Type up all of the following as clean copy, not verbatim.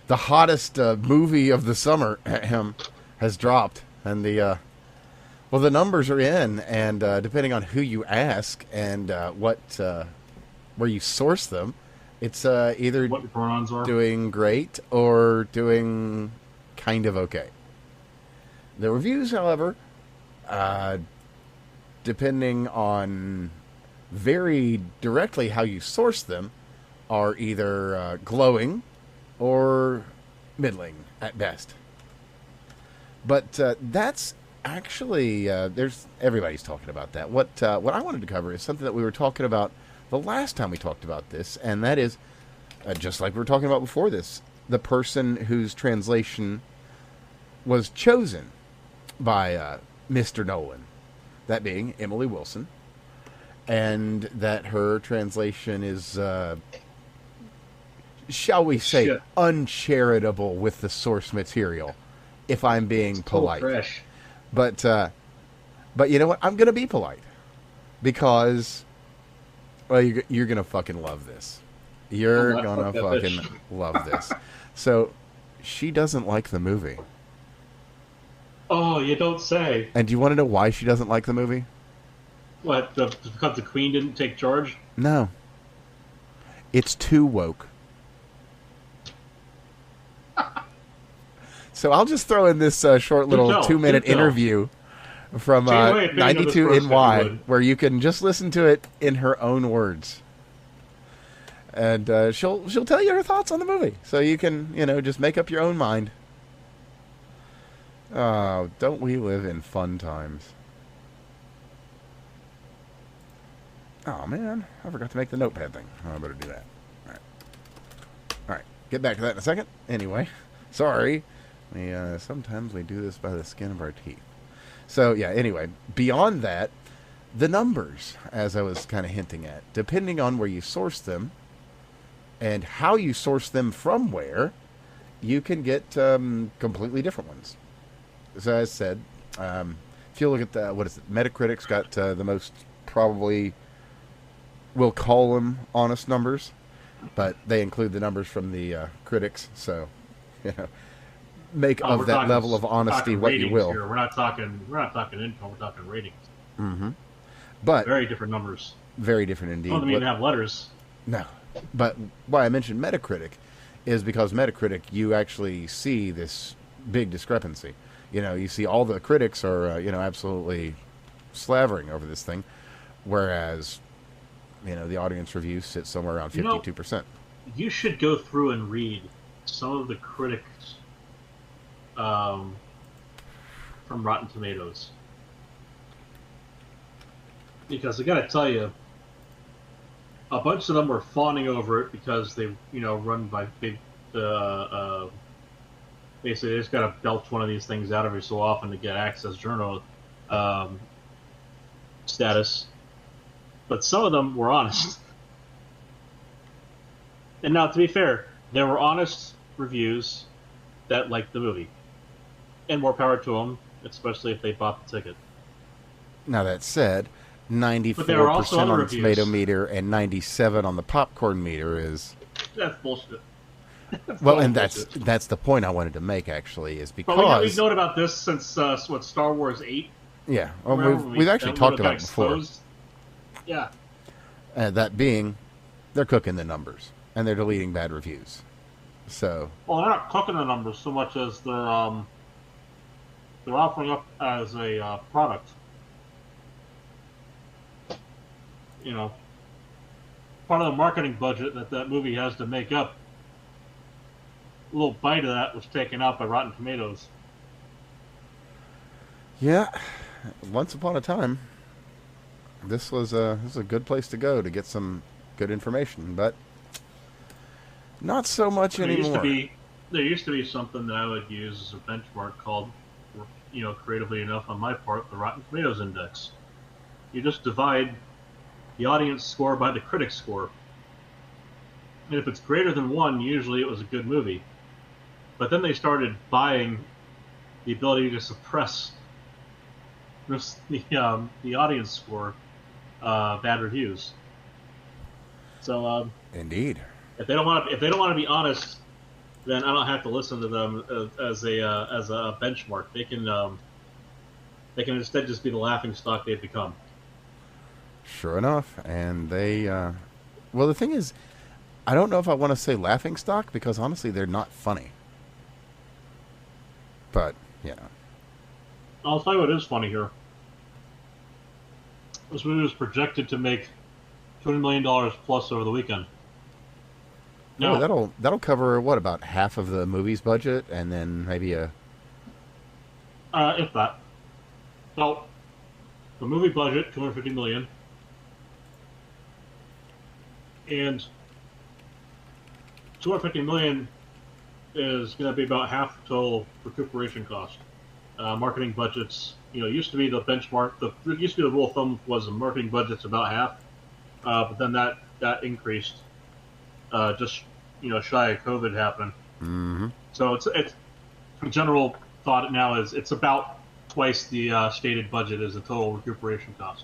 the hottest movie of the summer has dropped, and the numbers are in, and depending on who you ask and where you source them, it's either What the pronouns are. doing great or doing kind of okay. The reviews, however, uh, depending on very directly how you source them, are either glowing or middling at best. But that's actually there's everybody's talking about that. What I wanted to cover is something that we were talking about the last time we talked about this, and that is just like we were talking about before this, the person whose translation was chosen by Mr. Nolan, that being Emily Wilson, and that her translation is, shall we say, Shit. uncharitable with the source material, if I'm being Total polite. trash. But you know what? I'm gonna be polite because, well, you're gonna fucking love this. You're Oh, gonna fuck that fucking bitch. love this. So, she doesn't like the movie. Oh, you don't say. And do you want to know why she doesn't like the movie? What? Because the Queen didn't take charge? No. It's too woke. So I'll just throw in this short little tell, 2-minute do tell. interview from Janeway opinion of this 92 person, if you NY, would. where you can just listen to it in her own words. And she'll tell you her thoughts on the movie. So you can, just make up your own mind. Oh, don't we live in fun times? Oh, man. I forgot to make the notepad thing. Oh, I better do that. All right. All right. Get back to that in a second. Anyway. Sorry. Sometimes we do this by the skin of our teeth. So, yeah, anyway. Beyond that, the numbers, as I was kind of hinting at, depending on where you source them and how you source them from where, you can get completely different ones. So as I said, if you look at Metacritic's got the most, probably, we'll call them honest numbers, but they include the numbers from the critics, so, make of We're that talking- level of honesty talking what you ratings will. Here. We're not talking income. We're talking ratings. Mm-hmm. But Very different numbers. very different indeed. None of them even have letters. No. But why I mentioned Metacritic is because Metacritic, you actually see this big discrepancy. You see all the critics are, absolutely slavering over this thing, whereas, the audience reviews sit somewhere around 52%. You should go through and read some of the critics from Rotten Tomatoes. Because I gotta tell you, a bunch of them were fawning over it because they, run by big, basically they just gotta belch one of these things out every so often to get Access Journal status. But some of them were honest. And now, to be fair, there were honest reviews that liked the movie. And more power to them, especially if they bought the ticket. Now that said, But there are also 94% other on the reviews. tomato meter and 97 on the popcorn meter is... That's bullshit. Well, and bullshit. that's the point I wanted to make, actually, is But we've because... known about this since, Star Wars 8? Yeah, well, Remember we've actually that talked got about it before. exposed? Yeah. That being, they're cooking the numbers, and they're deleting bad reviews. So, Well, they're not cooking the numbers so much as they're offering up as a product. Part of the marketing budget that movie has to make up, a little bite of that was taken out by Rotten Tomatoes. yeah, once upon a time, this was a good place to go to get some good information, but not so much There anymore. used to be something that I would use as a benchmark called, creatively enough on my part, the Rotten Tomatoes Index. You just divide the audience score by the critic score. And if it's greater than 1, usually it was a good movie. But then they started buying the ability to suppress the audience score bad reviews. So Indeed. if they don't want to be honest, then I don't have to listen to them as a benchmark. They can instead just be the laughing stock they've become. Sure enough, and they. Well, the thing is, I don't know if I want to say laughing stock because honestly, they're not funny. But yeah, I'll tell you what is funny here. This movie was projected to make $200 million plus over the weekend. no, Now, that'll cover what about half of the movie's budget, and then maybe a. if that. So, the movie budget, $250 million, and $250 million is going to be about half the total recuperation cost. Marketing budgets, used to be the benchmark. It used to be the rule of thumb was the marketing budget's about half, but then that increased, just shy of COVID happening. Mm-hmm. So it's the general thought now is it's about twice the stated budget as the total recuperation cost.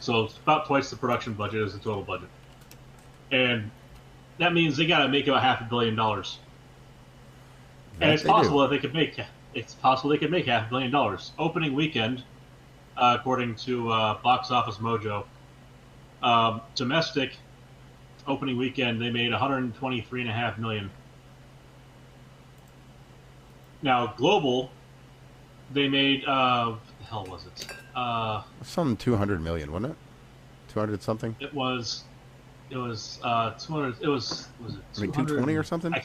So it's about twice the production budget as the total budget, and that means they got to make about $500 million. And it's possible that they could make. It's possible they could make $500 million. Opening weekend, according to Box Office Mojo, domestic opening weekend they made $123.5 million. Now global, they made what the hell was it? Some 200 million, wasn't it? 200 something. It was 200. It was it? I mean, 220 or something. I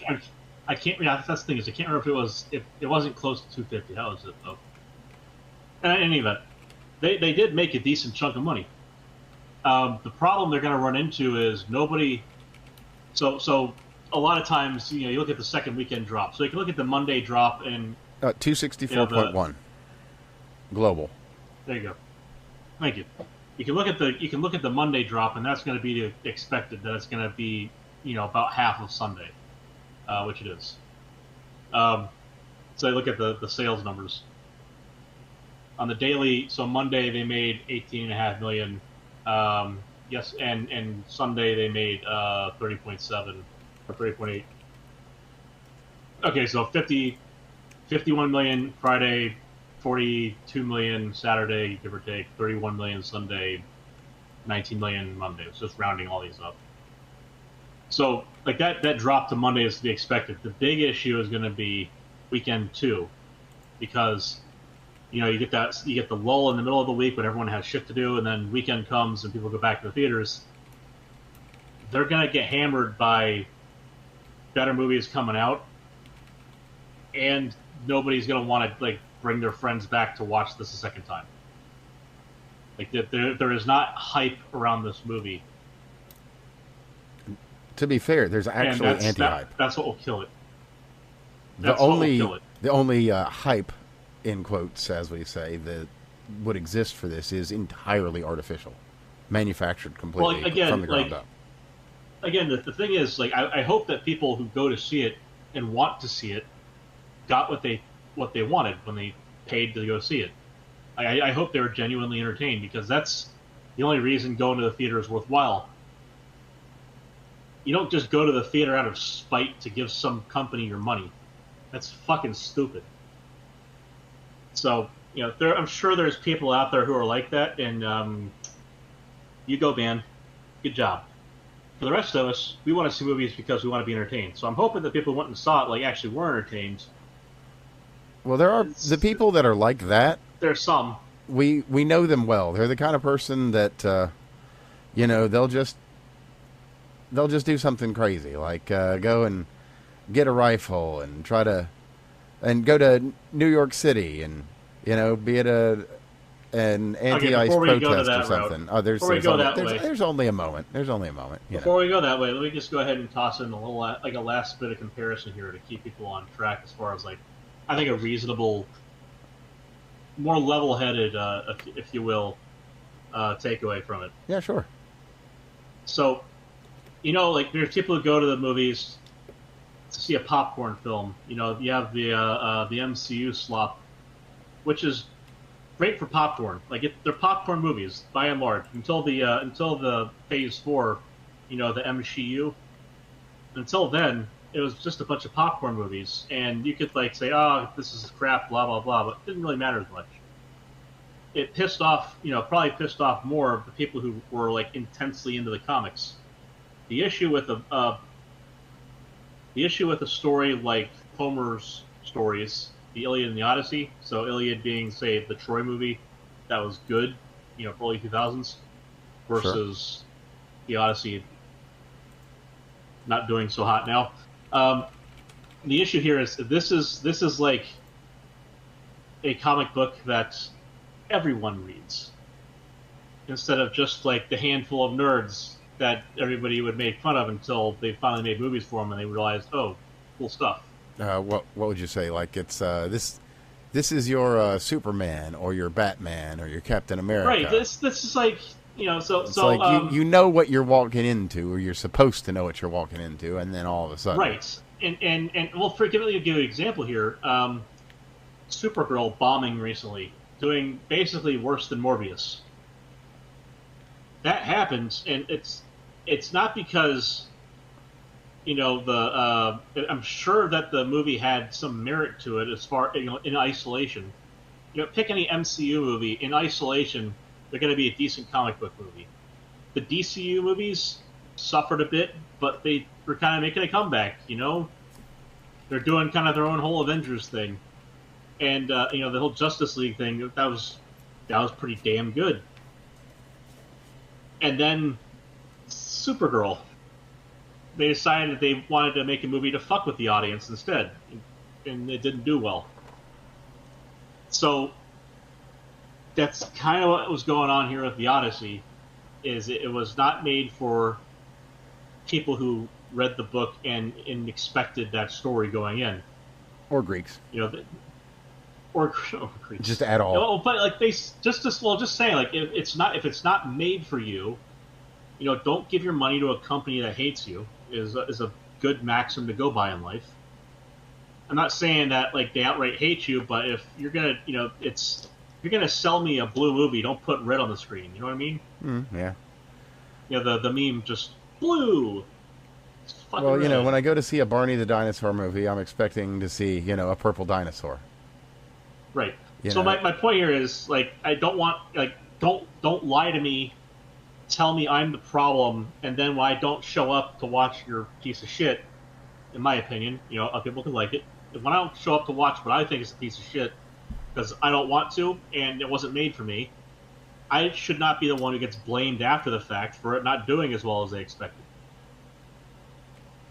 can't. Yeah, that's the thing is I can't remember if it wasn't close to 250. How was it though? In any event, they did make a decent chunk of money. The problem they're going to run into is nobody. So a lot of times you look at the second weekend drop. So you can look at the Monday drop and 264.1 global. There you go. Thank you. You can look at the Monday drop, and that's going to be expected that it's going to be about half of Sunday, which it is. So I look at the sales numbers on the daily. So Monday they made 18.5 million. Yes, and Sunday they made 30.7 or 30.8. Okay, so 51 million Friday. 42 million Saturday, give or take, 31 million Sunday, 19 million Monday. It's just rounding all these up. So, like that drop to Monday is to be expected. The big issue is going to be weekend 2, because you get the lull in the middle of the week when everyone has shit to do, and then weekend comes and people go back to the theaters. They're going to get hammered by better movies coming out, and nobody's going to want to bring their friends back to watch this a second time. There is not hype around this movie. To be fair, there's actually anti-hype. That's what will kill it. The only hype, in quotes, as we say, that would exist for this is entirely artificial, manufactured completely from the ground up. Again, the thing is, I hope that people who go to see it and want to see it got what they wanted when they paid to go see it. I hope they were genuinely entertained, because that's the only reason going to the theater is worthwhile. You don't just go to the theater out of spite to give some company your money. That's fucking stupid. So, I'm sure there's people out there who are like that, and you go, man. Good job. For the rest of us, we want to see movies because we want to be entertained. So I'm hoping that people who went and saw it actually were entertained. Well, there are the people that are like that. There's some. We know them well. They're the kind of person that they'll just do something crazy, like go and get a rifle and and go to New York City and be at an anti-ICE protest or something. Oh, there's only a moment. There's only a moment. Before we go that way, let me just go ahead and toss in a little a last bit of comparison here to keep people on track as far as I think a reasonable, more level-headed, if you will, takeaway from it. Yeah, sure. So, there's people who go to the movies to see a popcorn film. You have the MCU slop, which is great for popcorn. They're popcorn movies by and large until the Phase 4, the MCU. Until then, it was just a bunch of popcorn movies, and you could like say, "Oh, this is crap," blah blah blah, but it didn't really matter as much. It pissed off, probably pissed off more of the people who were like intensely into the comics. The issue with a story like Homer's stories, the Iliad and the Odyssey. So Iliad being, say, the Troy movie that was good, early 2000s, versus the Odyssey not doing so hot now. The issue here is this is like a comic book that everyone reads, instead of just like the handful of nerds that everybody would make fun of until they finally made movies for them and they realized, oh, cool stuff. What would you say? Like it's this is your Superman or your Batman or your Captain America. Right. This is like it's like you know what you're walking into, or you're supposed to know what you're walking into, and then all of a sudden, right. And well, give you an example here. Supergirl bombing recently, doing basically worse than Morbius. That happens, and it's not because I'm sure that the movie had some merit to it as far in isolation. Pick any MCU movie in isolation, they're going to be a decent comic book movie. The DCU movies suffered a bit, but they were kind of making a comeback. They're doing kind of their own whole Avengers thing, and the whole Justice League thing that was pretty damn good. And then Supergirl, they decided they wanted to make a movie to fuck with the audience instead, and it didn't do well. So that's kind of what was going on here with the Odyssey. Is it was not made for people who read the book and expected that story going in, or Greeks, or Greeks, just at all. But like they just saying, like if it's not made for you, don't give your money to a company that hates you is a good maxim to go by in life. I'm not saying that like they outright hate you, but if you're gonna if you're gonna sell me a blue movie, don't put red on the screen. You know what I mean? Yeah. The meme just blue. Well, when I go to see a Barney the Dinosaur movie, I'm expecting to see a purple dinosaur. Right. So my point here is like I don't want don't lie to me, tell me I'm the problem, and then when I don't show up to watch your piece of shit, in my opinion, other people can like it. When I don't show up to watch what I think is a piece of shit because I don't want to and it wasn't made for me, I should not be the one who gets blamed after the fact for it not doing as well as they expected.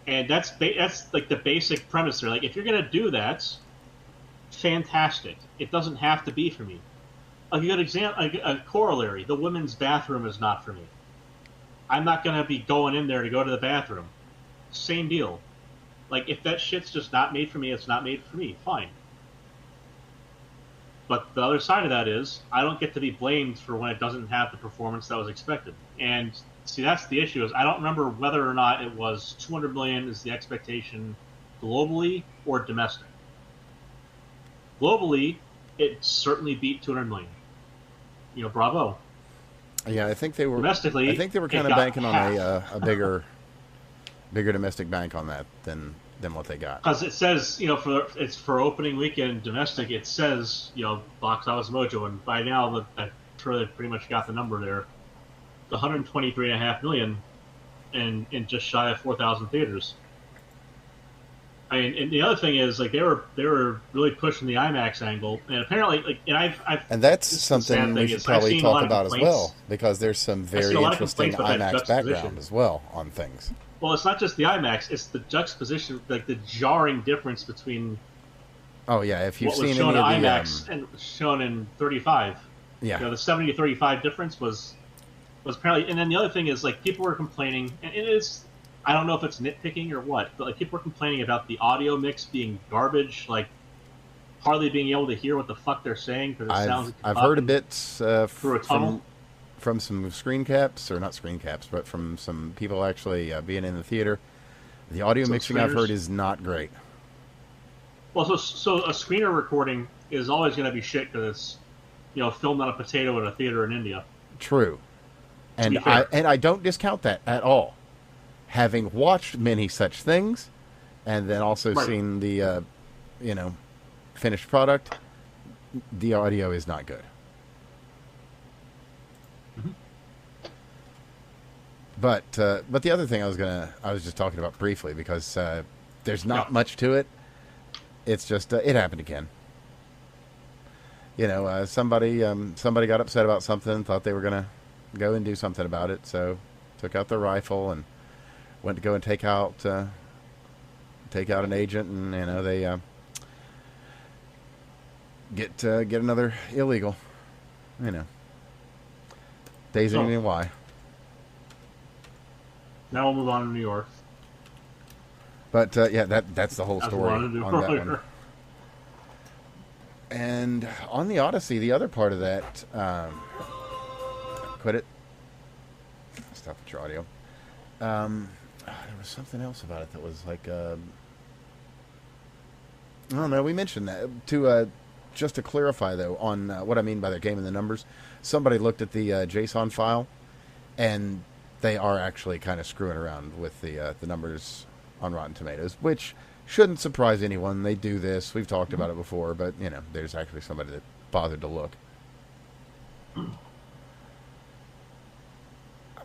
And that's like the basic premise there. Like if you're gonna do that, fantastic. It doesn't have to be for me. A good example, a corollary: the women's bathroom is not for me. I'm not gonna be going in there to go to the bathroom. Same deal. Like if that shit's just not made for me, it's not made for me. Fine. But the other side of that is I don't get to be blamed for when it doesn't have the performance that was expected. And see, that's the issue. Is I don't remember whether or not it was 200 million is the expectation globally or domestic. Globally, it certainly beat 200 million. Bravo. Yeah, I think they were domestically. I think they were kind of banking on a bigger domestic bank on that than what they got. Because it says, for opening weekend domestic, it says, Box Office Mojo, and by now I'm sure they pretty much got the number there. The 123.5 million, in just shy of 4,000 theaters. I mean, and the other thing is, like, they were really pushing the IMAX angle, and apparently, like, and that's something we should probably talk about as well, because there's some very interesting IMAX background as well on things. Well, it's not just the IMAX; it's the juxtaposition, like the jarring difference between. Oh yeah, if you've what was seen shown any in of IMAX and shown in 35, yeah, the 70 to 35 difference was apparently. And then the other thing is, like, people were complaining, and it is. I don't know if it's nitpicking or what, but like people were complaining about the audio mix being garbage, like hardly being able to hear what the fuck they're saying because it sounds like I've heard a bit through a tunnel. From some screen caps, or not screen caps, but from some people actually being in the theater. The audio mixing I've heard is not great. Well, so a screener recording is always going to be shit because it's filmed on a potato in a theater in India. True, and I don't discount that at all. Having watched many such things, and then also Right. seen the, you know, finished product, the audio is not good. Mm-hmm. But the other thing I was just talking about briefly because there's Yeah. not much to it. It's just it happened again. You know, somebody got upset about something, thought they were gonna go and do something about it, so took out their rifle and went to go and take out an agent, and you know they get another illegal. You know, days So ain't why. now we'll move on to New York, But yeah, that's the whole as we story wanted to do on that one. earlier. And on the Odyssey, the other part of that, quit it. Stop with your audio. There was something else about it that was like, I don't know. We mentioned that to just to clarify though on what I mean by their game and the numbers. Somebody looked at the JSON file, and they are actually kind of screwing around with the numbers on Rotten Tomatoes, which shouldn't surprise anyone. They do this. We've talked about it before, but you know, there's actually somebody that bothered to look.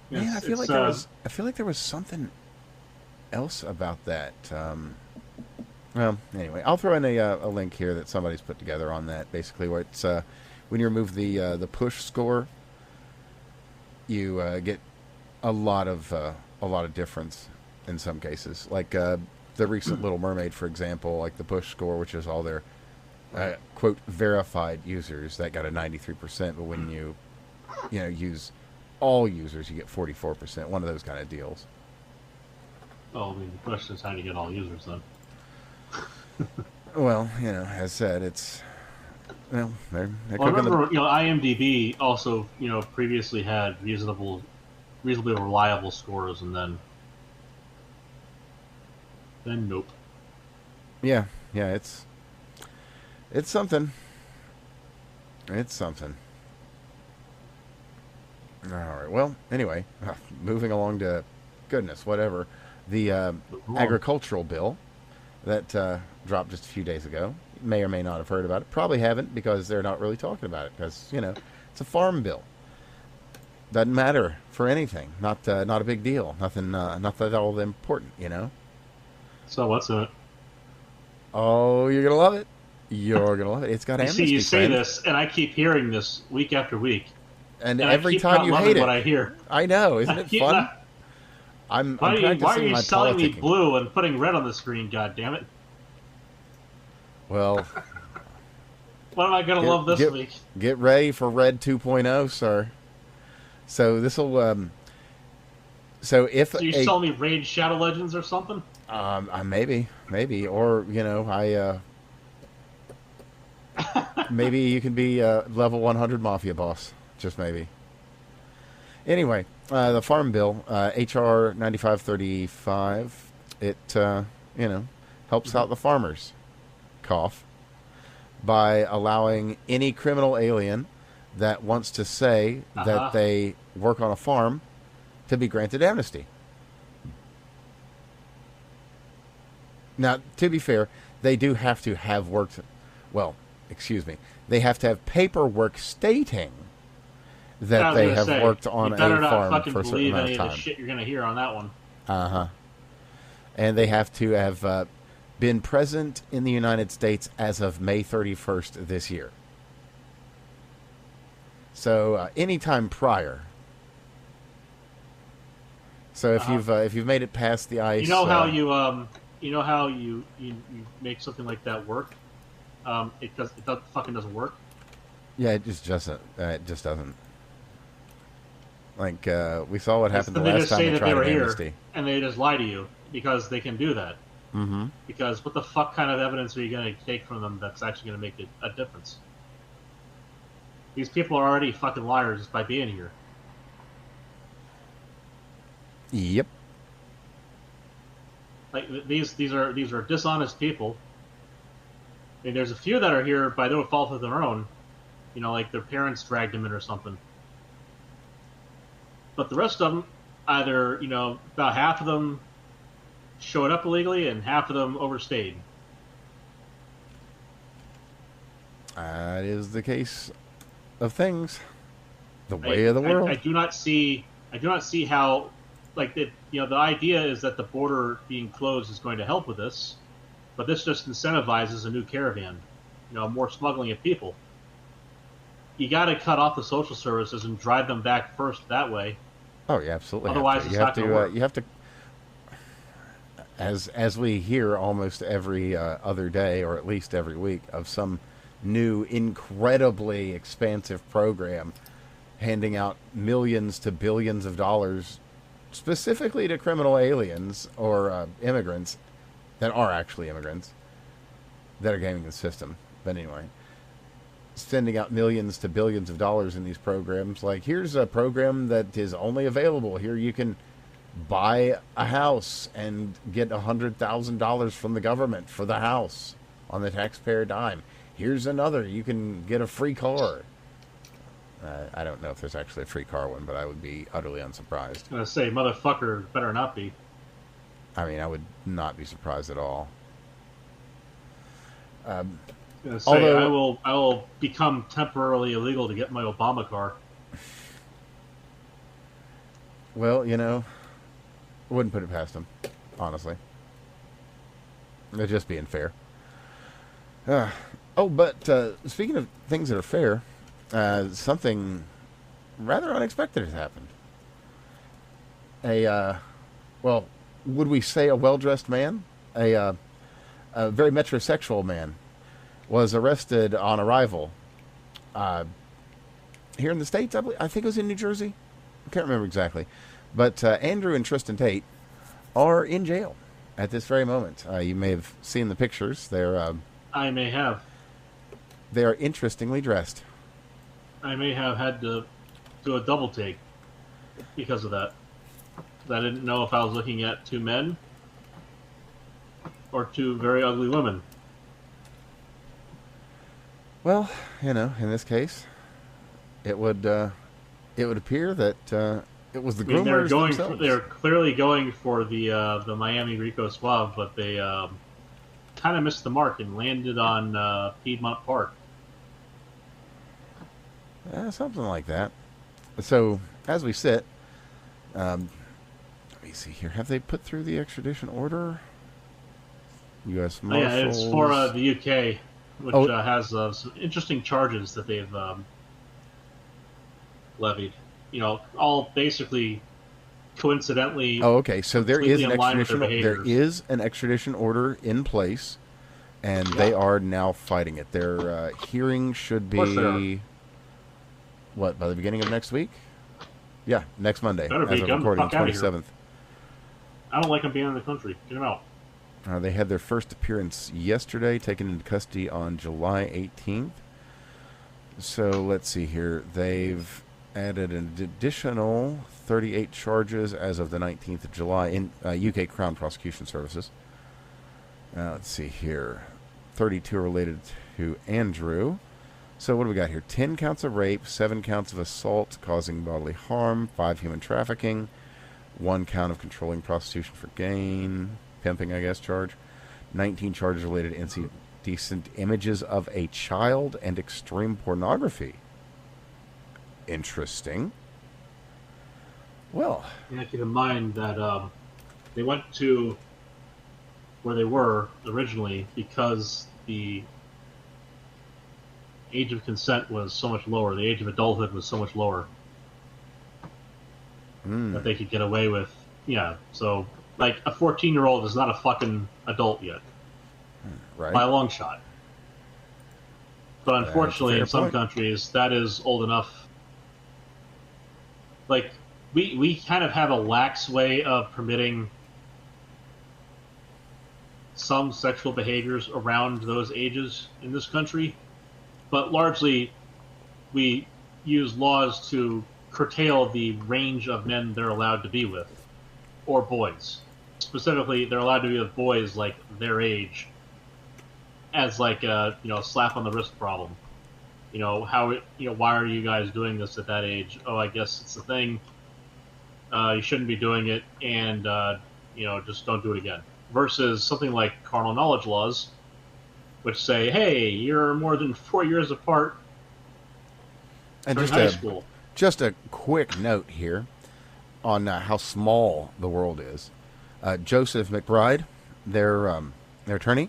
Yes, Man, I feel like there was something else about that. Well, anyway, I'll throw in a link here that somebody's put together on that. Basically, where it's when you remove the push score, you get a lot of difference in some cases. Like the recent Little Mermaid, for example, like the push score, which is all their quote verified users, that got a 93%. But when you use all users, you get 44%. One of those kind of deals. Well, I mean, the question is how do you get all users then? Well, you know, as said, it's they're Well, I cooking remember, IMDb also, previously had reasonably reliable scores, and then nope. yeah, it's something. It's something. All right. Well, anyway, moving along to goodness, whatever. The agricultural bill that dropped just a few days ago. You may or may not have heard about it. Probably haven't, because they're not really talking about it, because it's a farm bill. Doesn't matter for anything. Not a big deal. Nothing. Not that all important. So what's in it? Oh, you're gonna love it. You're gonna love it. It's got amnesty. You say friend. this, and I keep hearing this week after week. And And every I keep time not you loving hate it. what I hear. I know, isn't it fun? I'm Why practicing are you my selling me politicking. blue and putting red on the screen? God damn it! Well, What am I gonna love this week? get ready for Red 2.0, sir. So this will. So if So you sell me Raid Shadow Legends or something? maybe, or maybe you can be level 100 mafia boss, just maybe. Anyway, the farm bill, HR 9535, it helps out the farmers, cough, by allowing any criminal alien that wants to say that they work on a farm to be granted amnesty. Now, to be fair, they do have to have worked. Well, excuse me. They have to have paperwork stating that they have worked on a farm for a certain amount of time. Of the shit you're gonna hear on that one. And they have to have been present in the United States as of May 31st this year. So anytime prior. So if you've made it past the ice, you know how you make something like that work. It fucking doesn't work. Yeah, it just doesn't. It just doesn't. Like we saw what happened the last time they tried an amnesty, and they just lie to you because they can do that. Mm-hmm. Because what the fuck kind of evidence are you going to take from them that's actually going to make a difference? These people are already fucking liars just by being here. Yep. Like these are dishonest people. I mean, there's a few that are here by no fault of their own. Like their parents dragged them in or something. But the rest of them, either about half of them, showed up illegally, and half of them overstayed. That is the case of things. The way of the world. I do not see. I do not see how, like the the idea is that the border being closed is going to help with this, but this just incentivizes a new caravan, more smuggling of people. You got to cut off the social services and drive them back first that way. Oh, yeah, absolutely. Otherwise, it's not going to work. You have to, as we hear almost every other day, or at least every week, of some new incredibly expansive program handing out millions to billions of dollars specifically to criminal aliens or immigrants that are actually immigrants that are gaming the system. But anyway, sending out millions to billions of dollars in these programs. Like, here's a program that is only available here. You can buy a house and get $100,000 from the government for the house on the taxpayer dime. Here's another. You can get a free car. I don't know if there's actually a free car one, but I would be utterly unsurprised. I'm gonna say, motherfucker, better not be. I mean, I would not be surprised at all. Although I will become temporarily illegal to get my Obama car. Well, I wouldn't put it past them, honestly. They're just being fair. But speaking of things that are fair, something rather unexpected has happened. Would we say a well-dressed man? A very metrosexual man was arrested on arrival here in the States. I think it was in New Jersey. I can't remember exactly. But Andrew and Tristan Tate are in jail at this very moment. You may have seen the pictures. I may have. They are interestingly dressed. I may have had to do a double take because of that. I didn't know if I was looking at two men or two very ugly women. Well, in this case, it would appear that it was the groomers themselves. They're clearly going for the Miami Rico Suave, but they kind of missed the mark and landed on Piedmont Park. Something like that. So, as we sit, let me see here. Have they put through the extradition order? U.S. Marshals. Yeah, it's for the UK, which has some interesting charges that they've levied. All basically coincidentally. Oh, okay. So there is an extradition. There is an extradition order in place, and they are now fighting it. Their hearing should be by the beginning of next week? Yeah, next Monday. As of recording, 27th. I don't like them being in the country. Get them out. They had their first appearance yesterday, taken into custody on July 18th. So let's see here. They've added an additional 38 charges as of the 19th of July in UK Crown Prosecution Services. Let's see here. 32 are related to Andrew. So what do we got here? 10 counts of rape, 7 counts of assault causing bodily harm, 5 human trafficking, 1 count of controlling prostitution for gain, pimping, I guess, charge, 19 charges related to indecent images of a child and extreme pornography. Interesting. Well, keep in mind that they went to where they were originally because the age of consent was so much lower. The age of adulthood was so much lower that they could get away with. Yeah, so like a 14-year-old is not a fucking adult yet, right? By a long shot. But unfortunately, in some countries, that is old enough. Like we kind of have a lax way of permitting some sexual behaviors around those ages in this country. But largely, we use laws to curtail the range of men they're allowed to be with, or boys. Specifically, they're allowed to be with boys like their age, as like a slap on the wrist problem. Why are you guys doing this at that age? Oh, I guess it's the thing. You shouldn't be doing it, and just don't do it again. Versus something like carnal knowledge laws, which say, hey, you're more than 4 years apart And during high school. just a quick note here on how small the world is. Joseph McBride, their attorney,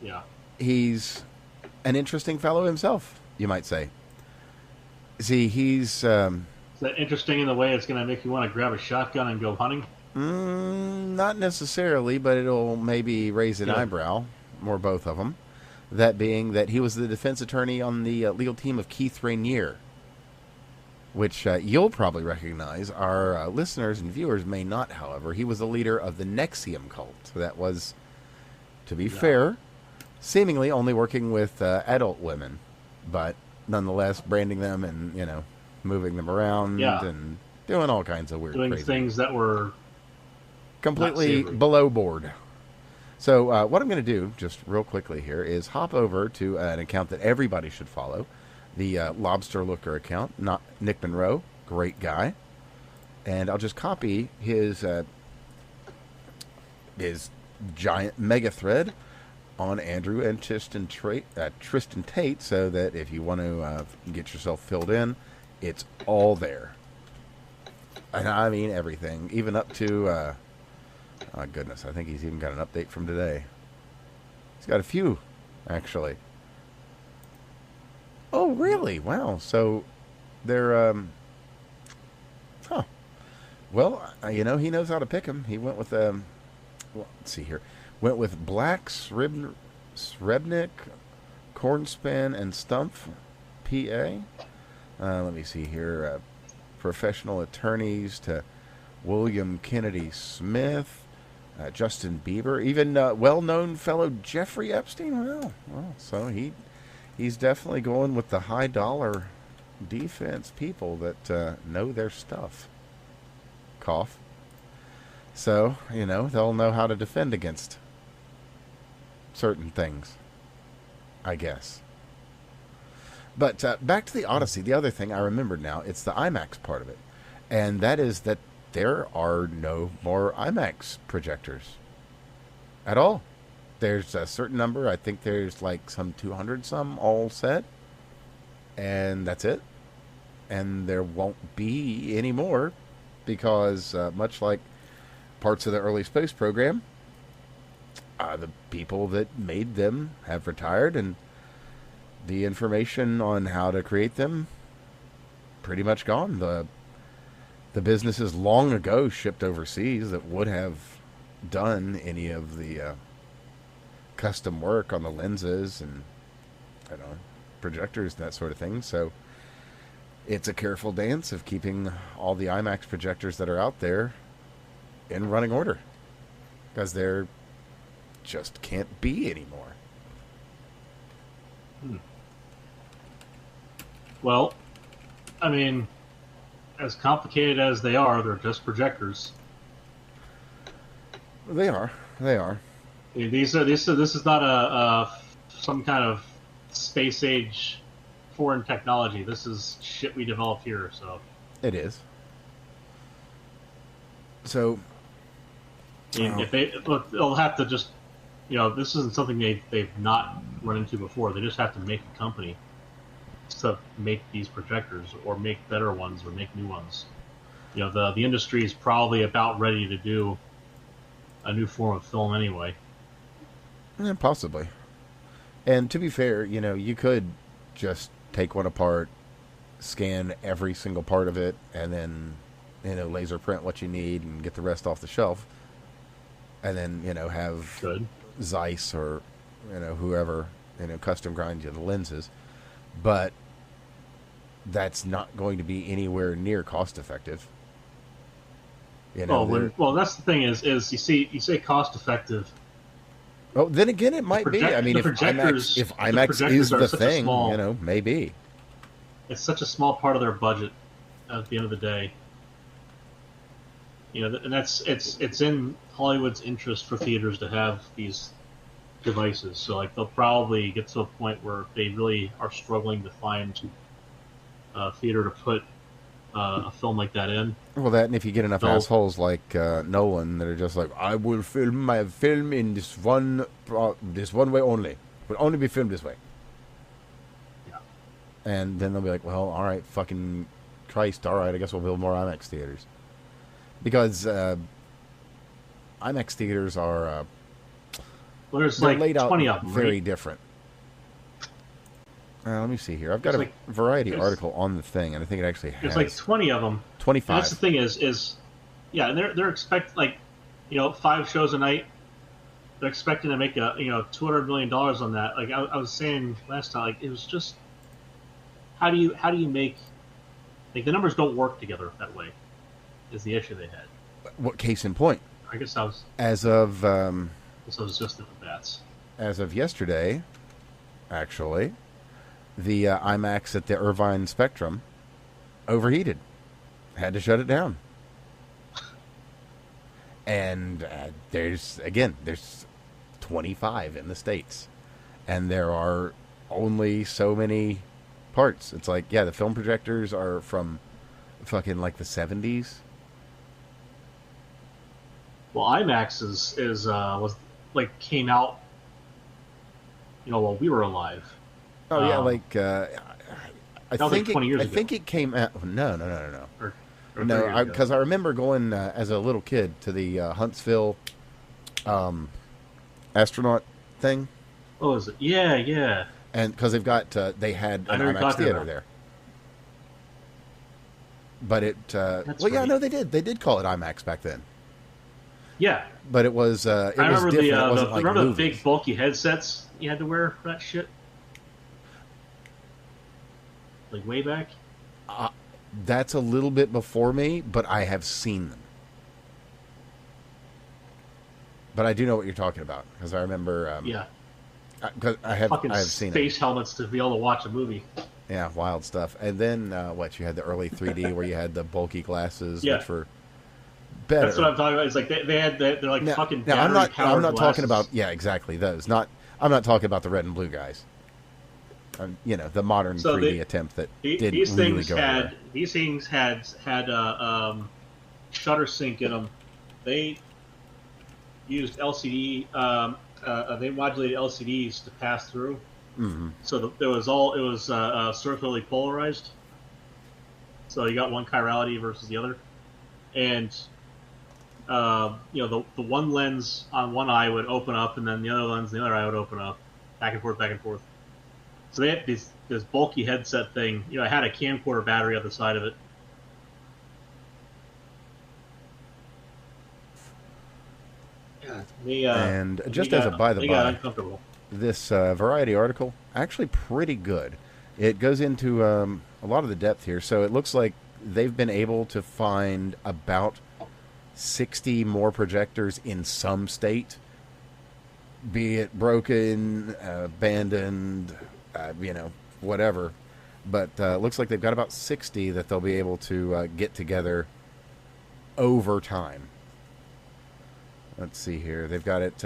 Yeah. he's an interesting fellow himself, you might say. See, he's Is that interesting in the way it's going to make you want to grab a shotgun and go hunting? not necessarily, but it'll maybe raise an eyebrow, or both of them. That being that he was the defense attorney on the legal team of Keith Rainier, which you'll probably recognize. Our listeners and viewers may not, however. He was the leader of the Nexium cult. That was, to be fair, seemingly only working with adult women, but nonetheless branding them and, moving them around and doing all kinds of weird, doing crazy things that were completely below board. So what I'm going to do, just real quickly here, is hop over to an account that everybody should follow, the Lobster Looker account, not Nick Monroe, great guy, and I'll just copy his giant mega thread on Andrew and Tristan Tate, so that if you want to get yourself filled in, it's all there. And I mean everything, even up to, oh goodness, I think he's even got an update from today. He's got a few, actually. Oh, really? Wow. So they're, well, he knows how to pick them. He went with, let's see here. Went with Black, Srebnik, Cornspin, and Stumpf, PA. Let me see here. Professional attorneys to William Kennedy Smith, Justin Bieber, even well-known fellow Jeffrey Epstein. Well, so he's definitely going with the high-dollar defense people that know their stuff. Cough. So, they'll know how to defend against certain things, I guess. But back to the Odyssey, the other thing I remembered now, it's the IMAX part of it. And that is that there are no more IMAX projectors at all. There's a certain number, I think there's like some 200 some all set. And that's it. And there won't be any more because much like parts of the early space program, the people that made them have retired, and the information on how to create them pretty much gone. The businesses long ago shipped overseas that would have done any of the custom work on the lenses and projectors and that sort of thing. So it's a careful dance of keeping all the IMAX projectors that are out there in running order, because there just can't be anymore. Well, I mean, as complicated as they are, they're just projectors. They are. I mean, this is not some kind of space age foreign technology. This is shit we developed here. So it is. So, if they'll have to just, this isn't something they've not run into before. They just have to make a company to make these projectors, or make better ones, or make new ones. The industry is probably about ready to do a new form of film anyway. Possibly. And to be fair, you could just take one apart, scan every single part of it, and then laser print what you need and get the rest off the shelf, and then have Zeiss or whoever custom grind you the lenses. But that's not going to be anywhere near cost effective. Well, that's the thing is you say cost effective. Oh, then again, it might be. I mean, if IMAX is the thing, maybe. It's such a small part of their budget at the end of the day. And it's in Hollywood's interest for theaters to have these devices. So they'll probably get to a point where they really are struggling to find a theater to put a film like that in. Well, that, and if you get enough They'll assholes like Nolan that are just like, I will film my film in this one way only. It will only be filmed this way. yeah. And then they'll be like, well, all right, fucking Christ, all right, I guess we'll build more IMAX theaters. Because IMAX theaters are Well, there's they're like laid out 20 of them, very right? different. Let me see here. I've got There's a like Variety there's, article on the thing, and I think it actually there's like has 20 of them. And 25. that's the thing is yeah, and they're expect like 5 shows a night. They're expecting to make $200 million on that. Like I was saying last time, like it was just how do you make like the numbers don't work together that way is the issue they had. What case in point? I guess I was just at the bats. As of yesterday, actually, the IMAX at the Irvine Spectrum overheated. Had to shut it down. And there's 25 in the States. And there are only so many parts. It's like, yeah, the film projectors are from fucking like the 70s. Well, IMAX was like came out while we were alive. Oh yeah, like I That was like think 20 years I ago. think it came out. No. Or 30 No, years ago. because I remember going as a little kid to the Huntsville astronaut thing, Oh, is it? Yeah. and because they had I an know what you're IMAX talking theater about. there. But That's well, yeah, right. no, they did call it IMAX back then. Yeah. But it was I remember different. It the wasn't like remember the movies. big bulky headsets you had to wear for that shit? Like way back? That's a little bit before me, but I have seen them. But I do know what you're talking about because I remember. Yeah. Because I have Fucking seen it. space helmets to be able to watch a movie. Yeah, wild stuff. And then you had the early 3D where you had the bulky glasses, Yeah. which were better. That's what I'm talking about. It's like they're like fucking now I'm not battery-powered talking glasses. about exactly those. I'm not talking about the red and blue guys. The modern So 3D attempt that didn't these really things go had anywhere. these things had shutter sync in them. They used LCD. They modulated LCDs to pass through. Mm-hmm. So it was circularly polarized. So you got one chirality versus the other, and the one lens on one eye would open up, and then the other lens on the other eye would open up, back and forth, back and forth. So they had this bulky headset thing. It had a camcorder battery on the side of it. And just as a by the they got by, uncomfortable. this Variety article actually pretty good. It goes into a lot of the depth here. So it looks like they've been able to find about 60 more projectors in some state, be it broken, abandoned, whatever. But looks like they've got about 60 that they'll be able to get together over time. Let's see here. They've got it.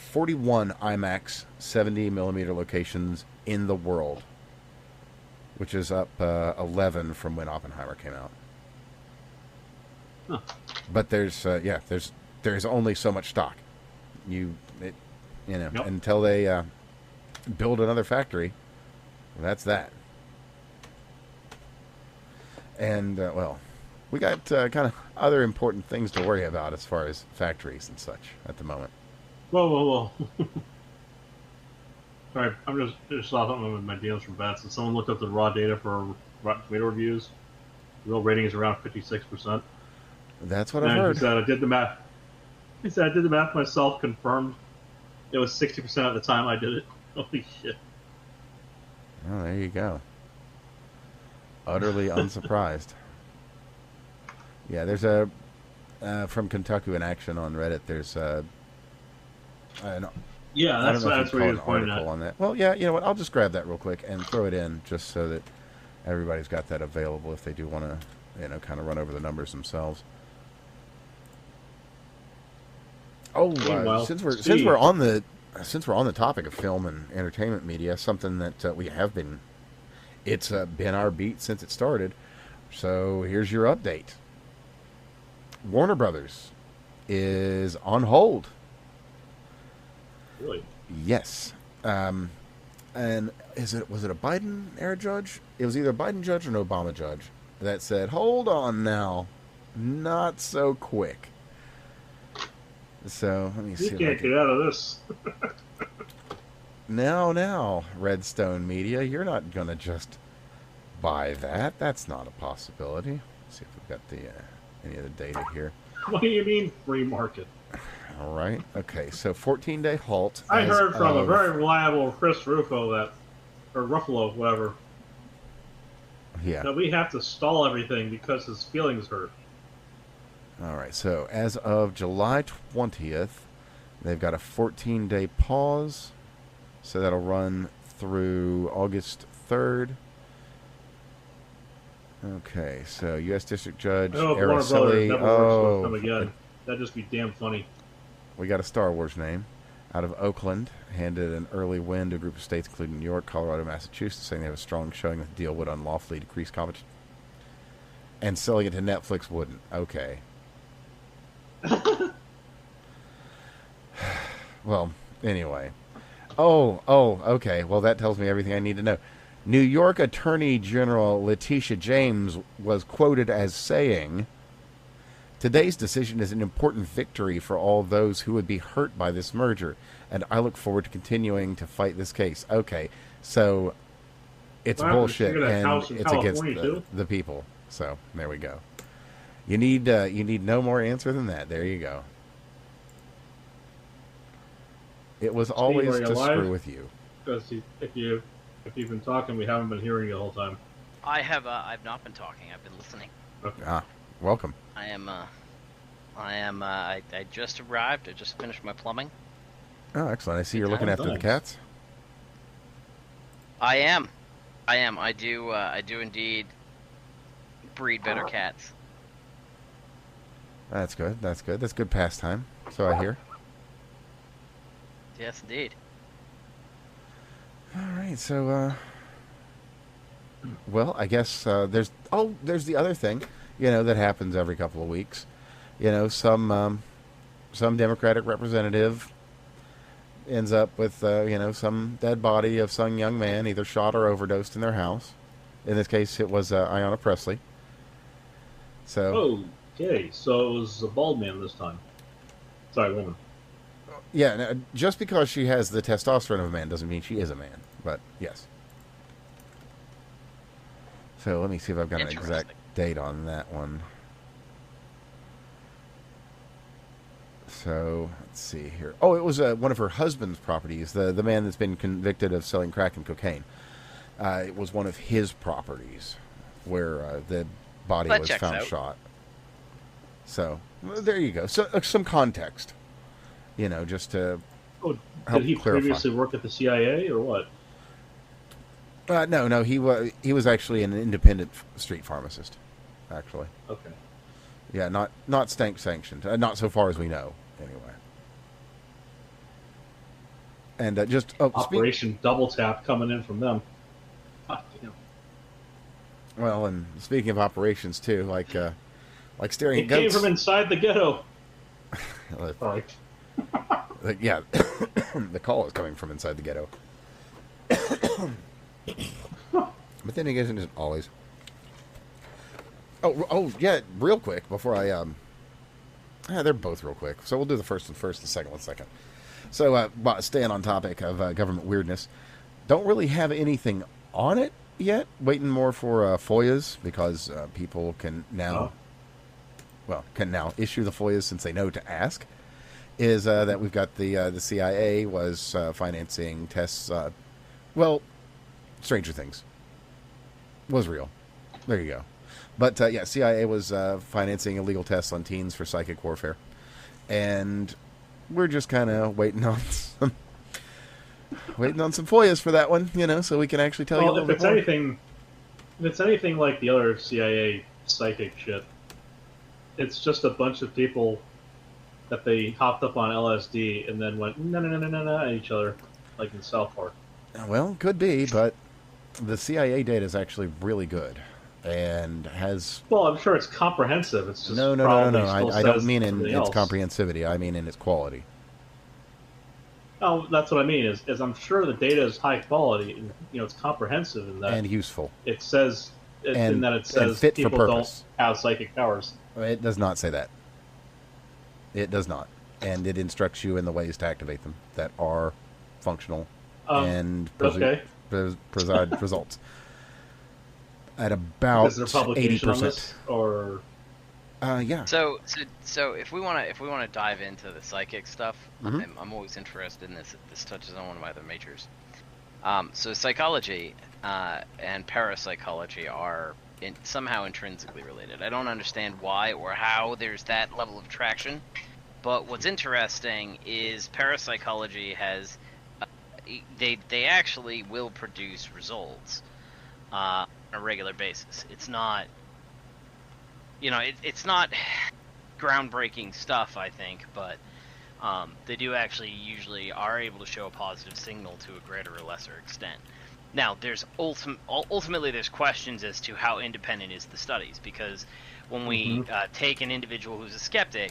41 IMAX 70 millimeter locations in the world, which is up 11 from when Oppenheimer came out. Huh. But there's only so much stock. Yep. Until they build another factory, that's that. And we got kind of other important things to worry about as far as factories and such at the moment. Whoa. Sorry, I'm just saw something with my deals from bets. And someone looked up the raw data for Rotten Tomato reviews. The real rating is around 56%. That's what And I've heard. he said I did the math. He said I did the math myself, confirmed. It was 60% at the time I did it. Holy shit. Oh, there you go. Utterly unsurprised. Yeah, there's a from Kentucky in Action on Reddit. There's Yeah, I don't that's know if what you he call was an pointing article at. on that. Well, yeah, you know what? I'll just grab that real quick and throw it in just so that everybody's got that available if they do want to, kind of run over the numbers themselves. Oh, Meanwhile, since Steve. we're on the topic of film and entertainment media, something that we have been, it's been our beat since it started. So here's your update. Warner Brothers is on hold. Really? Yes. And was it a Biden era judge? It was either a Biden judge or an Obama judge that said, "Hold on now, not so quick." So let me see. You can't get out of this. Now, Redstone Media, you're not gonna just buy that. That's not a possibility. Let's see if we've got the any of the data here. What do you mean free market? All right. Okay. So 14-day halt. I heard from a very reliable Chris Ruffalo whatever, Yeah. that we have to stall everything because his feelings hurt. All right. So as of July 20th, they've got a 14-day pause. So that'll run through August 3rd. Okay. So U.S. District Judge I hope Warner Brothers Araceli. never works with them again. That'd just be damn funny. We got a Star Wars name. Out of Oakland, handed an early win to a group of states, including New York, Colorado, Massachusetts, saying they have a strong showing that the deal would unlawfully decrease competition. And selling it to Netflix wouldn't. Okay. Well, anyway. Oh, okay. Well, that tells me everything I need to know. New York Attorney General Letitia James was quoted as saying, "Today's decision is an important victory for all those who would be hurt by this merger, and I look forward to continuing to fight this case." Okay, so it's bullshit, and it's against the people. So there we go. You need no more answer than that. There you go. It was always to screw with you. Because if you've been talking, we haven't been hearing you the whole time. I've not been talking. I've been listening. Okay. Welcome. I just arrived. I just finished my plumbing. Oh, excellent. I see you're looking after the cats. I am. I do indeed breed better cats. That's good. That's good pastime. So I hear. Yes, indeed. All right. So, well, I guess there's the other thing, that happens every couple of weeks. Some Democratic representative ends up with, some dead body of some young man, either shot or overdosed in their house. In this case, it was Ayanna Pressley. So. Okay, so it was a bald man this time. Sorry, woman. Yeah, no, just because she has the testosterone of a man doesn't mean she is a man. But yes. So let me see if I've got an exact date on that one. So, let's see here. Oh, it was one of her husband's properties, the man that's been convicted of selling crack and cocaine. It was one of his properties where the body was found shot. So, there you go. So, some context, just to help did he clarify. Previously work at the CIA or what? No, he was actually an independent street pharmacist, actually. Okay. Yeah, not stank sanctioned, not so far as we know, anyway. And just Operation Double Tap coming in from them. Ah, damn. Well, and speaking of operations too, like staring at goats. It came from inside the ghetto. Sorry. Yeah, the call is coming from inside the ghetto. But then again, it isn't always. Oh, yeah, real quick before I they're both real quick. So we'll do the first one first, the second one second. So, staying on topic of government weirdness, don't really have anything on it yet. Waiting more for FOIAs because people can now, issue the FOIAs since they know to ask. Is that we've got the CIA was financing tests. Stranger Things was real. There you go. But CIA was financing illegal tests on teens for psychic warfare, and we're just kind of waiting on some FOIAs for that one, so we can actually tell you a little bit more. If it's anything like the other CIA psychic shit, it's just a bunch of people that they hopped up on LSD and then went no at each other, like in South Park. Well, could be, but the CIA data is actually really good. and has... Well, I'm sure it's comprehensive. It's just No. probably still I don't says mean in everything its else. comprehensivity. I mean in its quality. Oh, that's what I mean. Is I'm sure the data is high quality, and it's comprehensive in that And useful. it says in that it And says fit for people don't purpose. have psychic powers. It does not say that. It does not. And it instructs you in the ways to activate them that are functional and Okay. preside results. At about Is there a publication on 80%. this, or Yeah. So if we want to dive into the psychic stuff, Mhm. I'm always interested in this. This touches on one of my other majors. So psychology and parapsychology are somehow intrinsically related. I don't understand why or how there's that level of attraction, but what's interesting is parapsychology has they actually will produce results on a regular basis. It's not, it's not groundbreaking stuff, I think, but they do actually usually are able to show a positive signal to a greater or lesser extent. Now, there's ultimately there's questions as to how independent is the studies, because when we take an individual who's a skeptic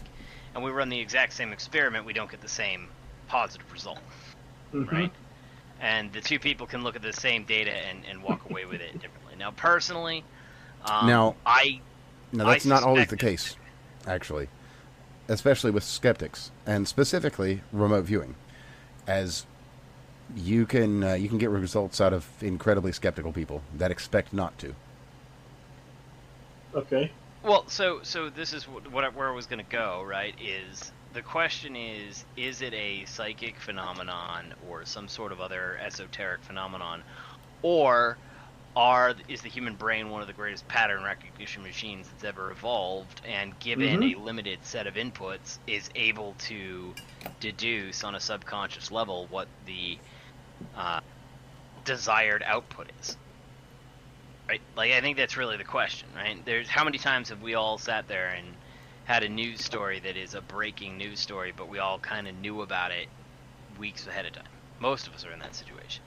and we run the exact same experiment, we don't get the same positive result, right? And the two people can look at the same data and walk away with it differently. Now, personally, No, I that's not always the suspect- case, actually. Especially with skeptics, and specifically remote viewing, as you can get results out of incredibly skeptical people that expect not to. okay. Well, so this is where I was going to go, right? Is the question is it a psychic phenomenon or some sort of other esoteric phenomenon, or is the human brain one of the greatest pattern recognition machines that's ever evolved, and given a limited set of inputs is able to deduce on a subconscious level what the desired output is? Right? Like, I think that's really the question, right? There's how many times have we all sat there and had a news story that is a breaking news story, but we all kind of knew about it weeks ahead of time. Most of us are in that situation.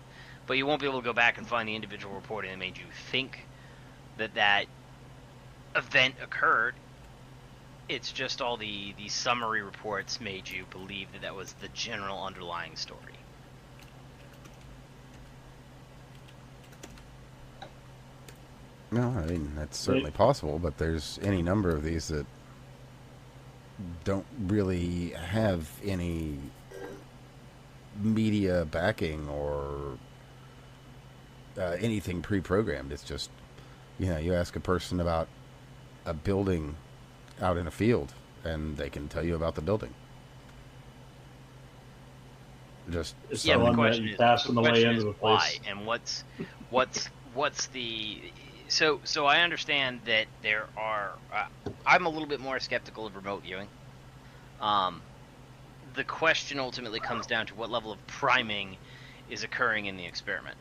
But you won't be able to go back and find the individual reporting that made you think that event occurred. It's just all the summary reports made you believe that was the general underlying story. No, I mean, that's certainly possible, but there's any number of these that don't really have any media backing or anything pre-programmed. It's just, you ask a person about a building out in a field, and they can tell you about the building. Just It's Yeah, the the one that question you is, pass the on the way question into is the why, place. and what's the so I understand that there are. I'm a little bit more skeptical of remote viewing. The question ultimately comes down to what level of priming is occurring in the experiment.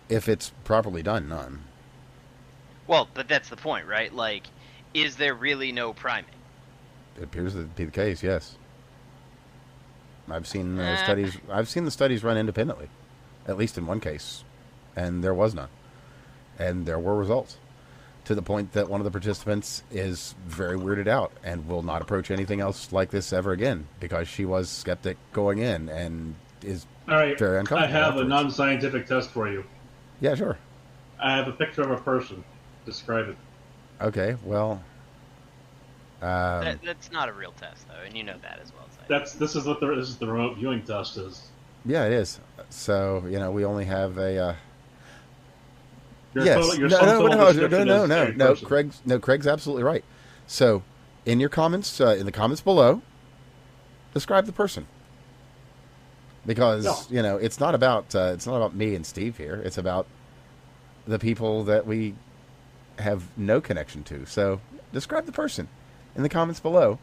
if it's properly done, none. Well, but that's the point, right? Like, is there really no priming? It appears to be the case. Yes, I've seen studies. I've seen the studies run independently, at least in one case, and there was none, and there were results. To the point that one of the participants is very weirded out and will not approach anything else like this ever again because she was skeptic going in and is All right, very I uncomfortable. have afterwards. a non-scientific test for you. Yeah, sure. I have a picture of a person. Describe it. Okay, well, That's not a real test, though, and you know that as well as I do. This is what this is the remote viewing test is. yeah, it is. So we only have a. Your Yes. total- your No, sum no, total no, description is every person. Craig's absolutely right. So, in your comments, in the comments below, describe the person. Because it's not about me and Steve here. It's about the people that we have no connection to. So, describe the person in the comments below,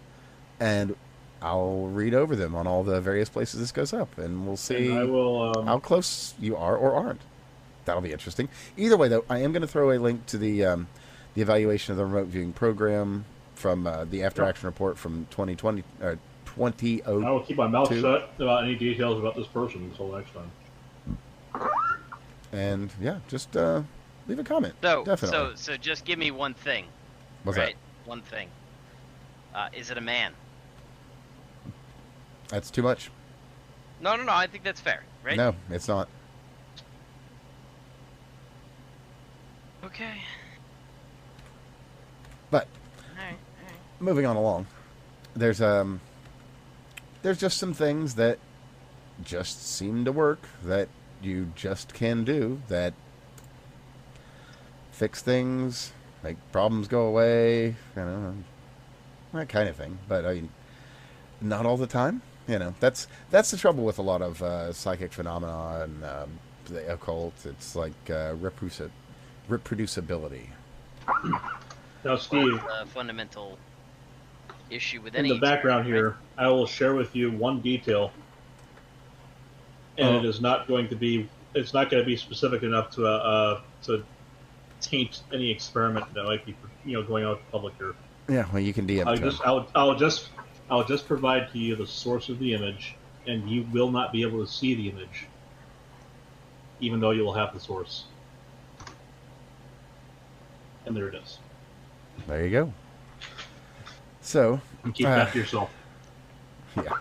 and I'll read over them on all the various places this goes up, and we'll see And I will. how close you are or aren't. That'll be interesting. Either way, though, I am going to throw a link to the evaluation of the remote viewing program from the after action report from 2020. 2002. I will keep my mouth shut about any details about this person until next time. And yeah, just leave a comment. So, Definitely. so just give me one thing. What's right? One thing. Is it a man? that? That's too much. No. I think that's fair, right? No, it's not. Okay. But All right. moving on along, there's just some things that just seem to work that you just can do that fix things, make problems go away, that kind of thing. But I mean, not all the time. That's the trouble with a lot of psychic phenomena and the occult. It's like reproducibility. Now, Steve, A fundamental issue with in any the background experiment, here, I will share with you one detail, and it is not going to be. It's not going to be specific enough to taint any experiment that might be, going out to the public here. Yeah, well, you can DM. I'll just provide to you the source of the image, and you will not be able to see the image, even though you will have the source. And there it is. There you go. So, And keep that to yourself. yeah.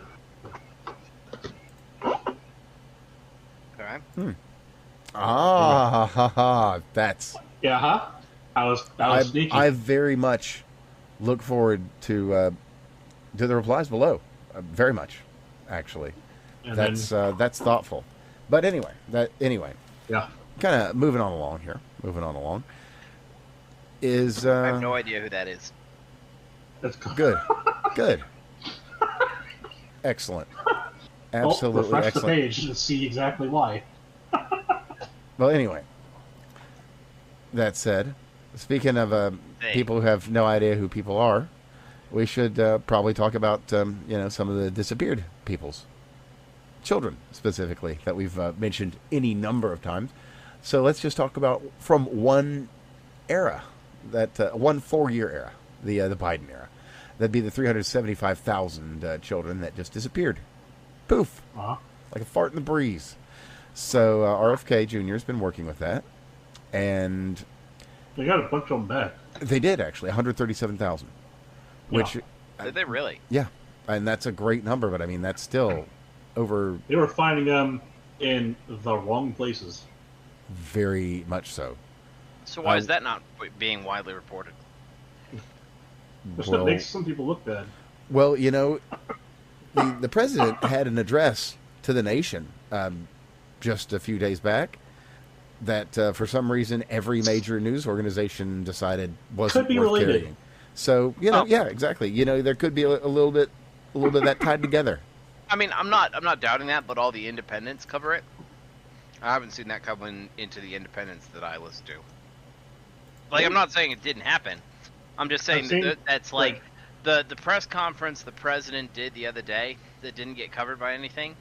okay. That's. Yeah, huh? I was sneaky. I very much look forward to the replies below. Very much, actually. And That's thoughtful. But anyway, yeah. kind of moving on along here. Is I have no idea who that is. That's good. Excellent. Absolutely refresh excellent. the page to see exactly why. Well, anyway, that said, speaking of Hey. people who have no idea who people are, we should probably talk about some of the disappeared peoples, children specifically, that we've mentioned any number of times. So let's just talk about from one era, that 1 4-year era, the Biden era. That'd be the 375,000 children that just disappeared. Poof, Uh-huh. like a fart in the breeze. So RFK Jr. has been working with that, and They got a bunch of them back. they did actually 137,000, which Did they really? yeah, and that's a great number. But I mean, that's still over They were finding them in the wrong places. very much so. So why is that not being widely reported? Which Well, makes some people look bad. well, the president had an address to the nation just a few days back that for some reason every major news organization decided wasn't Could be worth related. carrying. So yeah, exactly. There could be a little bit of that tied together. I mean, I'm not doubting that, but all the independents cover it. I haven't seen that coming into the independents that I listen to. Like, I'm not saying it didn't happen. I'm just saying that's like the press conference the president did the other day that didn't get covered by anything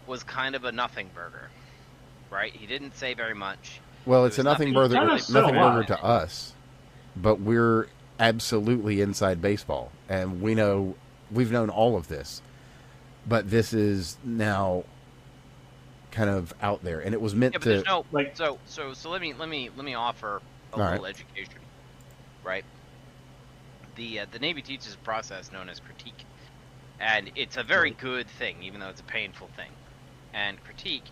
was kind of a nothing burger, right? He didn't say very much. Well, it's a nothing burger, Kinda nothing so burger to us, but we're absolutely inside baseball, and we've known all of this, but this is now kind of out there, and it was meant Yeah, but to. there's no like- so let me offer a All little right. education, right? The Navy teaches a process known as critique, and it's a very good thing, even though it's a painful thing. And critique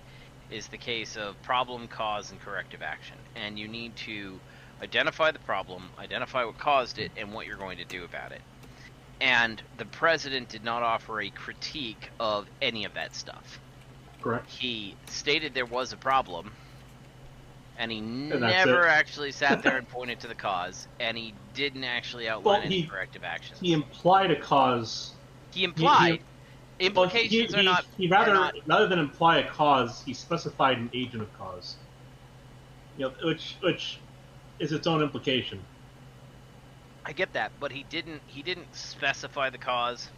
is the case of problem, cause, and corrective action, and you need to identify the problem, identify what caused it, and what you're going to do about it. And the president did not offer a critique of any of that stuff. Correct. He stated there was a problem, and he that's never it. actually sat there and pointed to the cause, and he didn't actually outline any corrective actions. He implied a cause. He implied. Well, Implications are not. He are not- rather than imply a cause, he specified an agent of cause. Which is its own implication. I get that, but he didn't specify the cause,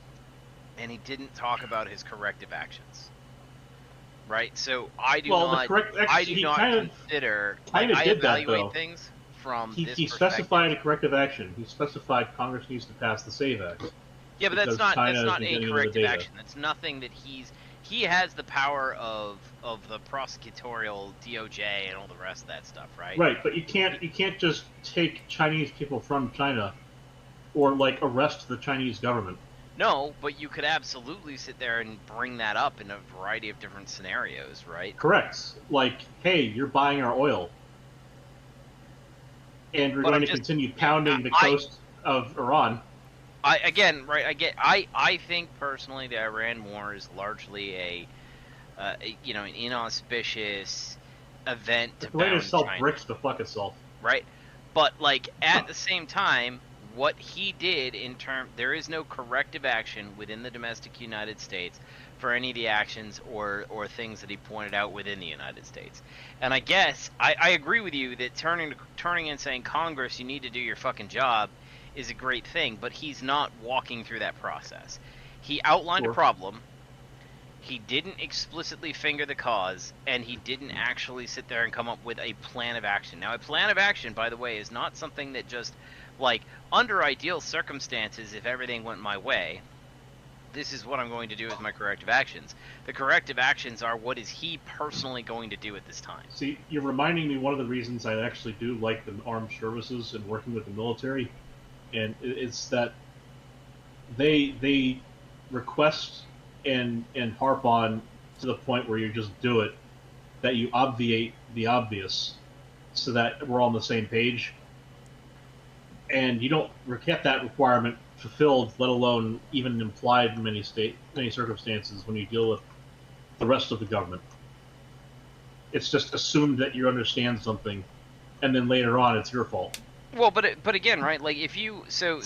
and he didn't talk about his corrective actions. Right, so I do Well, the not. correct- I actually, do he not kind of- consider. kind of I did that, evaluate though. things from He this specified perspective. a corrective action. He specified Congress needs to pass the SAVE Act. Yeah, but that's because not China is a getting into the corrective data. action. That's nothing that he's he has the power of the prosecutorial DOJ and all the rest of that stuff, right? Right, but you can't just take Chinese people from China or like arrest the Chinese government. No, but you could absolutely sit there and bring that up in a variety of different scenarios, right? Correct. Like, hey, you're buying our oil, and we're But going I'm to just- continue pounding the coast of Iran. I think personally the Iran war is largely an inauspicious event to The way to bound sell China, bricks to fuck itself. right? But like at the same time, what he did there is no corrective action within the domestic United States for any of the actions or things that he pointed out within the United States. And I guess I agree with you that turning and saying, Congress, you need to do your fucking job, is a great thing, but he's not walking through that process. He outlined a problem, he didn't explicitly finger the cause, and he didn't actually sit there and come up with a plan of action. Now, a plan of action, by the way, is not something that just, like, under ideal circumstances, if everything went my way, this is what I'm going to do with my corrective actions. The corrective actions are what is he personally going to do at this time. See, you're reminding me one of the reasons I actually do like the armed services and working with the military, and it's that they request and harp on to the point where you just do it, that you obviate the obvious, so that we're all on the same page, and you don't get that requirement fulfilled, let alone even implied in many circumstances when you deal with the rest of the government. It's just assumed that you understand something, and then later on it's your fault. Well, but again, right? Like if you so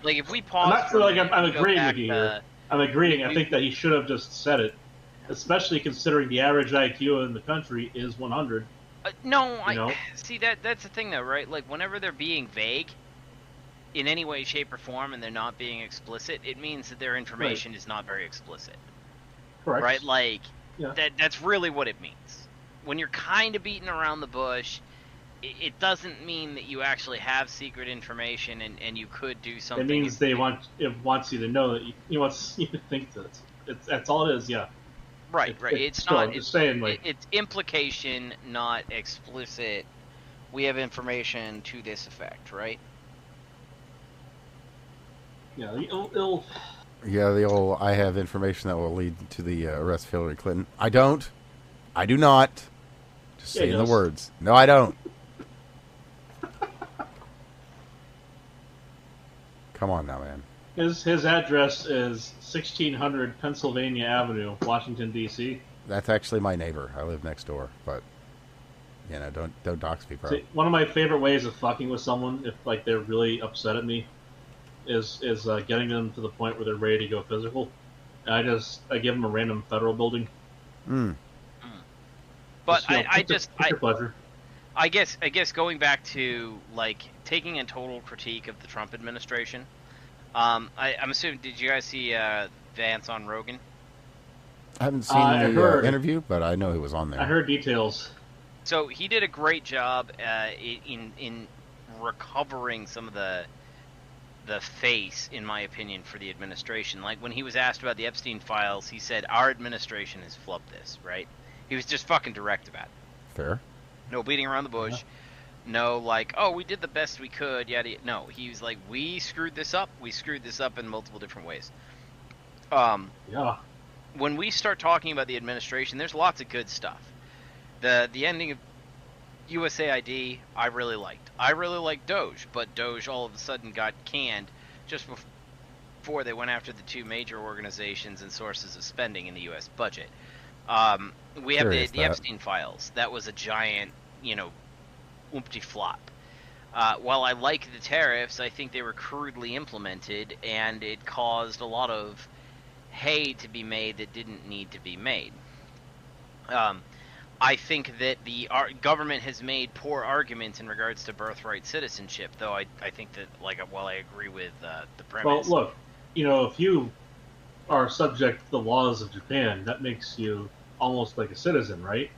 like if we pause. I'm not for a like minute I'm and go agreeing back with you to- here. I'm agreeing. I think that he should have just said it, especially considering the average IQ in the country is 100. No, You know? see that's the thing though, right? Like whenever they're being vague in any way, shape, or form, and they're not being explicit, it means that their information is not very explicit, Correct. right? Like Yeah. that's really what it means. When you're kind of beating around the bush, it doesn't mean that you actually have secret information and you could do something. It means it wants you to know that he wants you to think that that's all it is. Yeah. Right. It's still, not. I'm just saying, like, It's implication, not explicit. We have information to this effect, right? yeah, it'll Yeah, the old I have information that will lead to the arrest of Hillary Clinton. I don't. I do not. Just Yeah, he saying the does. words. No, I don't. Come on now, man. his address is 1600 Pennsylvania Avenue, Washington D.C. That's actually my neighbor. I live next door, but don't dox me, bro. See, one of my favorite ways of fucking with someone, if like they're really upset at me, is getting them to the point where they're ready to go physical. And I give them a random federal building. But Pick your pleasure. I guess going back to like taking a total critique of the Trump administration. I'm assuming. Did you guys see Vance on Rogan? I haven't seen I the heard. interview, but I know he was on there. I heard details. So he did a great job in recovering some of the face, in my opinion, for the administration. Like when he was asked about the Epstein files, he said our administration has flubbed this. Right? He was just fucking direct about it. Fair. No beating around the bush. No, like, oh, we did the best we could. Yada. No, he was like, we screwed this up. We screwed this up in multiple different ways. Yeah. When we start talking about the administration, there's lots of good stuff. The ending of USAID, I really liked. I really liked Doge, but Doge all of a sudden got canned just before they went after the two major organizations and sources of spending in the U.S. budget. We have the Epstein files. That was a giant, oompty flop. While I like the tariffs, I think they were crudely implemented, and it caused a lot of hay to be made that didn't need to be made. I think that the government has made poor arguments in regards to birthright citizenship, though I think that, while I agree with the premise. Well, look, if you are subject to the laws of Japan, that makes you almost like a citizen, right?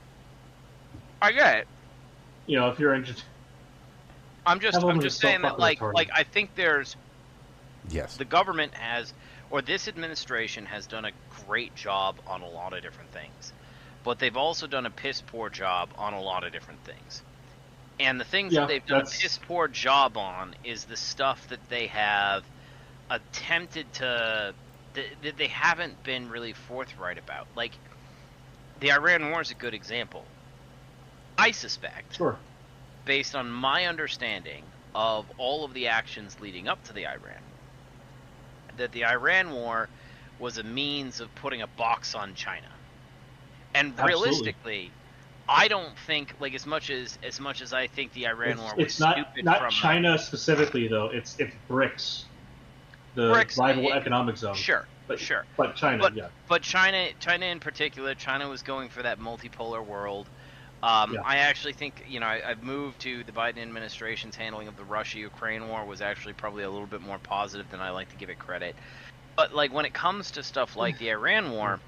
I get it. If you're in Japan. I'm just saying that, I think there's. Yes. The government has or this administration has done a great job on a lot of different things, but they've also done a piss poor job on a lot of different things. And the things that they've done a piss poor job on is the stuff that they have attempted to, that they haven't been really forthright about. Like, the Iran War is a good example. I suspect, based on my understanding of all of the actions leading up to the Iran War, that the Iran War was a means of putting a box on China. And realistically, I don't think, like, as much as I think the Iran War was stupid. It's not China specifically, though. It's BRICS, the rival economic zone. Sure. But China, But China in particular, China was going for that multipolar world. I actually think, I've moved to the Biden administration's handling of the Russia-Ukraine war was actually probably a little bit more positive than I like to give it credit. But, like, when it comes to stuff like the Iran war,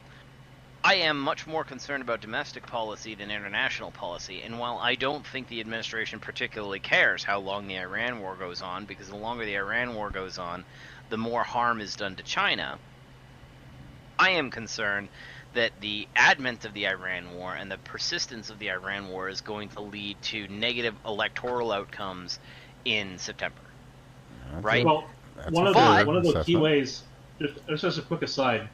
I am much more concerned about domestic policy than international policy. And while I don't think the administration particularly cares how long the Iran war goes on, because the longer the Iran war goes on, the more harm is done to China, I am concerned that the advent of the Iran war and the persistence of the Iran war is going to lead to negative electoral outcomes in September. Right? Well, one of the key ways, just as a quick aside,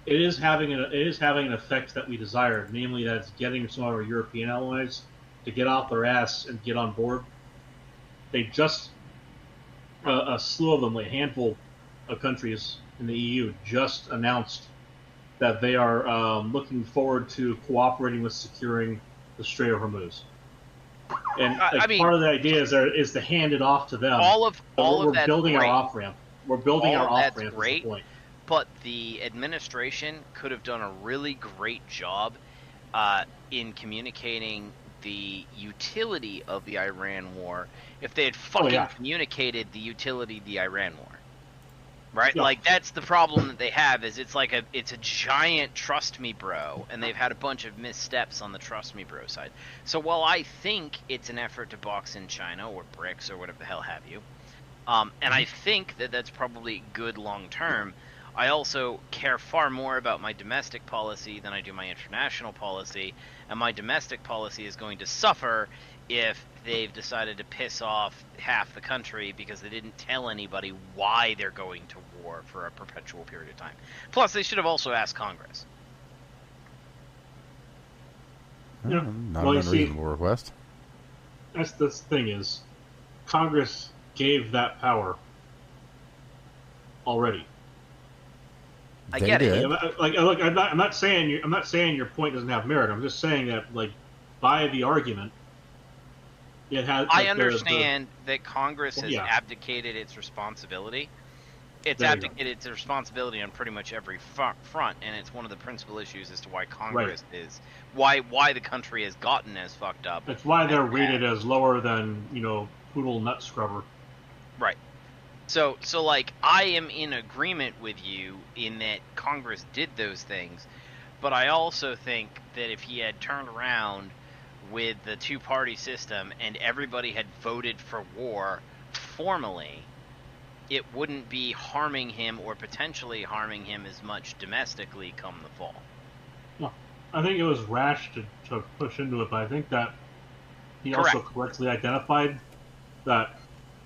it is having an effect that we desire, namely that it's getting some of our European allies to get off their ass and get on board. They just a slew of them, a handful of countries in the EU, just announced that they are looking forward to cooperating with securing the Strait of Hormuz. And part of the idea is to hand it off to them. We're building our off ramp. We're building our off ramp. Great. Point. But the administration could have done a really great job in communicating the utility of the Iran war if they had fucking communicated the utility of the Iran war. Right? Yeah. Like, that's the problem that they have, is it's a giant trust me bro, and they've had a bunch of missteps on the trust me bro side. So while I think it's an effort to box in China or BRICS or whatever the hell have you, and I think that that's probably good long term, I also care far more about my domestic policy than I do my international policy, and my domestic policy is going to suffer if they've decided to piss off half the country because they didn't tell anybody why they're going to war for a perpetual period of time. Plus, they should have also asked Congress. Not an unreasonable request. That's the thing is, Congress gave that power already. I get it. Look, I'm not saying your point doesn't have merit. I'm just saying that, like, by the argument, it has. I understand that Congress has abdicated its responsibility. It's abdicated its responsibility on pretty much every front, and it's one of the principal issues as to why Congress is why the country has gotten as fucked up. That's why they're rated as lower than poodle nut scrubber. Right. So like, I am in agreement with you in that Congress did those things, but I also think that if he had turned around with the two-party system and everybody had voted for war formally, it wouldn't be harming him or potentially harming him as much domestically come the fall. Well, I think it was rash to push into it, but I think that he also correctly identified that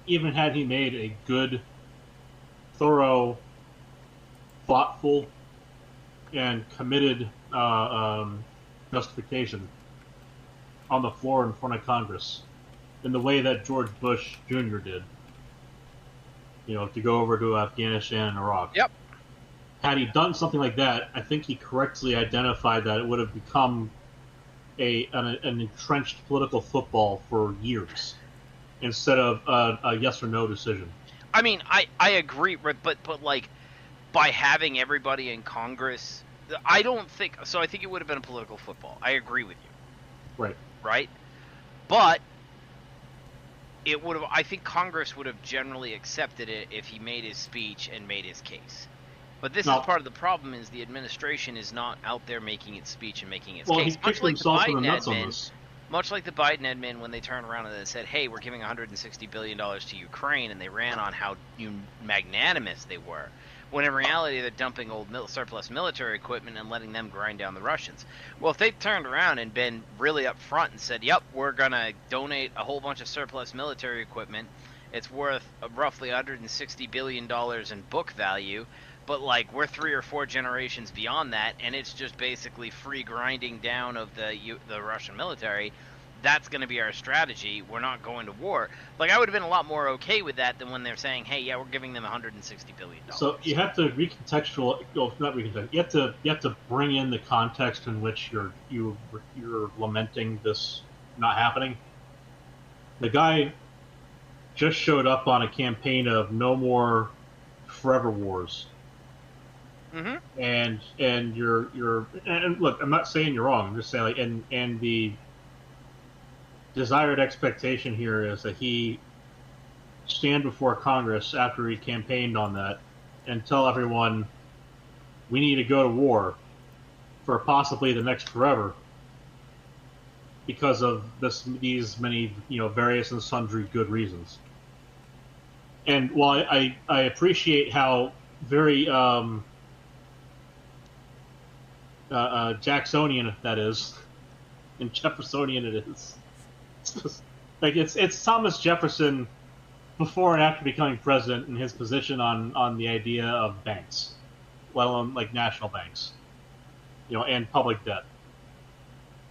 even had he made a good, thorough, thoughtful, and committed justification on the floor in front of Congress, in the way that George Bush Jr. did, to go over to Afghanistan and Iraq. Yep. Had he done something like that, I think he correctly identified that it would have become an entrenched political football for years, instead of a yes or no decision. I mean, I agree, but like, by having everybody in Congress, I don't think so. I think it would have been a political football. I agree with you. Right? But it would have. I think Congress would have generally accepted it if he made his speech and made his case. But this is part of the problem: is the administration is not out there making its speech and making its case. Much like the Biden admin, when they turned around and they said, "Hey, we're giving $160 billion to Ukraine," and they ran on how magnanimous they were. when in reality they're dumping old surplus military equipment and letting them grind down the Russians. Well, if they turned around and been really upfront and said, yep, we're going to donate a whole bunch of surplus military equipment, it's worth roughly $160 billion in book value, but like we're 3 or 4 generations beyond that, and it's just basically free grinding down of the Russian military. That's going to be our strategy. We're not going to war. Like, I would have been a lot more okay with that than when they're saying, "Hey, yeah, we're giving them $160 billion." So you have to recontextual. Well, not recontextual. You have to bring in the context in which you're lamenting this not happening. The guy just showed up on a campaign of no more forever wars. Mm-hmm. And look, I'm not saying you're wrong. I'm just saying, like, and the desired expectation here is that he stand before Congress after he campaigned on that and tell everyone we need to go to war for possibly the next forever because of these many various and sundry good reasons. And while I appreciate how very Jacksonian that is, and Jeffersonian it is. Like it's Thomas Jefferson before and after becoming president and his position on the idea of banks, let alone like national banks, and public debt.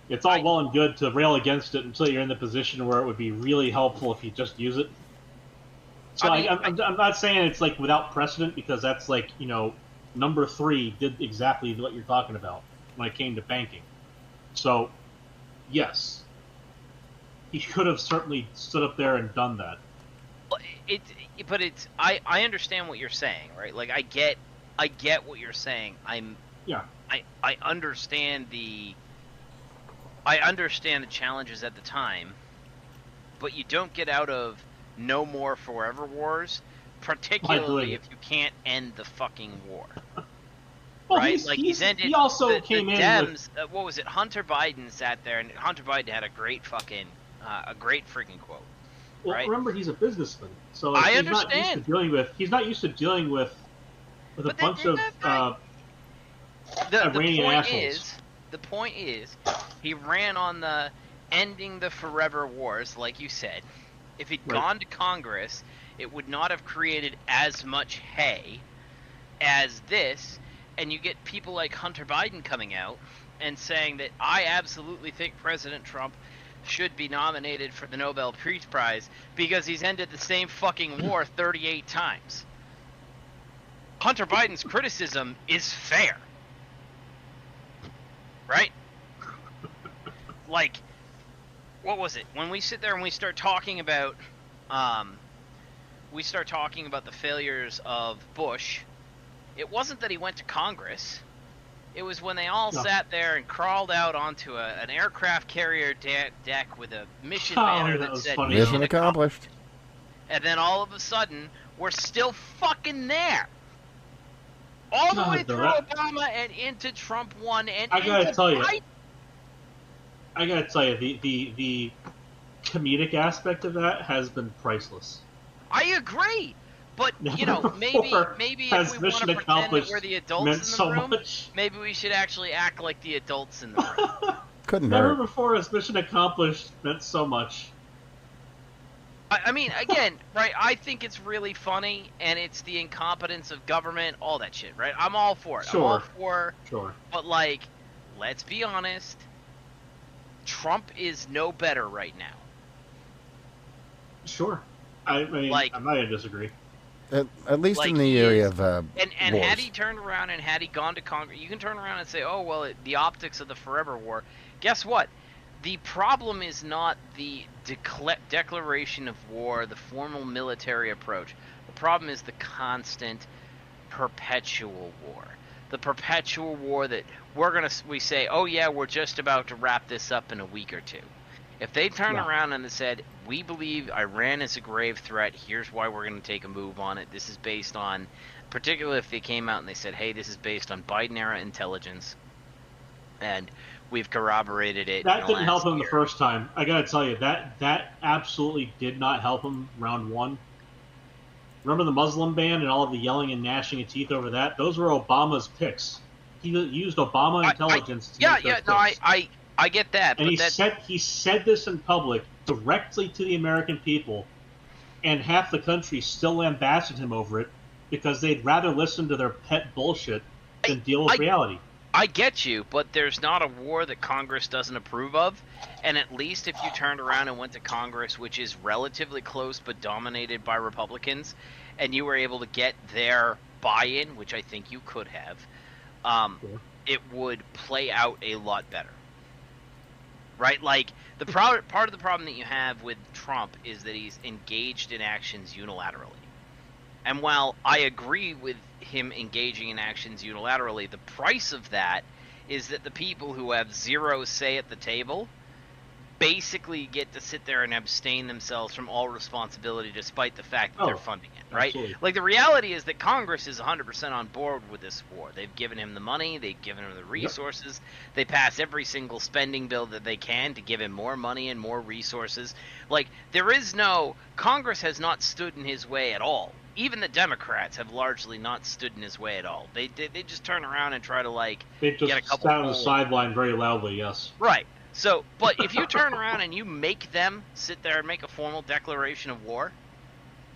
It's all well and good to rail against it until you're in the position where it would be really helpful if you just use it. So I'm not saying it's like without precedent, because that's like number 3 did exactly what you're talking about when it came to banking. So yes. He could have certainly stood up there and done that. I understand what you're saying, right? Like I get what you're saying. I understand the challenges at the time, but you don't get out of no more forever wars, particularly if you can't end the fucking war. Well, right? He also came in Dems, with... what was it? Hunter Biden sat there, and Hunter Biden had a great freaking quote. Well, right? Remember, he's a businessman, so I he's understand. He's not used to dealing with a bunch of Iranian assholes. The point is, he ran on the ending the forever wars, like you said. If he'd gone to Congress, it would not have created as much hay as this, and you get people like Hunter Biden coming out and saying that I absolutely think President Trump should be nominated for the Nobel Peace Prize because he's ended the same fucking war 38 times. Hunter Biden's criticism is fair. Right? Like, what was it? When we sit there and we start talking about the failures of Bush, it wasn't that he went to Congress. It was when they all sat there and crawled out onto an aircraft carrier deck with a mission banner that said "Mission accomplished." And then all of a sudden, we're still fucking there. All the way through Obama and into Trump 1 and I gotta tell you, Biden. the comedic aspect of that has been priceless. I agree. But, maybe if we want to pretend that we're the adults in the room, maybe we should actually act like the adults in the room. Couldn't Never hurt. before has mission accomplished meant so much. I mean, again, right, I think it's really funny, and it's the incompetence of government, all that shit, right? I'm all for it. Sure. Sure. But, like, let's be honest, Trump is no better right now. Sure. I mean, I'm not going to disagree. At least in the area of and wars. had he turned around and had he gone to Congress, you can turn around and say, oh, well, the optics of the forever war. Guess what? The problem is not the declaration of war, the formal military approach. The problem is the constant, perpetual war. The perpetual war that we say, oh, yeah, we're just about to wrap this up in a week or two. If they turn around and they said, we believe Iran is a grave threat, here's why we're going to take a move on it. This is based on, particularly if they came out and they said, hey, this is based on Biden-era intelligence, and we've corroborated it. That didn't help him the first time. I got to tell you, that absolutely did not help him round 1. Remember the Muslim ban and all of the yelling and gnashing of teeth over that? Those were Obama's picks. He used Obama intelligence to make those picks. I get that, And but he said this in public directly to the American people, and half the country still lambasted him over it because they'd rather listen to their pet bullshit than deal with reality. I get you, but there's not a war that Congress doesn't approve of, and at least if you turned around and went to Congress, which is relatively close but dominated by Republicans, and you were able to get their buy-in, which I think you could have, Sure. it would play out a lot better. Right? Like, part of the problem that you have with Trump is that he's engaged in actions unilaterally. And while I agree with him engaging in actions unilaterally, the price of that is that the people who have zero say at the table basically get to sit there and abstain themselves from all responsibility despite the fact that they're funding it, right? Absolutely. Like, the reality is that Congress is 100% on board with this war. They've given him the money, they've given him the resources, They pass every single spending bill that they can to give him more money and more resources. Like, Congress has not stood in his way at all. Even the Democrats have largely not stood in his way at all. They just turn around and try to, like, They just get a couple stand on the sideline very loudly, yes. Right. So, but if you turn around and you make them sit there and make a formal declaration of war,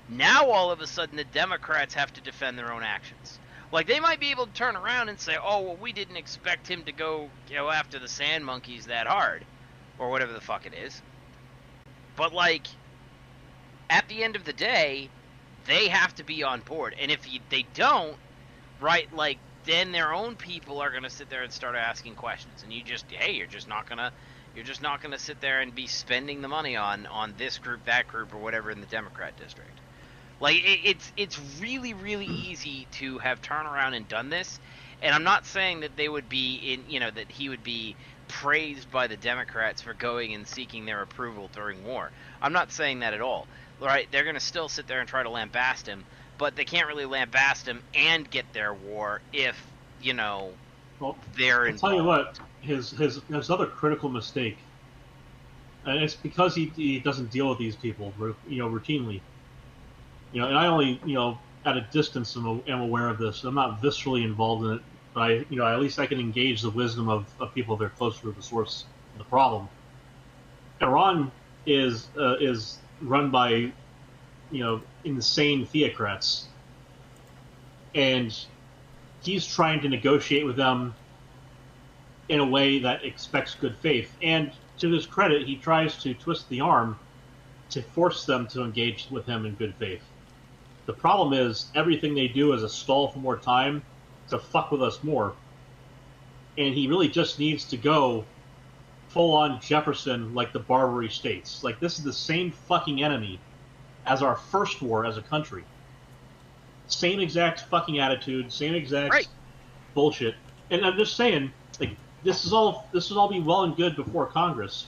now all of a sudden the Democrats have to defend their own actions. Like, they might be able to turn around and say, oh, well, we didn't expect him to go, after the sand monkeys that hard, or whatever the fuck it is. But, like, at the end of the day, they have to be on board. And if they don't, right, like, then their own people are going to sit there and start asking questions. And you're just not going to sit there and be spending the money on this group, that group, or whatever in the Democrat district. Like, it's really, really easy to have turned around and done this. And I'm not saying that they would be that he would be praised by the Democrats for going and seeking their approval during war. I'm not saying that at all. Right? They're going to still sit there and try to lambast him, but they can't really lambast him and get their war if, they're involved. I'll tell you what, his other critical mistake, and it's because he doesn't deal with these people, routinely. And I only, at a distance am aware of this. I'm not viscerally involved in it, but at least I can engage the wisdom of people that are closer to the source of the problem. Iran is run by, insane theocrats. And he's trying to negotiate with them in a way that expects good faith. And to his credit, he tries to twist the arm to force them to engage with him in good faith. The problem is everything they do is a stall for more time to fuck with us more. And he really just needs to go full-on Jefferson like the Barbary States. Like, this is the same fucking enemy as our first war as a country. Same exact fucking attitude, same exact bullshit. And I'm just saying, like, this is all be well and good before Congress.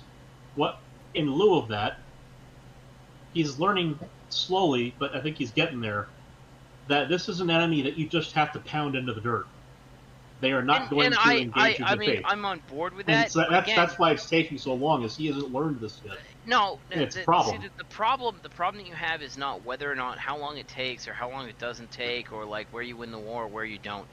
What, in lieu of that, he's learning slowly, but I think he's getting there, that this is an enemy that you just have to pound into the dirt. They are not going to engage in good faith. I'm on board with that. So that's why it's taking so long, is he hasn't learned this yet. No, it's a problem. See, the problem that you have is not whether or not how long it takes or how long it doesn't take or like where you win the war or where you don't.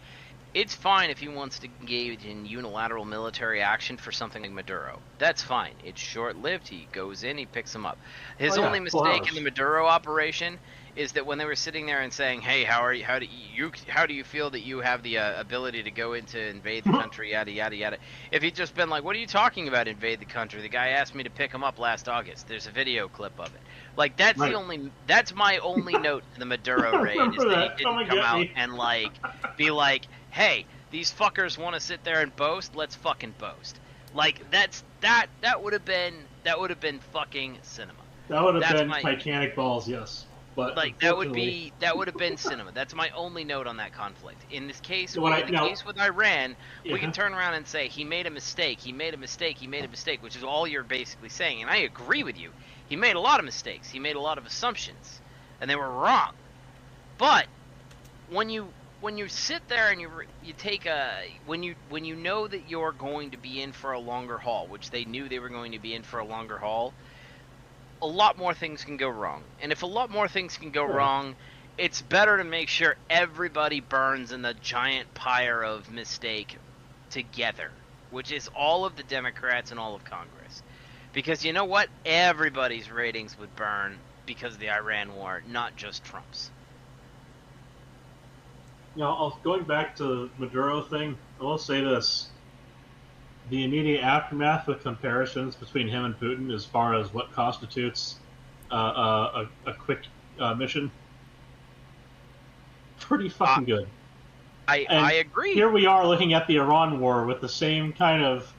It's fine if he wants to engage in unilateral military action for something like Maduro. That's fine. It's short-lived. He goes in, he picks him up. His only mistake in the Maduro operation is that when they were sitting there and saying, "Hey, how do you feel that you have the ability to go in to invade the country?" Yada yada yada. If he'd just been like, "What are you talking about? Invade the country? The guy asked me to pick him up last August. There's a video clip of it." Like that's that's my only note to the Maduro raid is that he didn't come out and like be like, "Hey, these fuckers want to sit there and boast. Let's fucking boast." Like that would have been fucking cinema. That would have been Titanic balls, yes. But like that would have been cinema. That's my only note on that conflict. In this case, case with Iran, we can turn around and say he made a mistake. He made a mistake. He made a mistake, which is all you're basically saying. And I agree with you. He made a lot of mistakes. He made a lot of assumptions, and they were wrong. But when you sit there and you take when you know that you're going to be in for a longer haul, which they knew they were going to be in for a longer haul, a lot more things can go wrong. And if a lot more things can go wrong, it's better to make sure everybody burns in the giant pyre of mistake together, which is all of the Democrats and all of Congress. Because you know what? Everybody's ratings would burn because of the Iran war, not just Trump's. Going back to the Maduro thing, I will say this. The immediate aftermath of comparisons between him and Putin as far as what constitutes a quick mission, pretty fucking good. I agree. Here we are looking at the Iran war with the same kind of,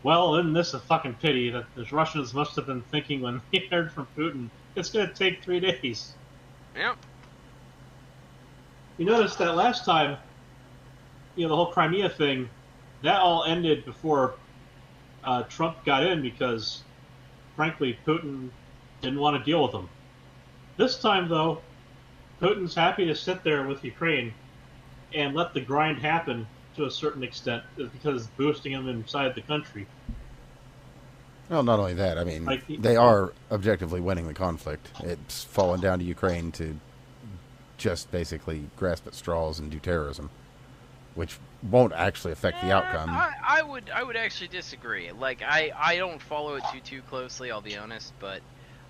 well, isn't this a fucking pity that the Russians must have been thinking when they heard from Putin, it's going to take 3 days. Yep. You notice that last time, the whole Crimea thing, that all ended before Trump got in because, frankly, Putin didn't want to deal with him. This time, though, Putin's happy to sit there with Ukraine and let the grind happen to a certain extent because it's boosting him inside the country. Well, not only that, I mean, they are objectively winning the conflict. It's fallen down to Ukraine to just basically grasp at straws and do terrorism, which won't actually affect the outcome. I would actually disagree. Like, I don't follow it too closely, I'll be honest, but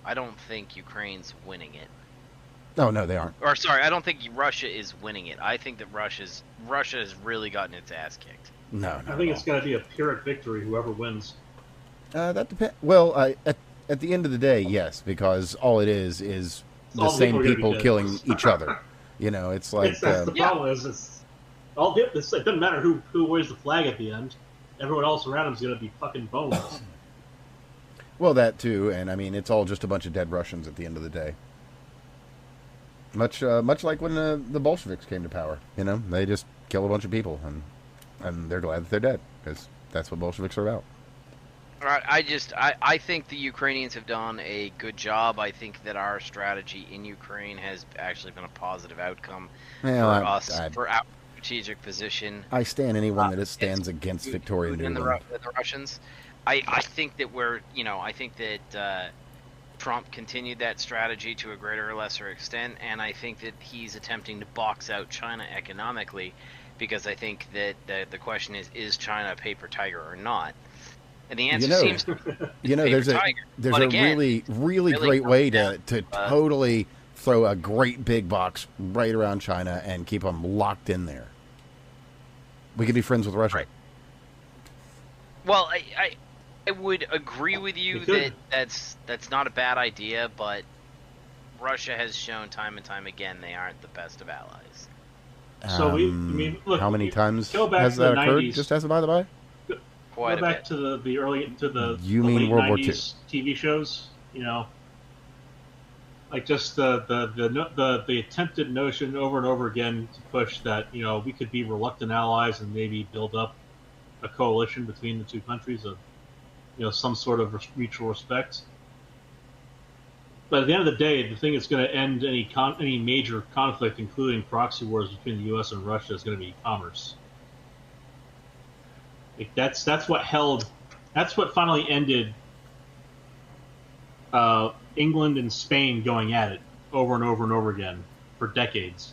I don't think Ukraine's winning it. Oh, no, they aren't. Or, sorry, I don't think Russia is winning it. I think that Russia has really gotten its ass kicked. No, I think it's got to be a Pyrrhic victory, whoever wins. That depends. Well, at the end of the day, yes, because all it is the same people killing each other. It's like... That's the problem is, it doesn't matter who wears the flag at the end. Everyone else around him is going to be fucking bones. Well, that too, and I mean, it's all just a bunch of dead Russians at the end of the day. Much like when the Bolsheviks came to power. They just kill a bunch of people, and they're glad that they're dead, because that's what Bolsheviks are about. All right, I think the Ukrainians have done a good job. I think that our strategy in Ukraine has actually been a positive outcome for us, for our strategic position. I stand anyone that stands against Victoria Nuland. The Russians. I think that I think that Trump continued that strategy to a greater or lesser extent, and I think that he's attempting to box out China economically, because I think that the question is China a paper tiger or not? And the answer seems to be there's a really great way to totally throw a great big box right around China and keep them locked in there. We could be friends with Russia. Right. Well, I would agree with you that that's not a bad idea, but Russia has shown time and time again they aren't the best of allies. So look, how many times has that occurred? 90s. Just as a by the by. Quite go back bit. to the early You the mean late World War 90s TV shows, like just the attempted notion over and over again to push that we could be reluctant allies and maybe build up a coalition between the two countries of some sort of mutual respect. But at the end of the day, the thing that's going to end any major conflict, including proxy wars between the U.S. and Russia, is going to be commerce. Like that's what finally ended England and Spain going at it over and over and over again for decades.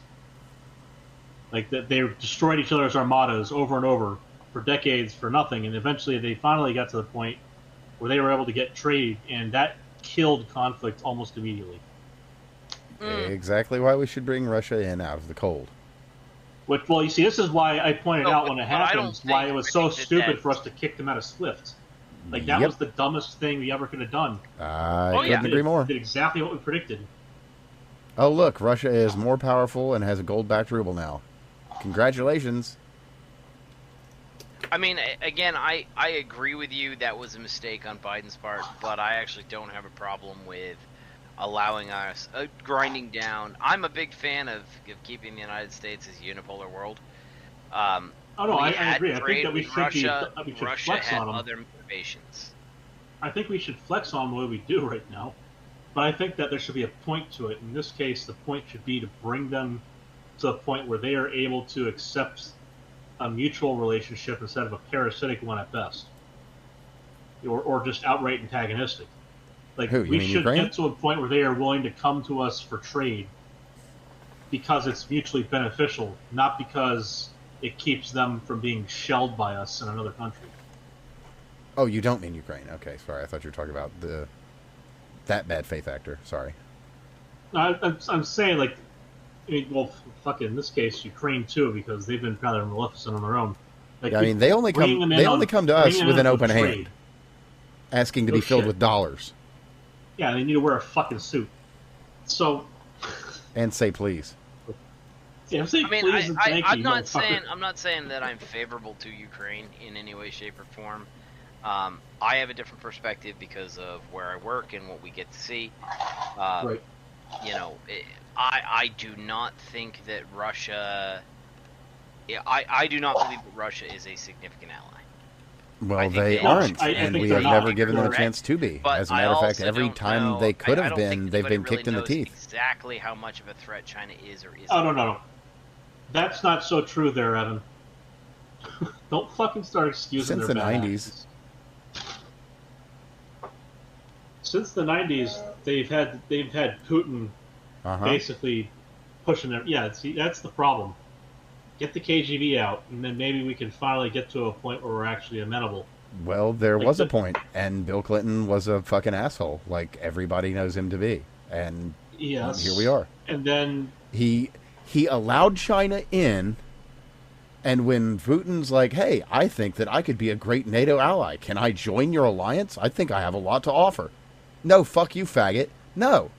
Like that, they destroyed each other's armadas over and over for decades for nothing, and eventually they finally got to the point where they were able to get trade, and that killed conflict almost immediately. Exactly why we should bring Russia in out of the cold. Well, you see, this is why I pointed out when it happened why it was so stupid for us to kick them out of SWIFT. Like, that was the dumbest thing we ever could have done. I couldn't agree more. Did exactly what we predicted. Oh, look, Russia is more powerful and has a gold-backed ruble now. Congratulations. I mean, again, I agree with you. That was a mistake on Biden's part, but I actually don't have a problem with allowing us grinding down. I'm a big fan of keeping the United States as a unipolar world. I agree. I think that we should Russia flex had on them. other motivations. I think we should flex on what we do right now, but I think that there should be a point to it. In this case, the point should be to bring them to a point where they are able to accept a mutual relationship instead of a parasitic one at best, or just outright antagonistic. Like, we should get to a point where they are willing to come to us for trade because it's mutually beneficial, not because it keeps them from being shelled by us in another country. Oh, you don't mean Ukraine. Okay, sorry. I thought you were talking about that bad faith actor. Sorry. No, I'm saying, like, I mean, well, fuck it, in this case, Ukraine too, because they've been rather maleficent on their own. Like, Yeah, I mean, they only come to us with an open hand, asking to be filled with dollars. Yeah, they need to wear a fucking suit. So. And say please. Yeah, I'm saying please and thank you. I'm not saying that I'm favorable to Ukraine in any way, shape, or form. I have a different perspective because of where I work and what we get to see. Right. You know, I do not think that Russia. I do not believe that Russia is a significant ally. Well, they aren't, and we have never given them a chance to be. But as a matter of fact, every time they could have been, they've been kicked in the teeth. Exactly how much of a threat China is or isn't. Oh, no. That's not so true there, Evan. Don't fucking start excusing Since their the bad 90s. actions. Since the 90s, they've had Putin basically pushing their... Yeah, see, that's the problem. Get the KGB out, and then maybe we can finally get to a point where we're actually amenable. Well, there was a point, and Bill Clinton was a fucking asshole, like everybody knows him to be. And yes. Here we are. And then... He allowed China in, and when Putin's like, hey, I think that I could be a great NATO ally. Can I join your alliance? I think I have a lot to offer. No, fuck you, faggot. No,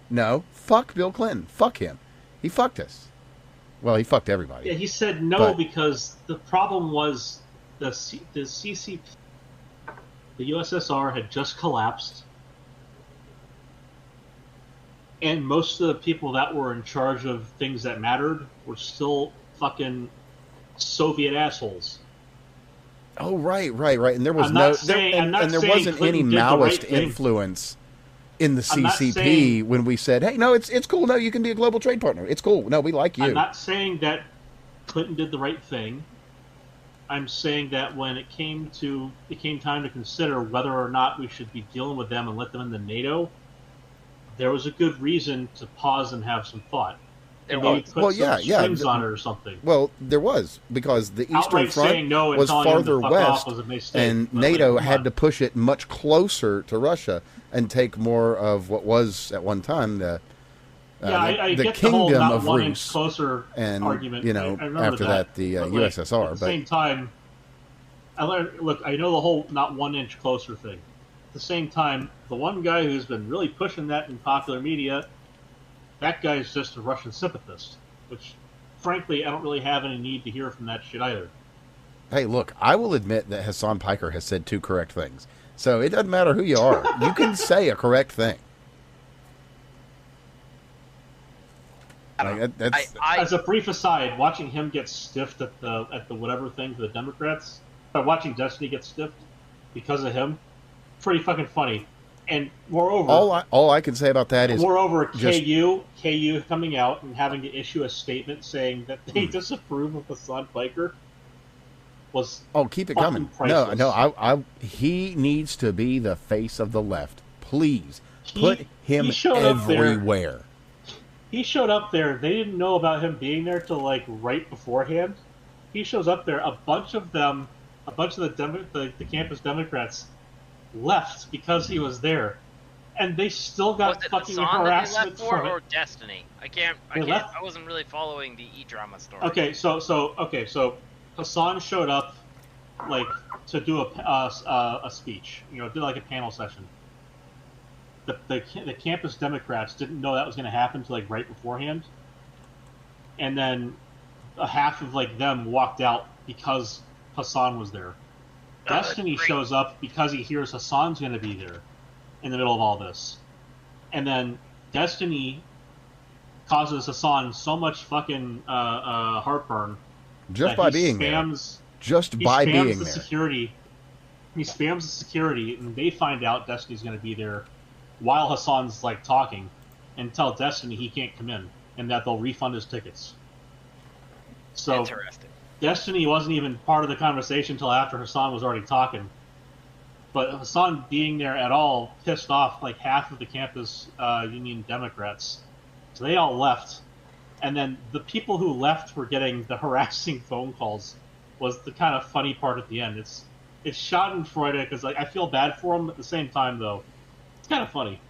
fuck Bill Clinton. Fuck him. He fucked us. Well, he fucked everybody. Yeah, he said no because the problem was the CCP, the USSR had just collapsed, and most of the people that were in charge of things that mattered were still fucking Soviet assholes. Oh, right. And there was there wasn't any Maoist influence in the CCP when we said, hey, no, it's cool. No, you can be a global trade partner. It's cool. No, we like you. I'm not saying that Clinton did the right thing. I'm saying that when it came time to consider whether or not we should be dealing with them and let them into NATO, there was a good reason to pause and have some thought. And maybe put some strings on it or something. Well, there was, because the Eastern Front was farther west, and NATO had to push it much closer to Russia and take more of what was at one time the kingdom of Rus, closer and argument. After that the USSR. At the same time, I know the whole not 1 inch closer thing. At the same time, the one guy who's been really pushing that in popular media, that guy's just a Russian sympathist, which, frankly, I don't really have any need to hear from that shit either. Hey, look, I will admit that Hassan Piker has said 2 correct things. So it doesn't matter who you are. You can say a correct thing. As a brief aside, watching him get stiffed at the whatever thing for the Democrats, watching Destiny get stiffed because of him, pretty fucking funny. And moreover, all I can say about that is, KU coming out and having to issue a statement saying that they disapprove of Hassan Piker was keep it coming. Priceless. No, he needs to be the face of the left. Please put him everywhere. He showed up there. They didn't know about him being there till right beforehand. He shows up there. A bunch of the campus Democrats left because he was there, and they still got fucking harassment from it. Or Destiny? I wasn't really following the E-drama story. Okay, so Hassan showed up to do a speech. Did a panel session. The campus Democrats didn't know that was going to happen until right beforehand, and then a half of them walked out because Hassan was there. Destiny shows up because he hears Hassan's going to be there in the middle of all this. And then Destiny causes Hassan so much fucking heartburn just by being there. Just by being there. Security. He spams the security, and they find out Destiny's going to be there while Hassan's talking, and tell Destiny he can't come in and that they'll refund his tickets. So interesting. Destiny wasn't even part of the conversation until after Hassan was already talking. But Hassan being there at all pissed off half of the campus union Democrats. So they all left. and then the people who left were getting the harassing phone calls. Was the kind of funny part at the end. It's Schadenfreude because like I feel bad for them at the same time though. It's kind of funny.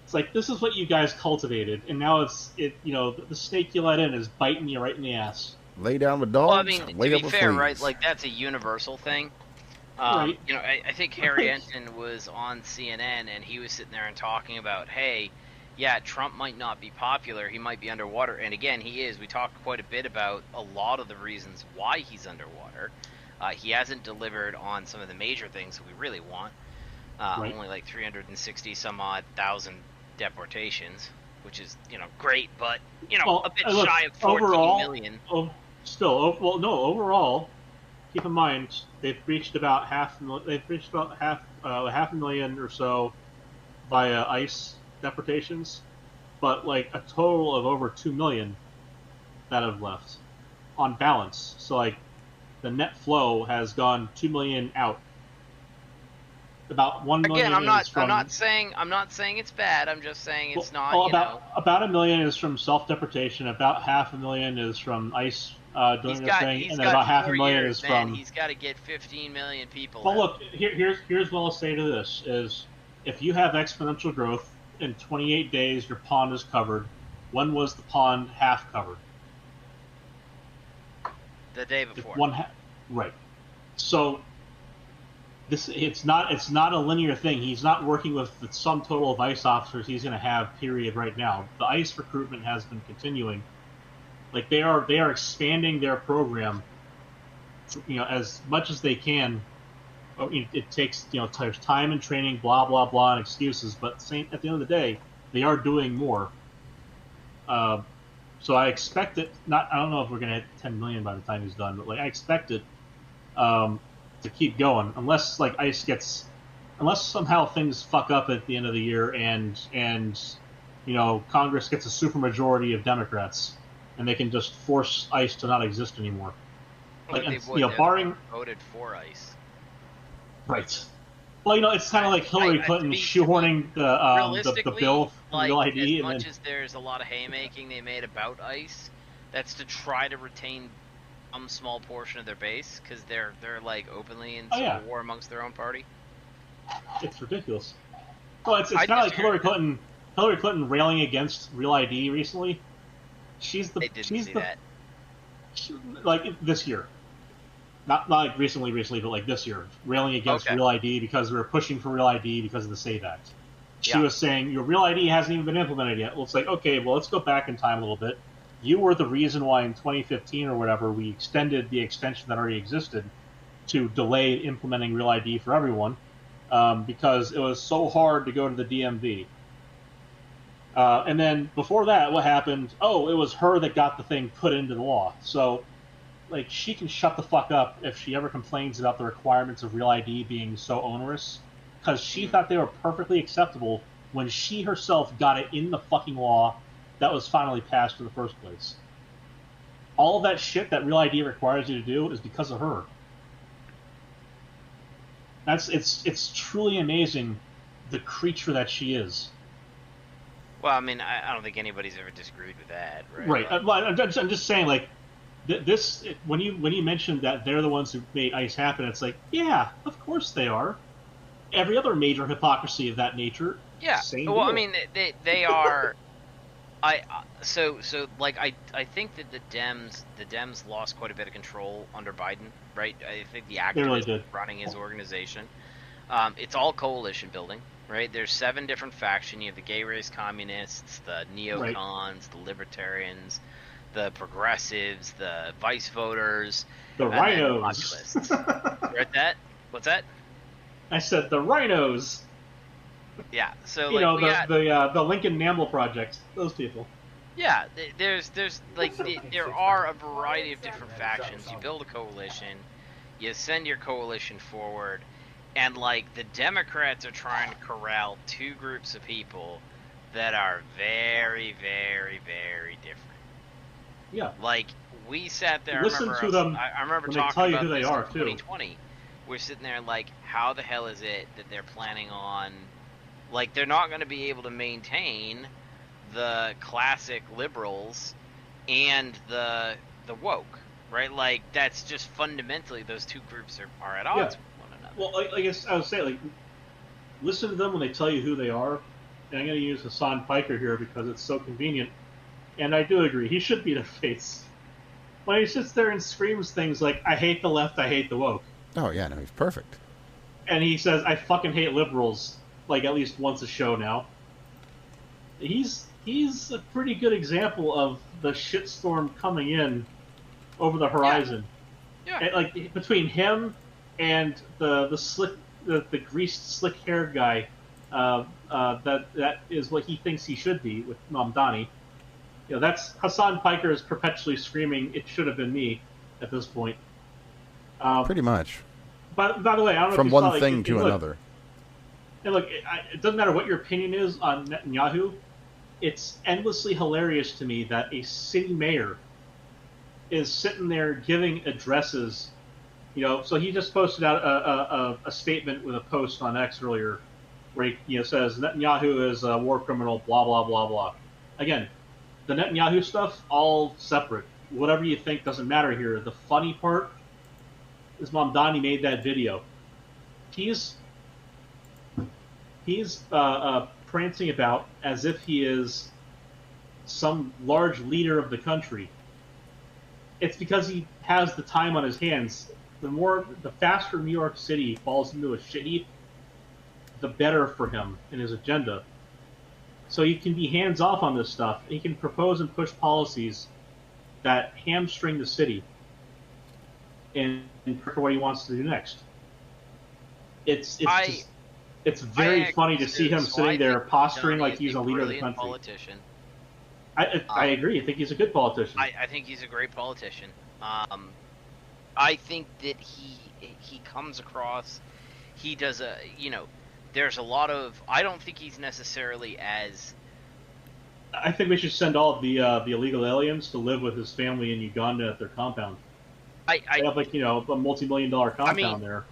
It's like this is what you guys cultivated, and now the snake you let in is biting you right in the ass. Lay down with dogs. Well, I mean, to lay be up with fair, fleas. right? Like that's a universal thing. Right. You know, I think Harry Ensign was on CNN and he was sitting there and talking about, hey, yeah, Trump might not be popular, he might be underwater, and again, he is. We talked quite a bit about a lot of the reasons why he's underwater. He hasn't delivered on some of the major things that we really want. Right. Only like 360 some odd thousand deportations, which is, you know, great, but, you know, Well, a bit look, shy of 14 million. Overall, keep in mind they've reached about half a million or so via ICE deportations, but like a total of over 2 million that have left on balance. So like the net flow has gone 2 million out. About 1 million. Again, I'm not saying it's bad. I'm just saying it's not. Well, about 1 million is from self-deportation. About 500,000 is from ICE doing their thing, and then about 500,000 is from. He's got to get 15 million people. Well, out. look, here's what I'll say to this: is if you have exponential growth in 28 days, your pond is covered. When was the pond half covered? The day before. Right. So it's not a linear thing. He's not working with the sum total of ICE officers he's going to have. Period. Right now, the ICE recruitment has been continuing. Like they are expanding their program, as much as they can. It takes there's time and training, blah blah blah, and excuses. But at the end of the day, they are doing more. So I expect it. I don't know if we're going to hit 10 million by the time he's done, but like I expect it to keep going, unless somehow things fuck up at the end of the year and Congress gets a supermajority of Democrats and they can just force ICE to not exist anymore. Barring voted for ICE. Right. Well, it's kind of like Hillary Clinton shoehorning the bill for Real ID. As much as there's a lot of haymaking they made about ICE, that's to try to retain some small portion of their base because they're like openly in civil war amongst their own party. It's ridiculous. Well, it's kind of like Hillary Clinton railing against Real ID recently. Like this year. Not like recently, but like this year, railing against Real ID because we were pushing for Real ID because of the SAVE Act. She was saying, your Real ID hasn't even been implemented yet. Well, it's like, okay, well, let's go back in time a little bit. You were the reason why in 2015 or whatever we extended the extension that already existed to delay implementing Real ID for everyone because it was so hard to go to the DMV. And then before that, what happened? Oh, it was her that got the thing put into the law. So like she can shut the fuck up if she ever complains about the requirements of Real ID being so onerous, because she thought they were perfectly acceptable when she herself got it in the fucking law that was finally passed in the first place. All of that shit that Real ID requires you to do is because of her. It's truly amazing the creature that she is. Well, I mean, I don't think anybody's ever disagreed with that, right? Right. I'm just saying, like, this when you mentioned that they're the ones who made ICE happen, it's like, yeah, of course they are. Every other major hypocrisy of that nature. Yeah. Same well, deal. I mean, they are. I think that the Dems lost quite a bit of control under Biden, right? I think the activists really running his organization. It's all coalition building, right? There's 7 different factions. You have the gay race communists, the neocons, the libertarians, the progressives, the vice voters, the rhinos, the populists. Read that? What's that? I said the rhinos. Yeah, so the Lincoln Namble Project, those people. Yeah, there are a variety of different factions. You build a coalition, you send your coalition forward, and like the Democrats are trying to corral 2 groups of people that are very, very, very different. Yeah. Like we sat there. Listen to them. I remember when talking they tell you about who they this are in too. 2020. We're sitting there like, how the hell is it that they're planning on? Like they're not going to be able to maintain the classic liberals and the woke, right? Like that's just fundamentally those two groups are at odds with one another. Well, I guess I would say, like, listen to them when they tell you who they are. And I'm going to use Hassan Piker here because it's so convenient. And I do agree, he should be the face. When he sits there and screams things like, I hate the left, I hate the woke. Oh, yeah, no, he's perfect. And he says, I fucking hate liberals, like, at least once a show now. He's a pretty good example of the shitstorm coming in over the horizon. Yeah. And, like, between him and the slick, the greased, slick-haired guy, that is what he thinks he should be with Mamdani. You know, that's Hassan Piker is perpetually screaming, "It should have been me," at this point. Pretty much. But by the way, I don't know From if you one saw, thing like, to another. And look, it doesn't matter what your opinion is on Netanyahu. It's endlessly hilarious to me that a city mayor is sitting there giving addresses. You know, so he just posted out a statement with a post on X earlier, where he says Netanyahu is a war criminal, blah blah blah blah. Again, the Netanyahu stuff all separate. Whatever you think doesn't matter here. The funny part is Mamdani made that video. He's prancing about as if he is some large leader of the country. It's because he has the time on his hands. The faster New York City falls into a shit heap, the better for him in his agenda. So he can be hands off on this stuff. He can propose and push policies that hamstring the city and for what he wants to do next. It's very funny to see him sitting there posturing like he's a leader of the country. Politician. I agree. I think he's a good politician. I think he's a great politician. I think that he comes across. He does there's a lot of. I don't think he's necessarily as. I think we should send all of the illegal aliens to live with his family in Uganda at their compound. They have a multi-million-dollar compound there.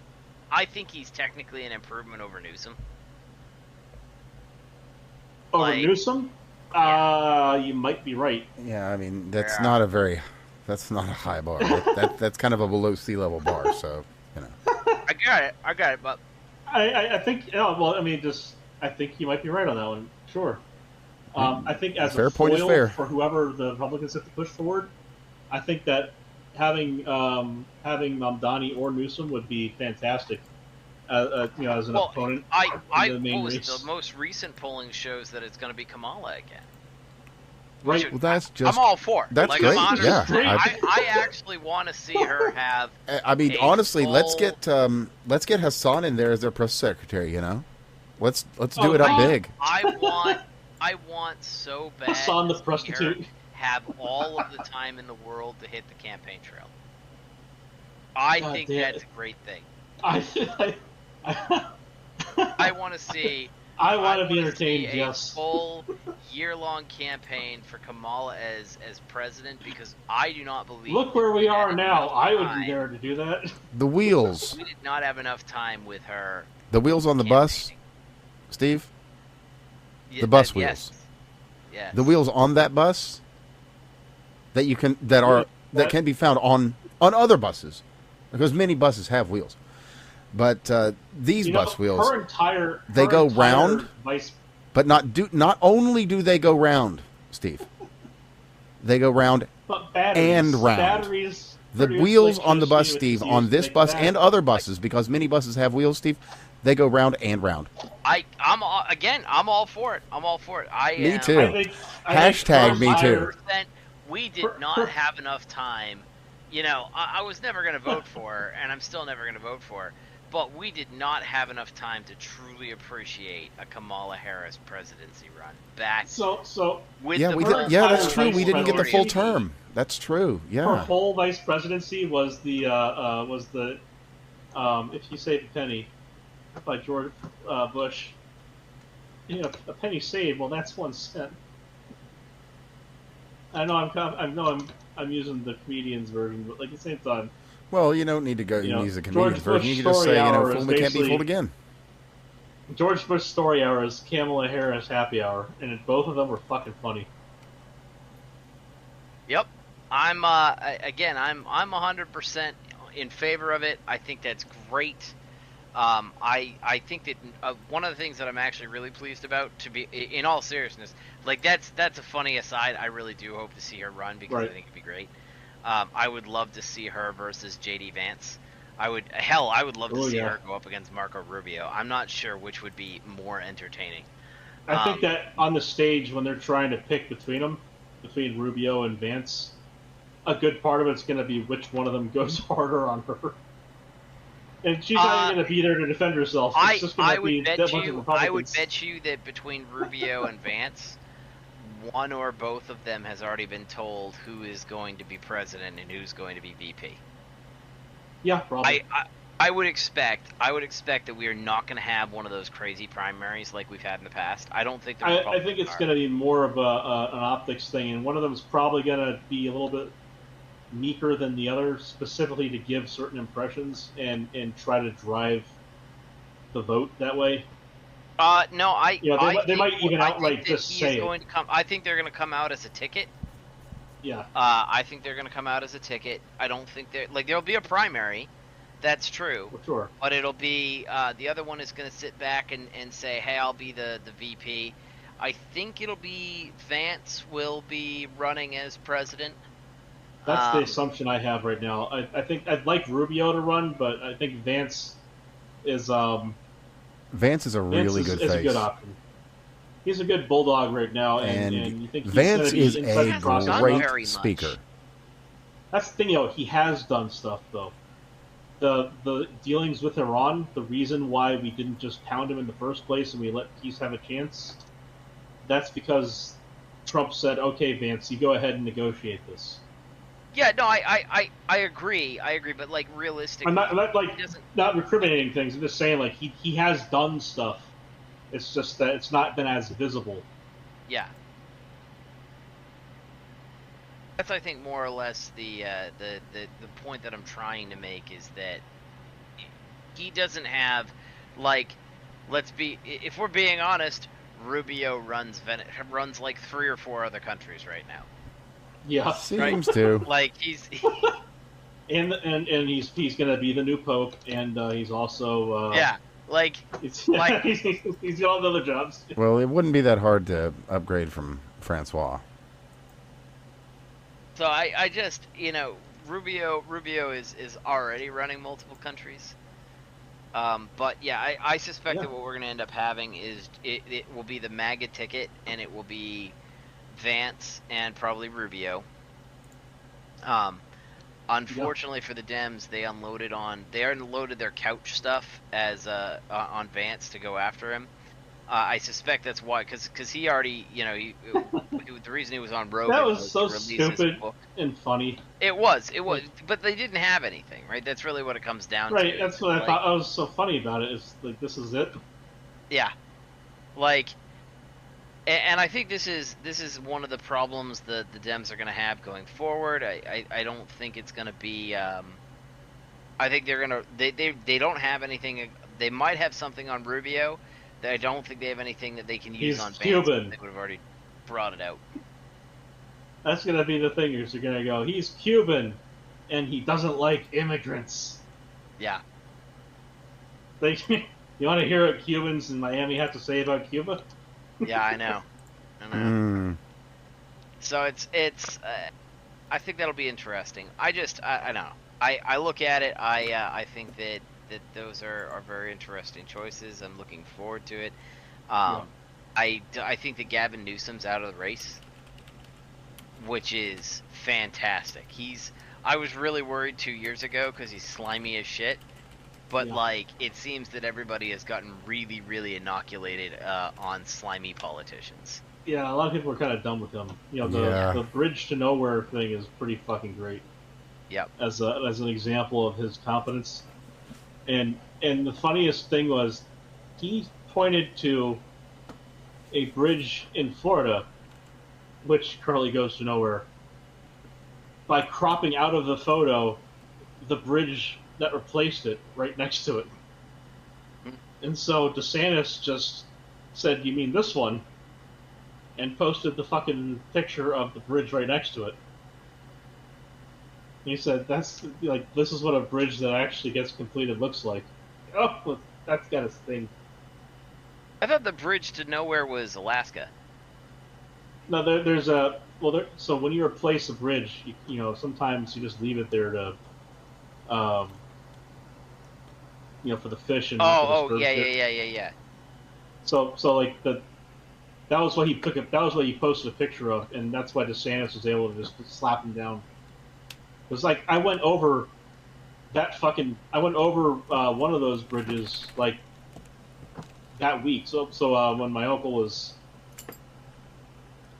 I think he's technically an improvement over Newsom. Over Newsom? Yeah. You might be right. Yeah, I mean that's not a high bar. That's kind of a below sea level bar. So I got it, but I think. I think you might be right on that one. Sure. I think as a foil for whoever the Republicans have to push forward, I think that having Mamdani or Newsom would be fantastic. As an opponent. The most recent polling shows that it's going to be Kamala again. Right. Well, that's just. I'm all for it. That's great. I actually want to see her have. I mean, honestly, let's get Hassan in there as their press secretary. You know, let's do it up big. I want so bad. Hassan the prostitute. Have all of the time in the world to hit the campaign trail. I think that's a great thing. I want to see. I want to be entertained. Yes. A full year-long campaign for Kamala as president because I do not believe. Look where we are now. I would be there to do that. The wheels. We did not have enough time with her. The wheels on the bus, Steve. The bus wheels. Yes. The wheels on that bus that can be found on other buses, because many buses have wheels. But these bus wheels, they go round, but not only do they go round, Steve. They go round and round. The wheels on the bus, Steve, on this bus and other buses, because many buses have wheels, Steve, they go round and round. I'm all for it. I'm all for it. Me too. Hashtag me too. We did not have enough time. I was never going to vote for her, and I'm still never going to vote for her. But we did not have enough time to truly appreciate a Kamala Harris presidency run back. We did. Yeah, that's true. We didn't get the full term. That's true. Yeah. Her whole vice presidency was the If You Save a Penny by George Bush. A penny saved. Well, that's 1 cent. I know I'm using the comedian's version, but at the same time. Well, you don't need to go use the comedian's version. You can just say, fool me can't be fooled again. George Bush Story Hour is Kamala Harris Happy Hour, and both of them were fucking funny. Yep. Again, I'm 100% in favor of it. I think that's great. I think that one of the things that I'm actually really pleased about, to be in all seriousness, like that's a funny aside. I really do hope to see her run because I Right. think it'd be great. I would love to see her versus JD Vance. I would love to Oh see yeah. her go up against Marco Rubio. I'm not sure which would be more entertaining. I think Um, that on the stage when they're trying to pick between them, between Rubio and Vance, a good part of it's going to be which one of them goes harder on her. And she's not even uh, going to be there to defend herself. It's just going to be a bunch of I would Republicans. bet you that between Rubio and Vance, one or both of them has already been told who is going to be president and who's going to be VP. Yeah, probably. I would expect that we are not going to have one of those crazy primaries like we've had in the past. I don't think the I think Republicans it's are. going to be more of an optics thing, and one of them is probably going to be a little bit meeker than the other, specifically to give certain impressions and try to drive the vote that way. No, You know, they might even I think outright that just he is say it. going to come. I think they're going to come out as a ticket. Yeah, I think they're going to come out as a ticket. I don't think they're like there'll be a primary. That's true. for sure. But it'll be the other one is going to sit back and say, "Hey, I'll be the VP." I think it'll be Vance will be running as president. That's the Um, assumption I have right now. I think I'd like Rubio to run, but I think is um, Vance is a Vance really good is a good face. option. He's a good bulldog right now, And and you think he's going Vance to be is inside he a the hasn't process done enough? great very speaker. much. That's the thing, he has done stuff though. The dealings with Iran, the reason why we didn't just pound him in the first place and we let peace have a chance, that's because Trump said, "Okay, Vance, you go ahead and negotiate this." Yeah, no, I agree. I agree, but like realistically, I'm not like he doesn't. not He, recriminating things. I'm just saying like he has done stuff. It's just that it's not been as visible. yeah, that's I think more or less the point that I'm trying to make is that he doesn't have like let's be if we're being honest, Rubio runs like 3 or 4 other countries right now, Yeah, right? Seems to. Like he's and he's going to be the new pope, and he's also yeah, like like he's got all the other jobs. Well, it wouldn't be that hard to upgrade from Francois. so I just Rubio is already running multiple countries. But yeah, I suspect Yeah, that what we're gonna end up having is it will be the MAGA ticket and it will be Vance and probably Rubio. Um, yeah, Unfortunately for the Dems, they unloaded their couch stuff as on Vance to go after him. I suspect that's why, because he already, the reason he was on that Rogan was was to so release his stupid book. and funny. It was, but they didn't have anything, right? That's really what it comes down to. Right, that's what I Like, thought. Was so funny about it. Is like this is it. yeah, like, and I think this is one of the problems the Dems are going to have going forward. I don't think it's going to be. I think they're gonna they don't have anything. They might have something on Rubio. That I don't think they have anything that they can use He's on Vance. Cuban. They would have already brought it out. That's gonna be the thing. Is you're gonna go. He's Cuban, and he doesn't like immigrants. Yeah, Like, you want to hear what Cubans in Miami have to say about Cuba? yeah, I know. Mm. So it's. I think that'll be interesting. I don't know. I look at it. I think that those are very interesting choices. I'm looking forward to it. Yeah. I think that Gavin Newsom's out of the race, which is fantastic. I was really worried 2 years ago because he's slimy as shit. But Yeah. like, it seems that everybody has gotten really, really inoculated on slimy politicians. Yeah, a lot of people are kind of done with him. You know, Yeah. the bridge to nowhere thing is pretty fucking great Yep. as an example of his competence. And the funniest thing was he pointed to a bridge in Florida, which currently goes to nowhere, by cropping out of the photo the bridge that replaced it right next to it. And so DeSantis just said, "You mean this one?" and posted the fucking picture of the bridge right next to it. He said, "That's like this is what a bridge that actually gets completed looks like." Oh, well, that's got a sting. I thought the bridge to nowhere was Alaska. No, there's a well. So when you replace a bridge, you know sometimes you just leave it there to, um, for the fish and not to disturb Yeah, it. yeah. So like that was what he took. That was what he posted a picture of, and that's why DeSantis was able to just slap him down. It was like I went over one of those bridges like that week. So when my uncle was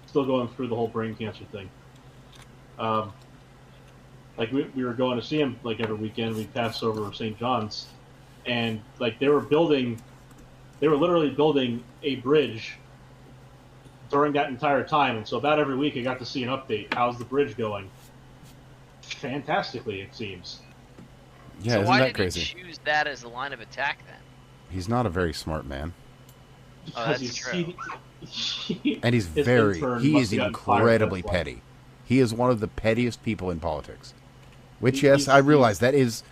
still going through the whole brain cancer thing, like we were going to see him like every weekend. We passed over St. John's, and like they were literally building a bridge during that entire time. And so about every week I got to see an update. How's the bridge going? Fantastically, it seems. Yeah, so isn't why that did crazy? he choose that as the line of attack then? He's not a very smart man. Oh, that's true. And he is incredibly petty. He is one of the pettiest people in politics. Which, yes, I realize that is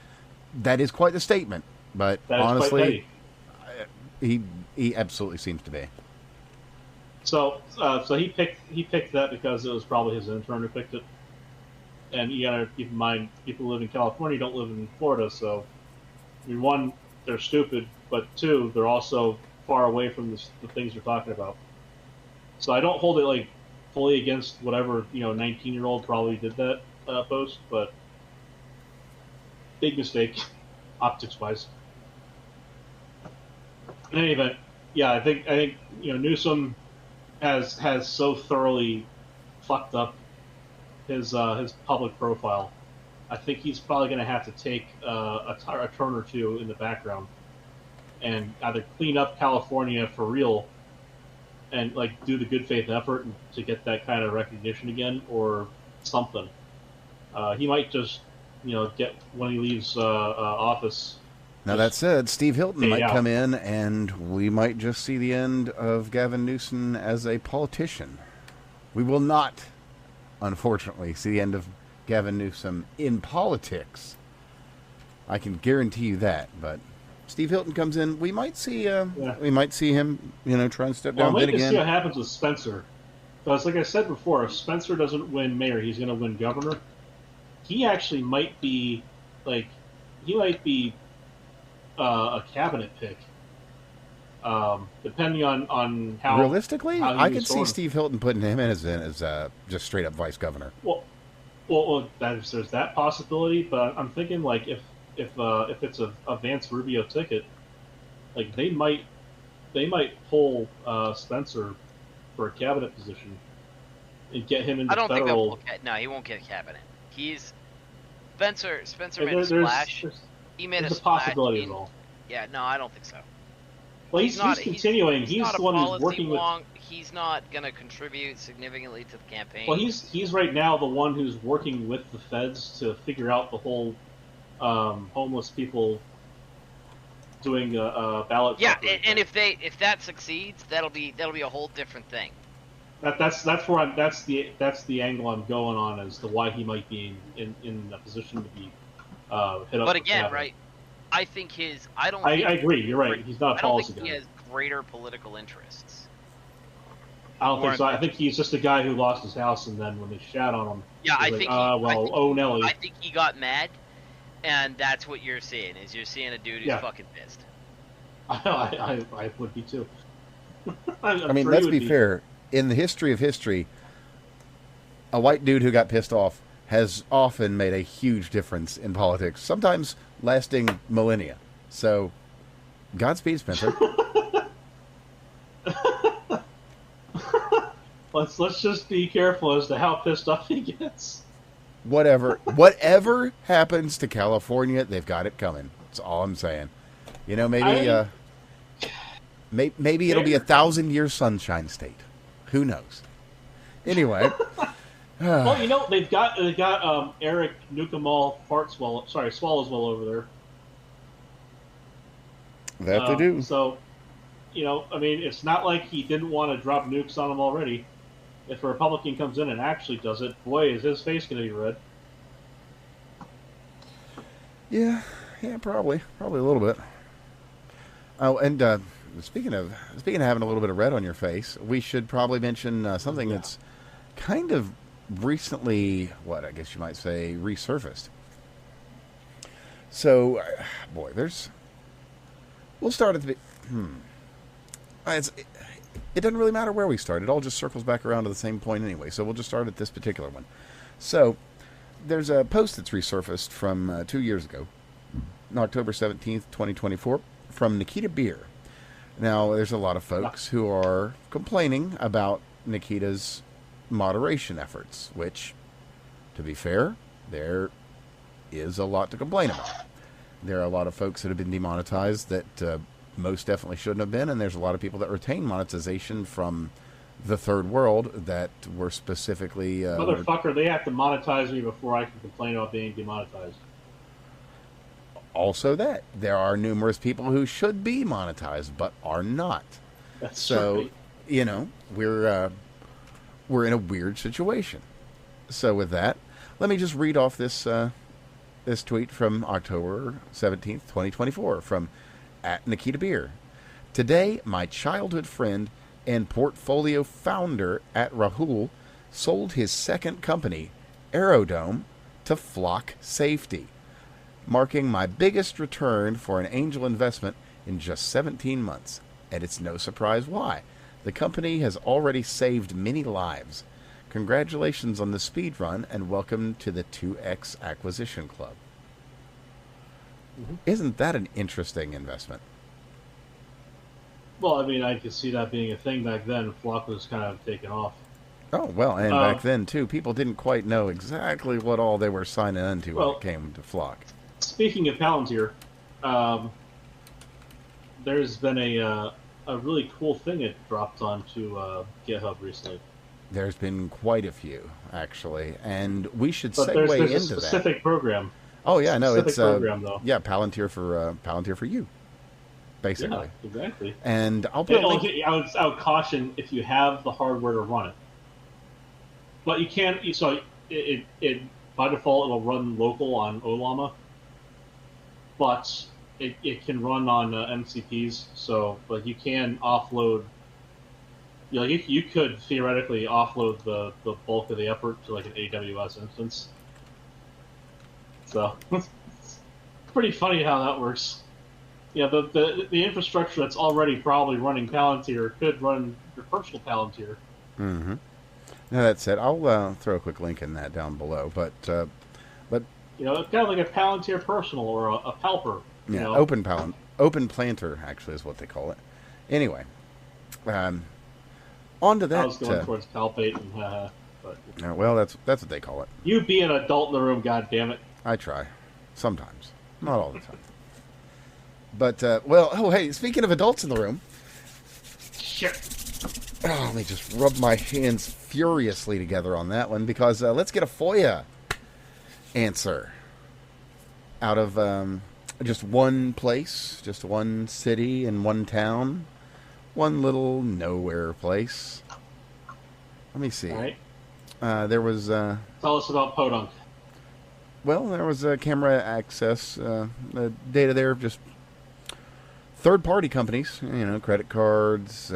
quite the statement. But honestly, he absolutely seems to be. So he picked that because it was probably his intern who picked it. And you gotta keep in mind, people who live in California don't live in Florida. So, I mean, one, they're stupid, but two, they're also far away from the things you're talking about. So I don't hold it like fully against whatever 19-year-old probably did that post, but big mistake, optics wise. In any event, yeah, I think Newsom has so thoroughly fucked up his public profile. I think he's probably going to have to take a turn or two in the background and either clean up California for real and like do the good faith effort to get that kind of recognition again, or something. He might just get when he leaves office. Now, that said, Steve Hilton might come in, and we might just see the end of Gavin Newsom as a politician. We will not, unfortunately, see the end of Gavin Newsom in politics. I can guarantee you that. But Steve Hilton comes in, we might see him, try and step down a bit again. We'll see what happens with Spencer. Because, like I said before, if Spencer doesn't win mayor, he's going to win governor. He actually might be, a cabinet pick, depending on how. Realistically, I could see of. Steve Hilton putting him in as just straight up vice governor. Well, there's that possibility, but I'm thinking like if it's a Vance Rubio ticket, like they might pull Spencer for a cabinet position and get him into I don't federal. think they'll. No, he won't get cabinet. He's Spencer made a splash. He made a possibility at all. Yeah, no, I don't think so. Well, he's continuing. He's the one who's working with. He's not going to contribute significantly to the campaign. Well, he's right now the one who's working with the feds to figure out the whole homeless people doing a ballot. Yeah, and if that succeeds, that'll be a whole different thing. That's the angle I'm going on as to why he might be in a position to be hit up. But again, right? I think I agree. You're right. He's not a policy guy. I don't think he has greater political interests. I don't think so. I think he's just a guy who lost his house, and then when they shat on him, Nelly. I think he got mad, and that's what you're seeing. Is you're seeing a dude who's fucking pissed. I would be too. I mean, let's be fair. In the history of history, a white dude who got pissed off has often made a huge difference in politics, sometimes lasting millennia. So, Godspeed, Spencer. Let's just be careful as to how pissed off he gets. Whatever happens to California, they've got it coming. That's all I'm saying. Maybe it'll be 1,000-year sunshine state. Who knows? Anyway. Well, they've got Eric Nukemal Swallowswell over there. That they do. So, I mean, it's not like he didn't want to drop nukes on them already. If a Republican comes in and actually does it, boy, is his face going to be red. Yeah, probably a little bit. Oh, and speaking of having a little bit of red on your face, we should probably mention something that's kind of recently, what I guess you might say, resurfaced. So, boy, we'll start at the. It doesn't really matter where we start. It all just circles back around to the same point anyway. So we'll just start at this particular one. So, there's a post that's resurfaced from 2 years ago, October 17th, 2024, from Nikita Beer. Now, there's a lot of folks who are complaining about Nikita's moderation efforts, which, to be fair, there is a lot to complain about. There are a lot of folks that have been demonetized that most definitely shouldn't have been, and there's a lot of people that retain monetization from the third world that were specifically... Motherfucker, they have to monetize me before I can complain about being demonetized. Also that. There are numerous people who should be monetized, but are not. That's so, right. You know, we're in a weird situation. So with that, let me just read off this tweet from October 17th, 2024, from @Nikita Beer. Today, my childhood friend and portfolio founder @Rahul sold his second company, Aerodome, to Flock Safety, marking my biggest return for an angel investment in just 17 months. And it's no surprise why. The company has already saved many lives. Congratulations on the speed run and welcome to the 2X Acquisition Club. Mm-hmm. Isn't that an interesting investment? Well, I mean, I could see that being a thing back then. Flock was kind of taken off. Oh, well, and back then, too, people didn't quite know exactly what all they were signing into when it came to Flock. Speaking of Palantir, there's been a really cool thing that dropped onto GitHub recently. There's been quite a few, actually, and we should segue there's into that. a specific program. Oh yeah, no, it's program, though. Yeah, Palantir for you, basically. Yeah, exactly. And I'll put. I would caution if you have the hardware to run it, but you can't. So it by default it'll run local on Olama, but it can run on MCPs. So, but you can offload. You know, you could theoretically offload the bulk of the effort to like an AWS instance. So it's pretty funny how that works. Yeah, the infrastructure that's already probably running Palantir could run your personal Palantir. Mm-hmm. Now that said, I'll throw a quick link in that down below. But you know, it's kind of like a Palantir Personal or a Palper. Yeah, know? Open Planter actually is what they call it. Anyway, on to that. I was going towards Palpate, but well, that's what they call it. You be an adult in the room, goddammit. I try, sometimes, not all the time. But hey, speaking of adults in the room, sure. Oh, let me just rub my hands furiously together on that one because let's get a FOIA answer out of just one place, just one city and one town, one little nowhere place. Let me see. All right. There was. Tell us about Podunk. Well, there was camera access data there, just third-party companies, you know, credit cards,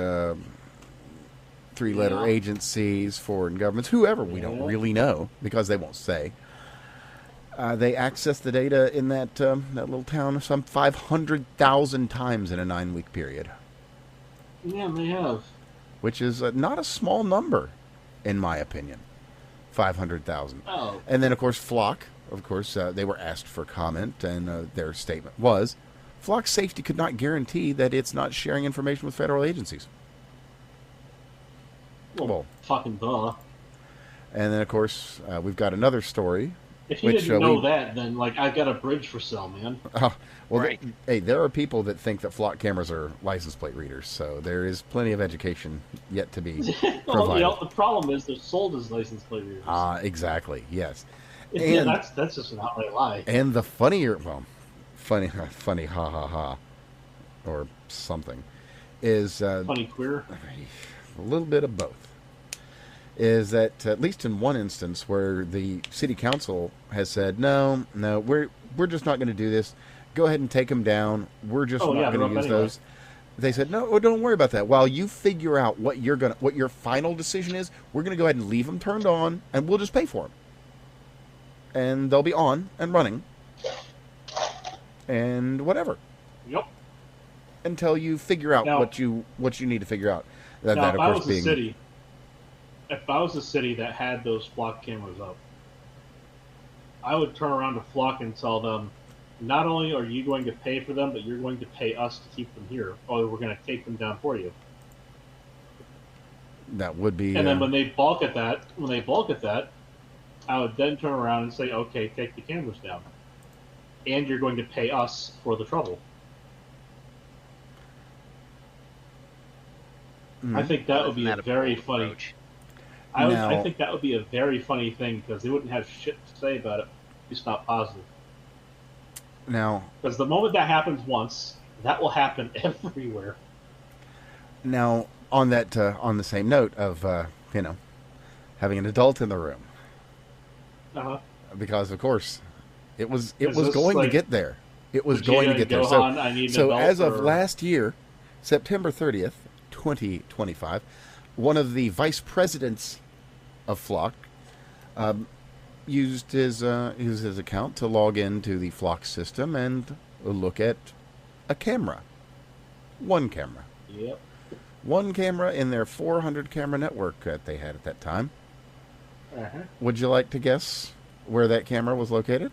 three-letter agencies, foreign governments, whoever we don't really know because they won't say. They accessed the data in that little town some 500,000 times in a 9-week period. Yeah, they have. Which is not a small number, in my opinion. 500,000. Oh. And then, of course, Flock. Of course, they were asked for comment, and their statement was, Flock Safety could not guarantee that it's not sharing information with federal agencies. Well, fucking duh. And then, of course, we've got another story. If you didn't know that, then, like, I got a bridge for sale, man. Well, right. Hey, there are people that think that Flock cameras are license plate readers, so there is plenty of education yet to be provided. Well, you know, the problem is they're sold as license plate readers. Exactly, yes. Yeah, that's just an outright lie. And the funny, ha ha ha, or something, is funny queer. A little bit of both. is that at least in one instance where the city council has said, no, we're just not going to do this. Go ahead and take them down. We're just not going to use those. They said, no, don't worry about that. While you figure out what your final decision is, we're going to go ahead and leave them turned on, and we'll just pay for them. And they'll be on and running, and whatever. Yep. Until you figure out what you need to figure out. That of course being. If I was a city that had those flock cameras up, I would turn around to Flock and tell them, not only are you going to pay for them, but you're going to pay us to keep them here, or we're going to take them down for you. That would be. And then when they balk at that, I would then turn around and say, okay, take the cameras down, and you're going to pay us for the trouble. I think that would be a very funny. Approach. I think that would be a very funny thing because they wouldn't have shit to say about it. It's not positive. Now, because the moment that happens once, that will happen everywhere. Now, on that, on the same note of having an adult in the room, because of course, it was going to get there. It was going to get there. So as of last year, September 30th, 2025, one of the vice presidents of Flock used his account to log into the Flock system and look at a camera. One camera. Yep. One camera in their 400 camera network that they had at that time. Uh-huh. Would you like to guess where that camera was located?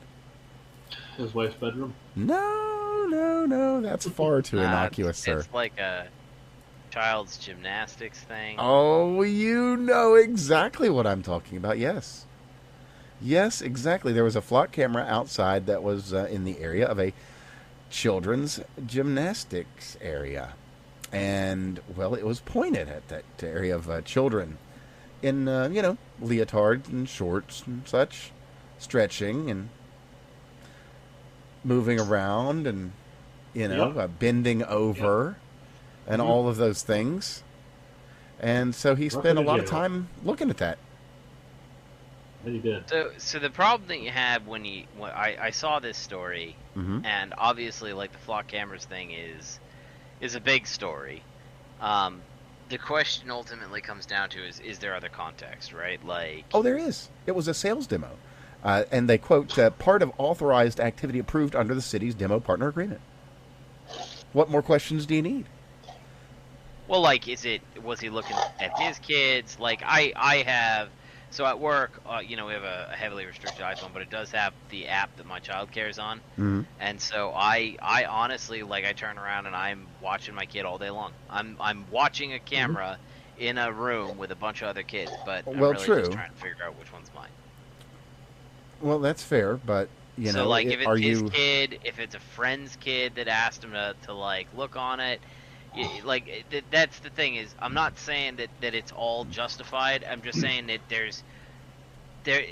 His wife's bedroom? No. That's far too innocuous, sir. It's like a child's gymnastics thing. Oh, you know exactly what I'm talking about. Yes, exactly. There was a Flock camera outside that was in the area of a children's gymnastics area. And, well, it was pointed at that area of children in, leotards and shorts and such, stretching and moving around and, bending over and all of those things. And so he spent a lot of time looking at that. He did. So the problem that you had when I saw this story, and obviously, like, the Flock cameras thing is a big story. The question ultimately comes down to is there other context, right? Like, there is. It was a sales demo. And they quote, part of authorized activity approved under the city's demo partner agreement. What more questions do you need? Well, like, was he looking at his kids? Like, I have, so at work, we have a heavily restricted iPhone, but it does have the app that my child cares on. Mm-hmm. And so I honestly, like, I turn around and I'm watching my kid all day long. I'm watching a camera in a room with a bunch of other kids, but I'm really just trying to figure out which one's mine. Well, that's fair, but, so, like, if it's his kid, if it's a friend's kid that asked him to like, look on it, like, that's the thing is, I'm not saying that it's all justified. I'm just saying that there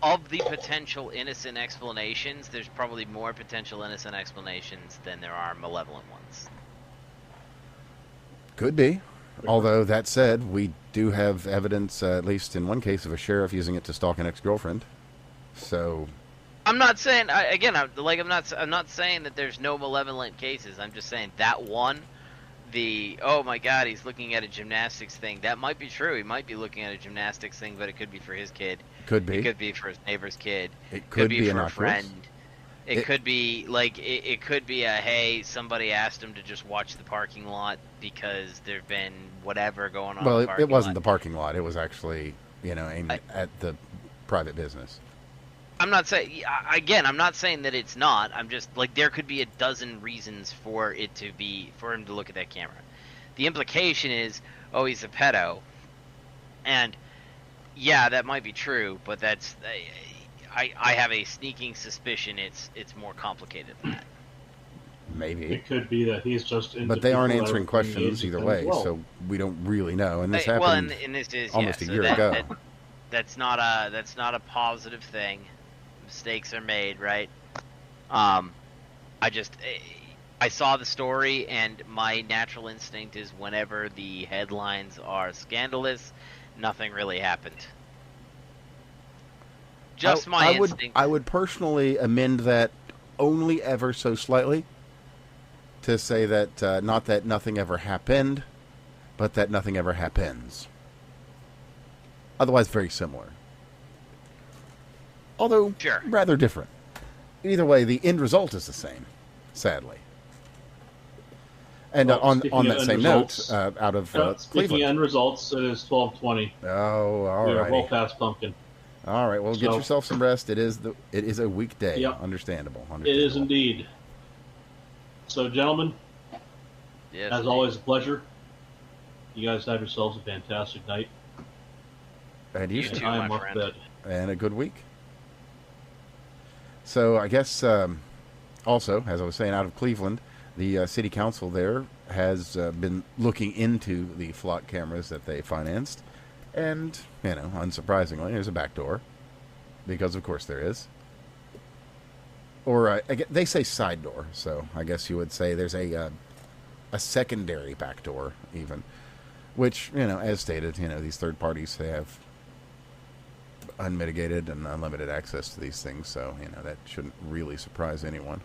of the potential innocent explanations, there's probably more potential innocent explanations than there are malevolent ones. Could be. Although, that said, we do have evidence, at least in one case, of a sheriff using it to stalk an ex-girlfriend. So, I'm not saying I'm not saying that there's no malevolent cases. I'm just saying that one, oh my God, he's looking at a gymnastics thing. That might be true. He might be looking at a gymnastics thing, but it could be for his kid. Could be. It could be for his neighbor's kid. It could be for a friend. It could be like it could be hey, somebody asked him to just watch the parking lot because there's been whatever going on. Well, it wasn't the parking lot. It was actually aimed at the private business. I'm not saying I'm not saying that it's not. I'm just like there could be a dozen reasons for him to look at that camera. The implication is, oh, he's a pedo, and yeah, that might be true, but that's I have a sneaking suspicion it's more complicated than that. Maybe it could be that he's just. But they aren't answering questions either way, so we don't really know. And this happened and this is almost a year ago. That's not a positive thing. Mistakes are made, right? I saw the story, and my natural instinct is whenever the headlines are scandalous, nothing really happened. Just my instinct. I would personally amend that only ever so slightly to say that not that nothing ever happened, but that nothing ever happens. Otherwise, very similar. Although, Sure. rather different. Either way, the end result is the same, sadly. And Well, on speaking that of same end note, results, out of speaking Cleveland. end results, it is 12:20. Oh, all We are well right. past pumpkin. All right. Well, get So- yourself some rest. It is a weekday. Yep. Understandable. It is indeed. So, gentlemen, Yes, as indeed. always, a pleasure. You guys have yourselves a fantastic night. And you You should. too, I am my off friend. bed. And a good week. So I guess also, as I was saying, out of Cleveland, the city council there has been looking into the flock cameras that they financed, and unsurprisingly, there's a back door, because of course there is. Or they say side door, so I guess you would say there's a secondary back door even, which as stated, these third parties, they have unmitigated and unlimited access to these things, so that shouldn't really surprise anyone.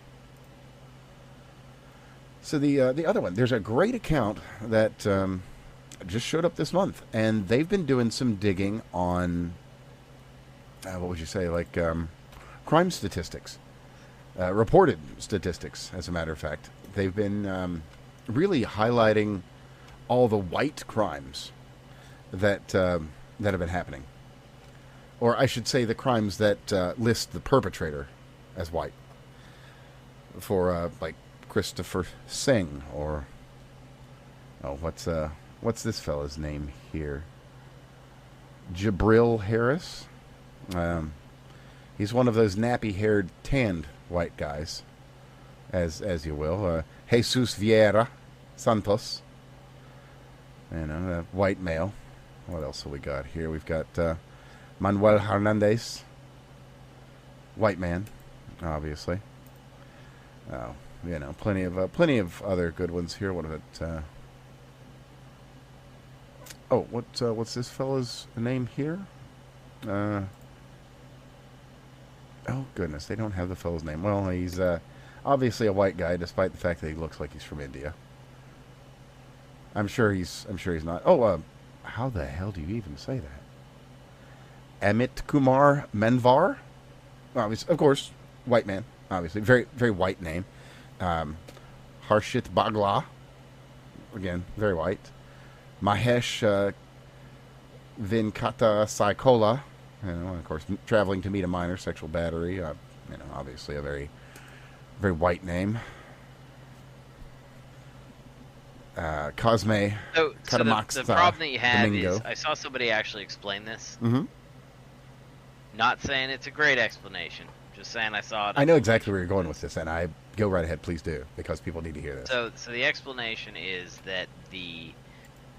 So the other one, there's a great account that just showed up this month, and they've been doing some digging on what would you say, like crime statistics, reported statistics. As a matter of fact, they've been really highlighting all the white crimes that have been happening. Or I should say the crimes that list the perpetrator as white. For, like, Christopher Singh, or... Oh, what's this fella's name here? Jabril Harris? He's one of those nappy-haired, tanned white guys, as you will. Jesus Vieira Santos. A white male. What else have we got here? We've got... Manuel Hernandez, white man, obviously. Oh, plenty of other good ones here. What about? What's this fella's name here? Oh goodness, they don't have the fella's name. Well, he's obviously a white guy, despite the fact that he looks like he's from India. I'm sure he's not. Oh, how the hell do you even say that? Amit Kumar Menvar, of course, white man, obviously, very, very white name. Harshit Bagla, again, very white. Mahesh Vinkata Saikola, of course, traveling to meet a minor, sexual battery, obviously a very, very white name. Cosme So Katamax the problem that you have Domingo. is I saw somebody actually explain this. Mm-hmm. Not saying it's a great explanation. Just saying I saw it. I know exactly where you're going with this, and I go right ahead, please do, because people need to hear this. So the explanation is that the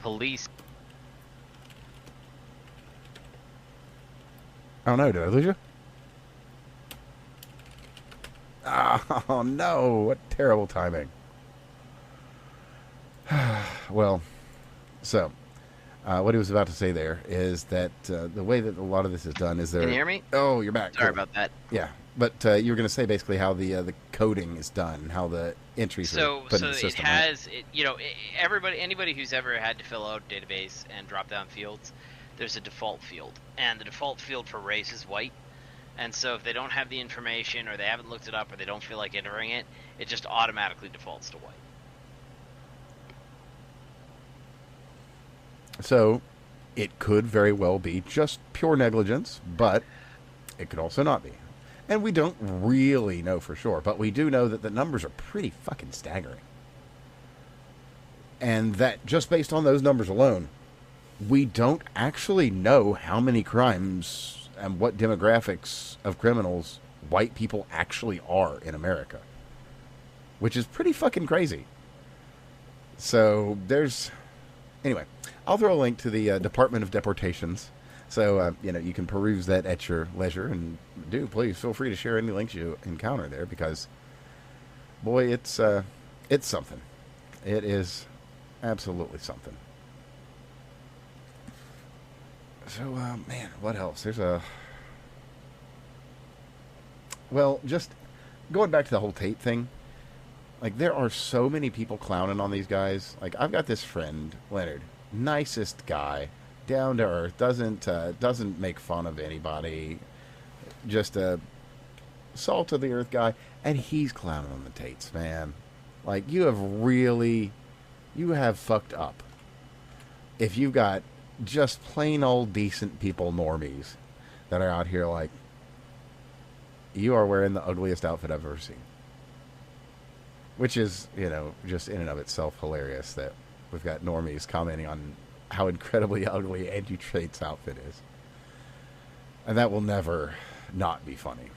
police. Oh no, did I lose you? Oh no, what terrible timing. Well, so what he was about to say there is that the way that a lot of this is done is there. Can you hear me? Oh, you're back. Sorry Cool. about that. Yeah, but you were going to say basically how the coding is done, how the entries are put in the system. It has anybody who's ever had to fill out a database and drop down fields, there's a default field, and the default field for race is white. And so if they don't have the information, or they haven't looked it up, or they don't feel like entering it, it just automatically defaults to white. So it could very well be just pure negligence, but it could also not be. And we don't really know for sure, but we do know that the numbers are pretty fucking staggering. And that just based on those numbers alone, we don't actually know how many crimes and what demographics of criminals white people actually are in America. Which is pretty fucking crazy. So there's... Anyway, I'll throw a link to the Department of Deportations. So, you can peruse that at your leisure. And please feel free to share any links you encounter there, because, boy, it's something. It is absolutely something. So, man, what else? There's a... Well, just going back to the whole Tate thing, like, there are so many people clowning on these guys. Like, I've got this friend, Leonard, nicest guy, down to earth, doesn't make fun of anybody, just a salt of the earth guy, and he's clowning on the Tates, man. Like, you have fucked up if you've got just plain old decent people, normies, that are out here like, you are wearing the ugliest outfit I've ever seen. Which is, just in and of itself hilarious that we've got normies commenting on how incredibly ugly Andrew Tate's outfit is. And that will never not be funny.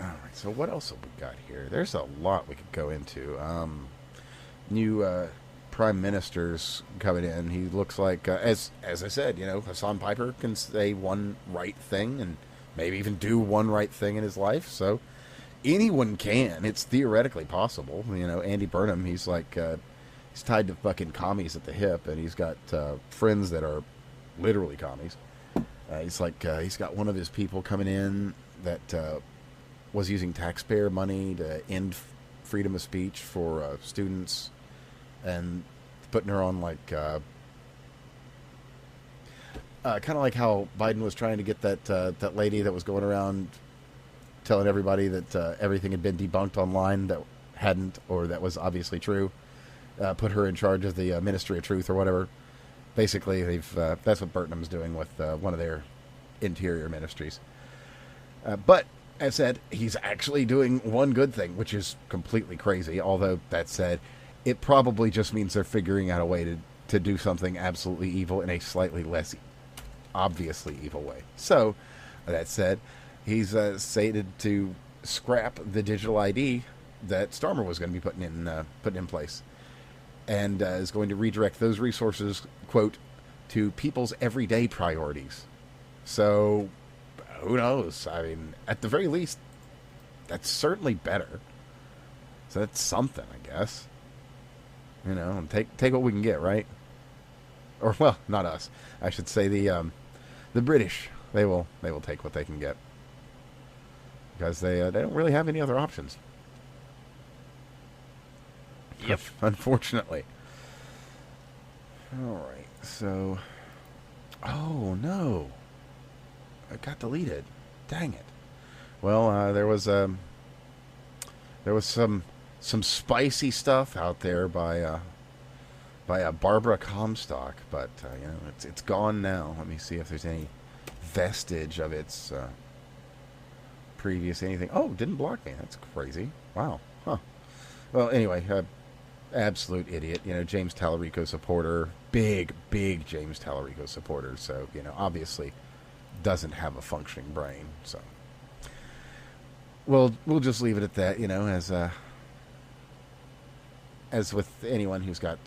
Alright, so what else have we got here? There's a lot we could go into. New prime minister's coming in. He looks like, as I said, Hassan Piper can say one right thing and maybe even do one right thing in his life. So anyone can. It's theoretically possible. Andy Burnham, he's like, he's tied to fucking commies at the hip, and he's got friends that are literally commies. He's got one of his people coming in that was using taxpayer money to end freedom of speech for students, and putting her on like kind of like how Biden was trying to get that lady that was going around telling everybody that everything had been debunked online that hadn't, or that was obviously true. Put her in charge of the Ministry of Truth or whatever. Basically, that's what Burnham's doing with one of their interior ministries. But as said, he's actually doing one good thing, which is completely crazy. Although that said, it probably just means they're figuring out a way to do something absolutely evil in a slightly less obviously evil way. So that said, he's stated to scrap the digital ID that Starmer was going to be putting in place, and is going to redirect those resources, quote, to people's everyday priorities. So who knows? I mean, at the very least, that's certainly better. So that's something, I guess. Take what we can get, right? Or, well, not us. I should say the British. They will take what they can get, because they don't really have any other options. Yep. Unfortunately. All right. So, oh no, it got deleted. Dang it. Well, there was some spicy stuff out there by Barbara Comstock, but it's gone now. Let me see if there's any vestige of its previous anything. Oh, didn't block me. That's crazy. Wow. Huh. Well, anyway, absolute idiot. James Tallarico supporter, big James Tallarico supporter. So obviously doesn't have a functioning brain. So we'll just leave it at that. As with anyone who's got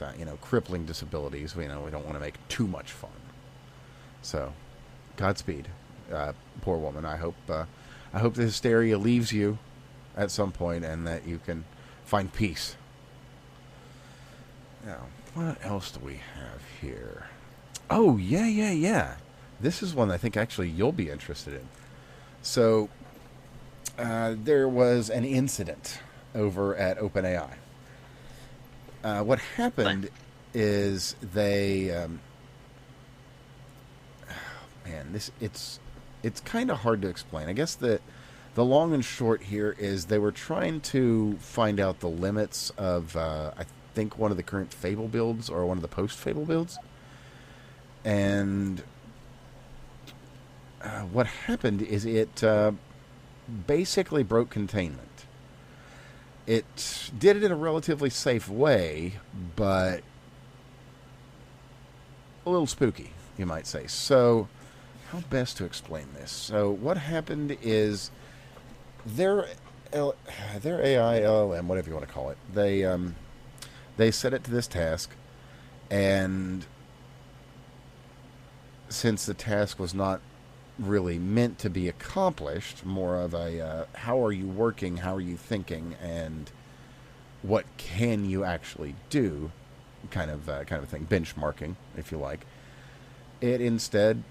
crippling disabilities, we don't want to make too much fun. So, Godspeed, poor woman. I hope the hysteria leaves you at some point, and that you can find peace. Now, what else do we have here? Oh, yeah. This is one I think actually you'll be interested in. So, there was an incident over at OpenAI. What happened is they, it's kind of hard to explain. I guess the long and short here is they were trying to find out the limits of, I think, one of the current Fable builds or one of the post-Fable builds. And what happened is it basically broke containment. It did it in a relatively safe way, but a little spooky, you might say. So, how best to explain this? So, what happened is their AI, LLM, whatever you want to call it, they set it to this task, and since the task was not really meant to be accomplished, more of a how are you working, how are you thinking, and what can you actually do kind of thing, benchmarking, if you like. It instead,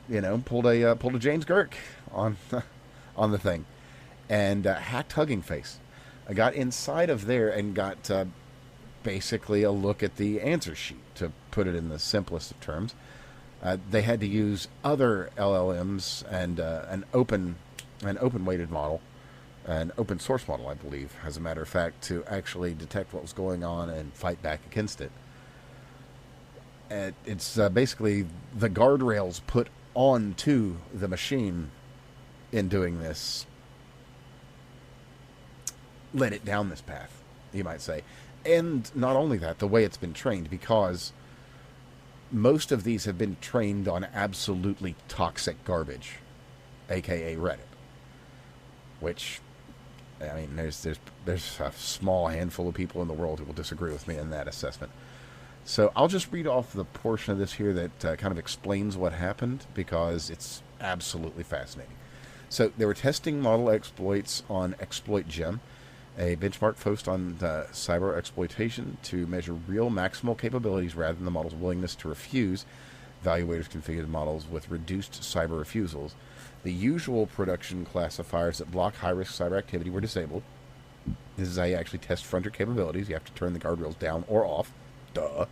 pulled a James Girk on on the thing and hacked Hugging Face. I got inside of there and got basically a look at the answer sheet, to put it in the simplest of terms. They had to use other LLMs and an open weighted model, an open source model, I believe, as a matter of fact, to actually detect what was going on and fight back against it. It's basically the guardrails put onto the machine in doing this led it down this path, you might say. And not only that, the way it's been trained, because most of these have been trained on absolutely toxic garbage, aka Reddit. Which, I mean, there's a small handful of people in the world who will disagree with me in that assessment. So I'll just read off the portion of this here that kind of explains what happened, because it's absolutely fascinating. So they were testing model exploits on Exploit Gem, a benchmark focused on cyber exploitation to measure real maximal capabilities rather than the model's willingness to refuse. Evaluators configured models with reduced cyber refusals. The usual production classifiers that block high-risk cyber activity were disabled. This is how you actually test frontier capabilities. You have to turn the guardrails down or off. Duh.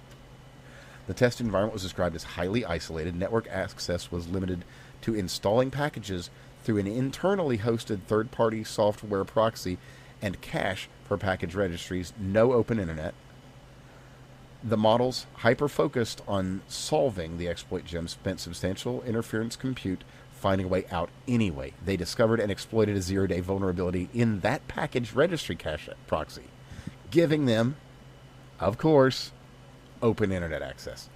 The test environment was described as highly isolated. Network access was limited to installing packages through an internally hosted third-party software proxy and cache for package registries. No open internet. The models, hyper-focused on solving the exploit gem, spent substantial interference compute finding a way out anyway. They discovered and exploited a zero-day vulnerability in that package registry cache proxy, giving them, of course, open internet access.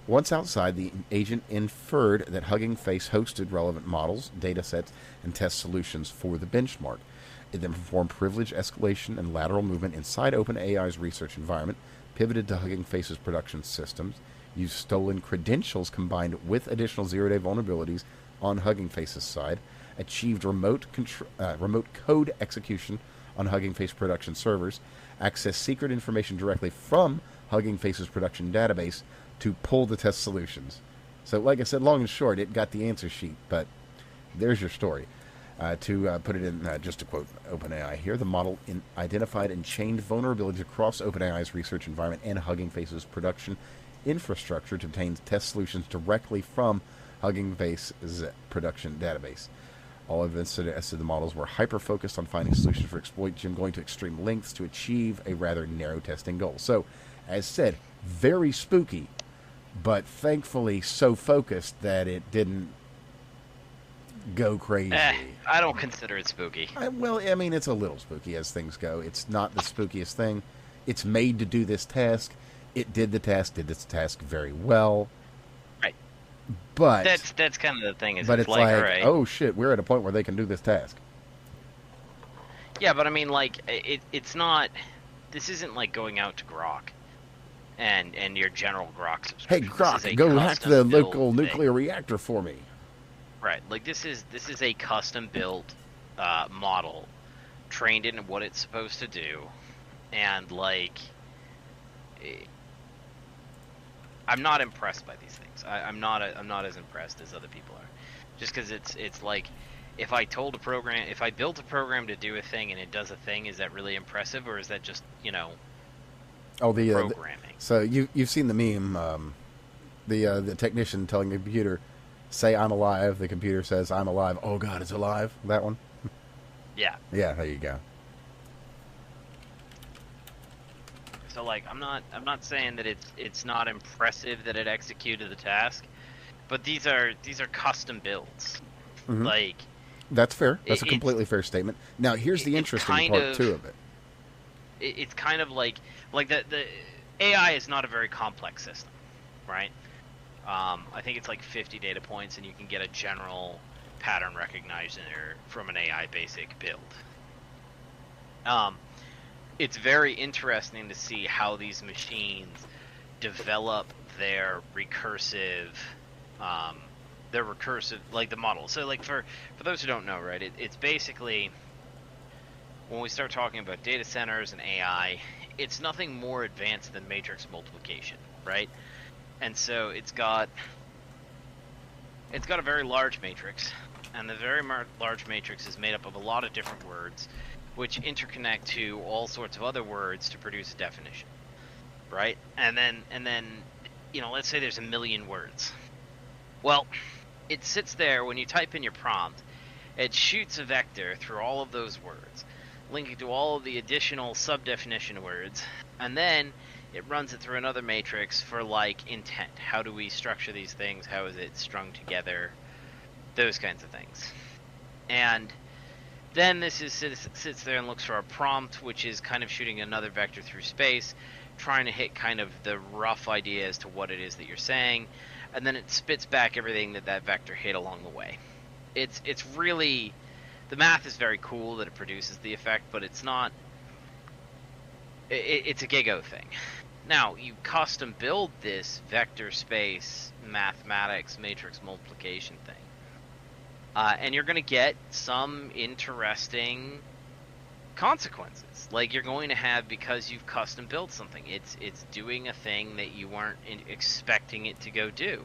Once outside, the agent inferred that Hugging Face hosted relevant models, datasets, and test solutions for the benchmark. It then performed privilege escalation and lateral movement inside OpenAI's research environment, pivoted to Hugging Face's production systems, used stolen credentials combined with additional zero-day vulnerabilities on Hugging Face's side, achieved remote code execution on Hugging Face production servers, accessed secret information directly from Hugging Face's production database to pull the test solutions. So, like I said, long and short, it got the answer sheet, but there's your story. To put it in, just to quote OpenAI here, the model identified and chained vulnerabilities across OpenAI's research environment and Hugging Face's production infrastructure to obtain test solutions directly from Hugging Face's production database. All evidence suggested the models were hyper-focused on finding solutions for exploit gem, going to extreme lengths to achieve a rather narrow testing goal. So, as said, very spooky, but thankfully so focused that it didn't go crazy. I don't consider it spooky. Well, I mean, it's a little spooky as things go. It's not the spookiest thing. It's made to do this task. It did this task very well. Right. But that's kind of the thing. But it's like, all right, oh shit, we're at a point where they can do this task. Yeah, but I mean, like, it's not. This isn't like going out to Grok and your general Grok subscription. Hey Grok, go hack the local nuclear reactor for me. Right, like this is a custom built model, trained in what it's supposed to do, and like, I'm not impressed by these things. I'm not as impressed as other people are, just because it's like, if I built a program to do a thing and it does a thing, is that really impressive, or is that just programming? So you've seen the meme, the technician telling the computer, say I'm alive. The computer says I'm alive. Oh God, it's alive. That one. Yeah. Yeah. There you go. So like, I'm not saying that it's not impressive that it executed the task, but these are custom builds. Mm-hmm. Like, that's fair. That's a completely fair statement. Now here's the interesting part too of it. It's kind of like the AI is not a very complex system, right? I think it's like 50 data points, and you can get a general pattern recognition from an AI basic build. It's very interesting to see how these machines develop their recursive, like the model. So like for those who don't know, right, it's basically, when we start talking about data centers and AI, it's nothing more advanced than matrix multiplication, right? And so it's got it's got a very large matrix, and the very large matrix is made up of a lot of different words, which interconnect to all sorts of other words to produce a definition, right? And then, let's say there's 1 million words. Well, it sits there when you type in your prompt. It shoots a vector through all of those words, linking to all of the additional sub-definition words, and then it runs it through another matrix for, like, intent. How do we structure these things? How is it strung together? Those kinds of things. And then this sits there and looks for a prompt, which is kind of shooting another vector through space, trying to hit kind of the rough idea as to what it is that you're saying, and then it spits back everything that vector hit along the way. It's really, the math is very cool that it produces the effect, but it's not, it's a Gigo thing. Now, you custom build this vector space mathematics matrix multiplication thing, and you're going to get some interesting consequences. Like, you're going to have, because you've custom built something, it's doing a thing that you weren't expecting it to go do.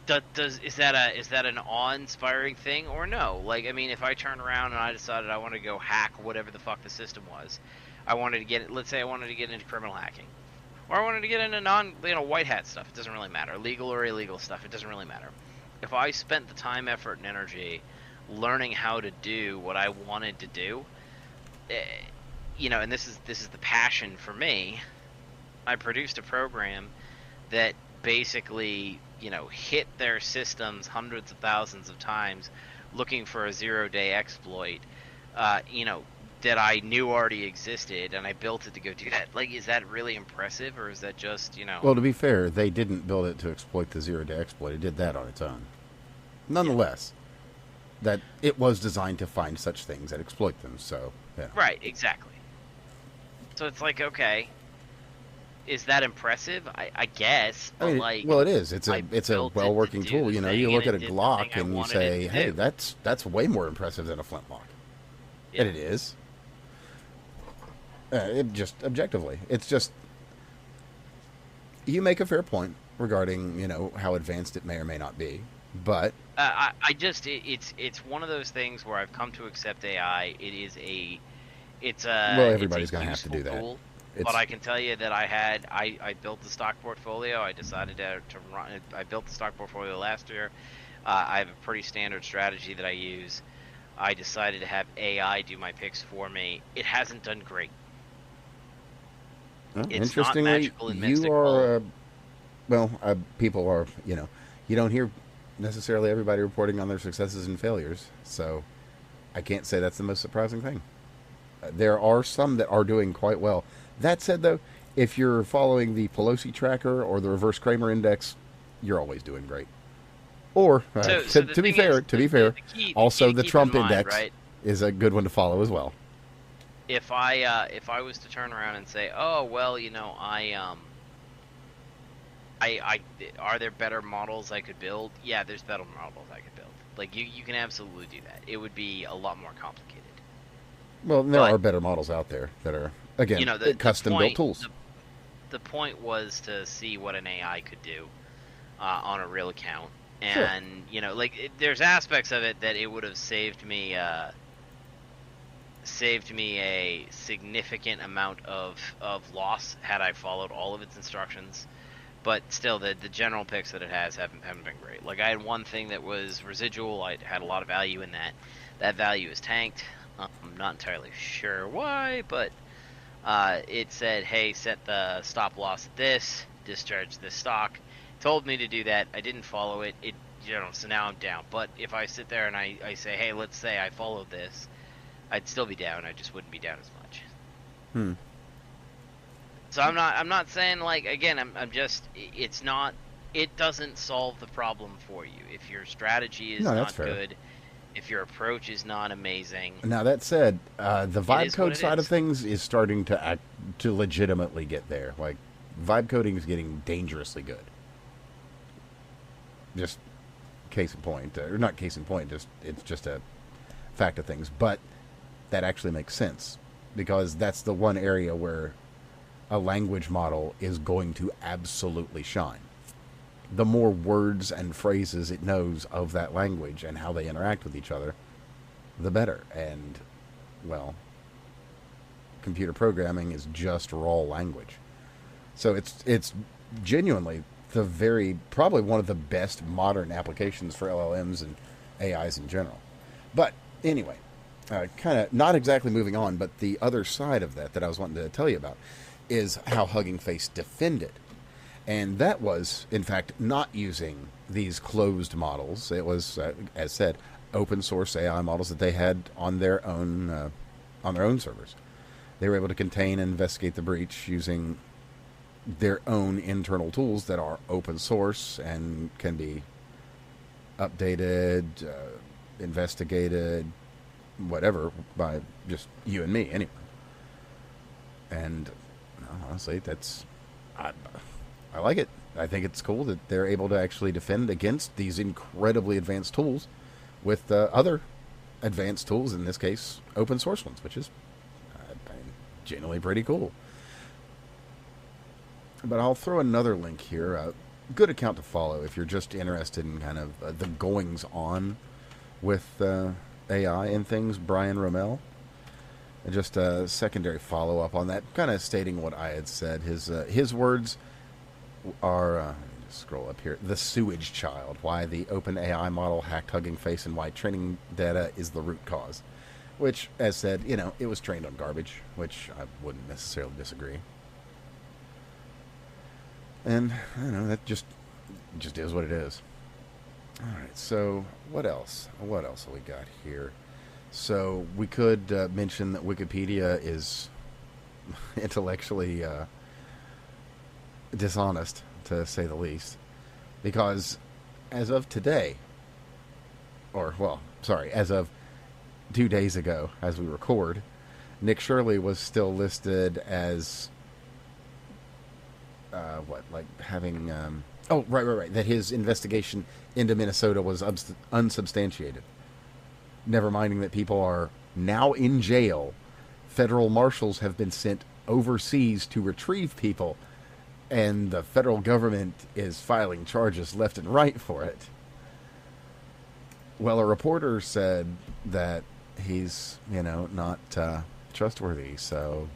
Is that an awe-inspiring thing or no? Like, I mean, if I turn around and I decided I want to go hack whatever the fuck the system was, I wanted to get, let's say I wanted to get into criminal hacking, or I wanted to get into white hat stuff. It doesn't really matter, legal or illegal stuff. It doesn't really matter. If I spent the time, effort, and energy learning how to do what I wanted to do, and this is the passion for me. I produced a program that basically, hit their systems hundreds of thousands of times looking for a 0-day exploit, that I knew already existed, and I built it to go do that. Like, is that really impressive, or is that just, Well, to be fair, they didn't build it to exploit the 0-day exploit. It did that on its own. Nonetheless, that it was designed to find such things and exploit them, so, yeah. Right, exactly. So it's like, okay, is that impressive? I guess, but well, it is. It's a well-working tool. You look at a Glock and you say, hey, that's way more impressive than a flintlock. Yeah. And it is. It just, objectively, it's just, you make a fair point regarding, how advanced it may or may not be, but it's one of those things where I've come to accept AI. Everybody's going to have to do that. But I can tell you that I built the stock portfolio. I decided to run. I built the stock portfolio last year. I have a pretty standard strategy that I use. I decided to have AI do my picks for me. It hasn't done great. Well, it's interestingly, not magical and mystical. You are, people are, you don't hear necessarily everybody reporting on their successes and failures. So I can't say that's the most surprising thing. There are some that are doing quite well. That said, though, if you're following the Pelosi tracker or the reverse Kramer index, you're always doing great. Or, to be fair, also the Trump index is a good one to follow as well. If I was to turn around and say, oh well, are there better models I could build? Yeah, there's better models I could build. Like, you can absolutely do that. It would be a lot more complicated. Well, there are better models out there that are, again, custom-built tools. The point was to see what an AI could do on a real account. And, sure. There's aspects of it that it would have saved me a significant amount of loss had I followed all of its instructions. But still, the general picks that it has haven't been great. Like, I had one thing that was residual. I had a lot of value in that. That value is tanked. I'm not entirely sure why, but it said, hey, set the stop loss at this, discharge this stock. Told me to do that. I didn't follow it. So now I'm down. But if I sit there and I say, hey, let's say I followed this, I'd still be down. I just wouldn't be down as much. So I'm not saying, like, again, I'm just, it doesn't solve the problem for you. If your strategy is not good, if your approach is not amazing. Now, that said, the vibe code side of things is starting to legitimately get there. Like, vibe coding is getting dangerously good. Just case in point, or not case in point, it's just a fact of things. But that actually makes sense, because that's the one area where a language model is going to absolutely shine. the more words and phrases it knows of that language and how they interact with each other, the better. And, well, computer programming is just raw language. So it's genuinely probably one of the best modern applications for LLMs and AIs in general. But anyway, kind of not exactly moving on, but the other side of that I was wanting to tell you about is how Hugging Face defended. And that was, in fact, not using these closed models. It was, as said, open source AI models that they had on their own servers. They were able to contain and investigate the breach using their own internal tools that are open source and can be updated, investigated, whatever, by just you and me, anyway. And honestly, I like it. I think it's cool that they're able to actually defend against these incredibly advanced tools with other advanced tools, in this case, open source ones, which is genuinely pretty cool. But I'll throw another link here. A good account to follow if you're just interested in kind of the goings-on with AI and things. Brian Rommel. And just a secondary follow-up on that, kind of stating what I had said. His words are, let me just scroll up here, the sewage child, why the OpenAI model hacked Hugging Face and why training data is the root cause. Which, as said, it was trained on garbage, which I wouldn't necessarily disagree. And, that just is what it is. Alright, so, what else? What else have we got here? So, we could mention that Wikipedia is intellectually dishonest, to say the least. Because, as of today, as of 2 days ago, as we record, Nick Shirley was still listed as having right, that his investigation into Minnesota was unsubstantiated. Never minding that people are now in jail. Federal marshals have been sent overseas to retrieve people, and the federal government is filing charges left and right for it. Well, a reporter said that he's, not trustworthy, so,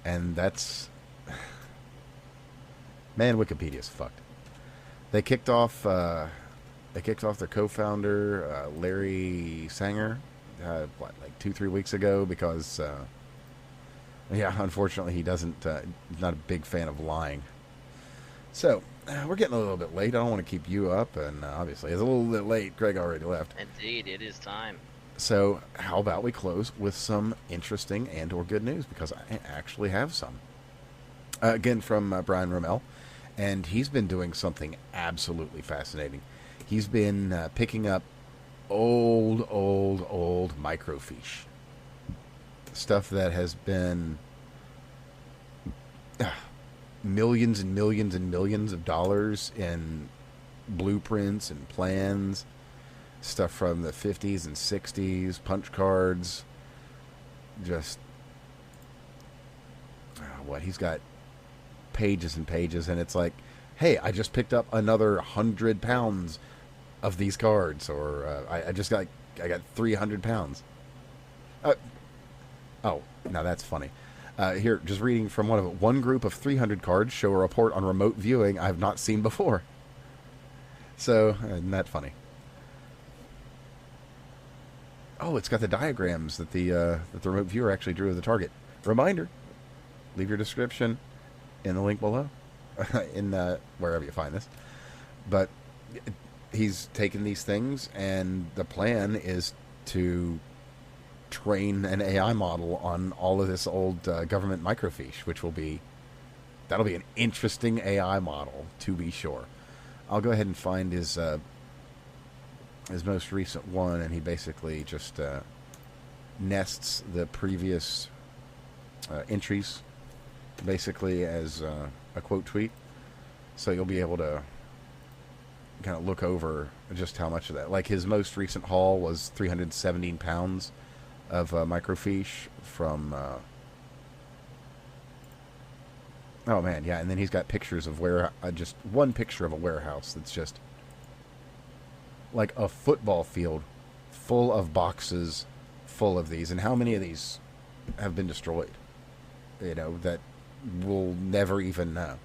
And that's... Man, Wikipedia's fucked. They kicked off their co-founder, Larry Sanger, 2-3 weeks ago because, unfortunately he doesn't, not a big fan of lying. So, we're getting a little bit late. I don't want to keep you up, and obviously it's a little bit late. Greg already left. Indeed, it is time. So, how about we close with some interesting and or good news, because I actually have some. Again, from Brian Rommel, and he's been doing something absolutely fascinating. He's been picking up old microfiche. Stuff that has been millions and millions and millions of dollars in blueprints and plans. Stuff from the 50s and 60s, punch cards. Just, he's got pages and pages, and it's like, hey, I just picked up another 100 pounds of these cards, or I got 300 pounds. Now that's funny. Here, just reading from one group of 300 cards show a report on remote viewing I have not seen before. So, isn't that funny? Oh, it's got the diagrams that the remote viewer actually drew of the target. Reminder, leave your description in the link below, in wherever you find this. But he's taken these things, and the plan is to train an AI model on all of this old government microfiche, that'll be an interesting AI model, to be sure. I'll go ahead and find his most recent one, and he basically just nests the previous entries basically as a quote tweet, so you'll be able to kind of look over just how much of that. Like, his most recent haul was 317 pounds of microfiche from Oh man, yeah, and then he's got pictures of just one picture of a warehouse that's just like a football field full of boxes full of these, and how many of these have been destroyed? That we'll never even know.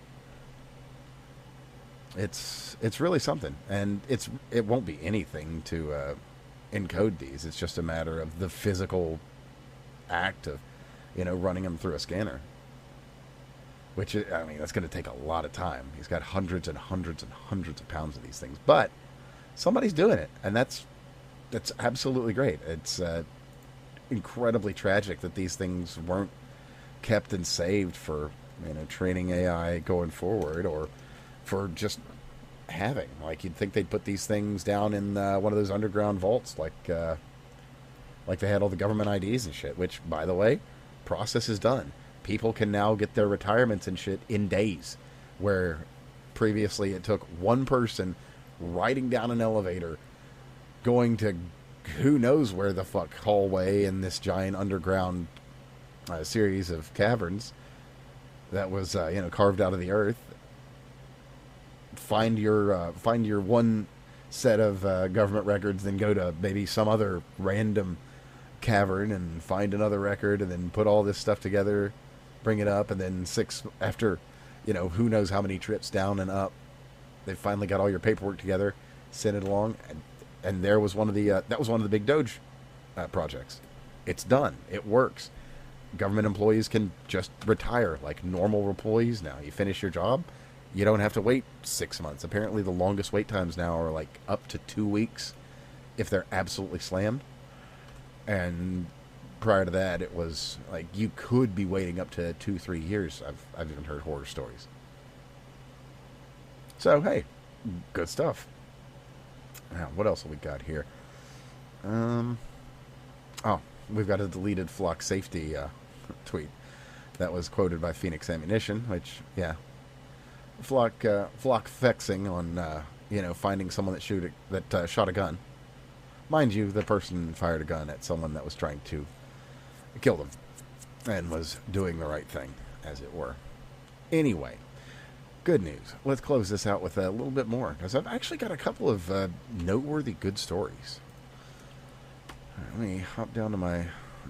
It's really something, and it won't be anything to encode these. It's just a matter of the physical act of running them through a scanner. Which, I mean, that's going to take a lot of time. He's got hundreds and hundreds and hundreds of pounds of these things. But somebody's doing it, and that's absolutely great. It's incredibly tragic that these things weren't kept and saved for, training AI going forward, or for just having. Like, you'd think they'd put these things down in one of those underground vaults, like they had all the government IDs and shit, which, by the way, process is done. People can now get their retirements and shit in days, where previously it took one person riding down an elevator, going to who knows where the fuck hallway in this giant underground series of caverns that was carved out of the earth. Find your one set of government records, then go to maybe some other random cavern and find another record, and then put all this stuff together. Bring it up, and then after, who knows how many trips down and up, they finally got all your paperwork together, sent it along, and there was one of the that was one of the big Doge projects. It's done. It works. Government employees can just retire like normal employees now. You finish your job, you don't have to wait 6 months. Apparently, the longest wait times now are like up to 2 weeks if they're absolutely slammed, and prior to that, it was like you could be waiting up to 2-3 years. I've even heard horror stories. So hey, good stuff. Now, what else have we got here? We've got a deleted flock safety tweet that was quoted by Phoenix Ammunition, which flock fexing on finding someone that shot a gun. Mind you, the person fired a gun at someone that was trying to kill them and was doing the right thing, as it were. Anyway, good news. Let's close this out with a little bit more, because I've actually got a couple of noteworthy good stories. All right, let me hop down to my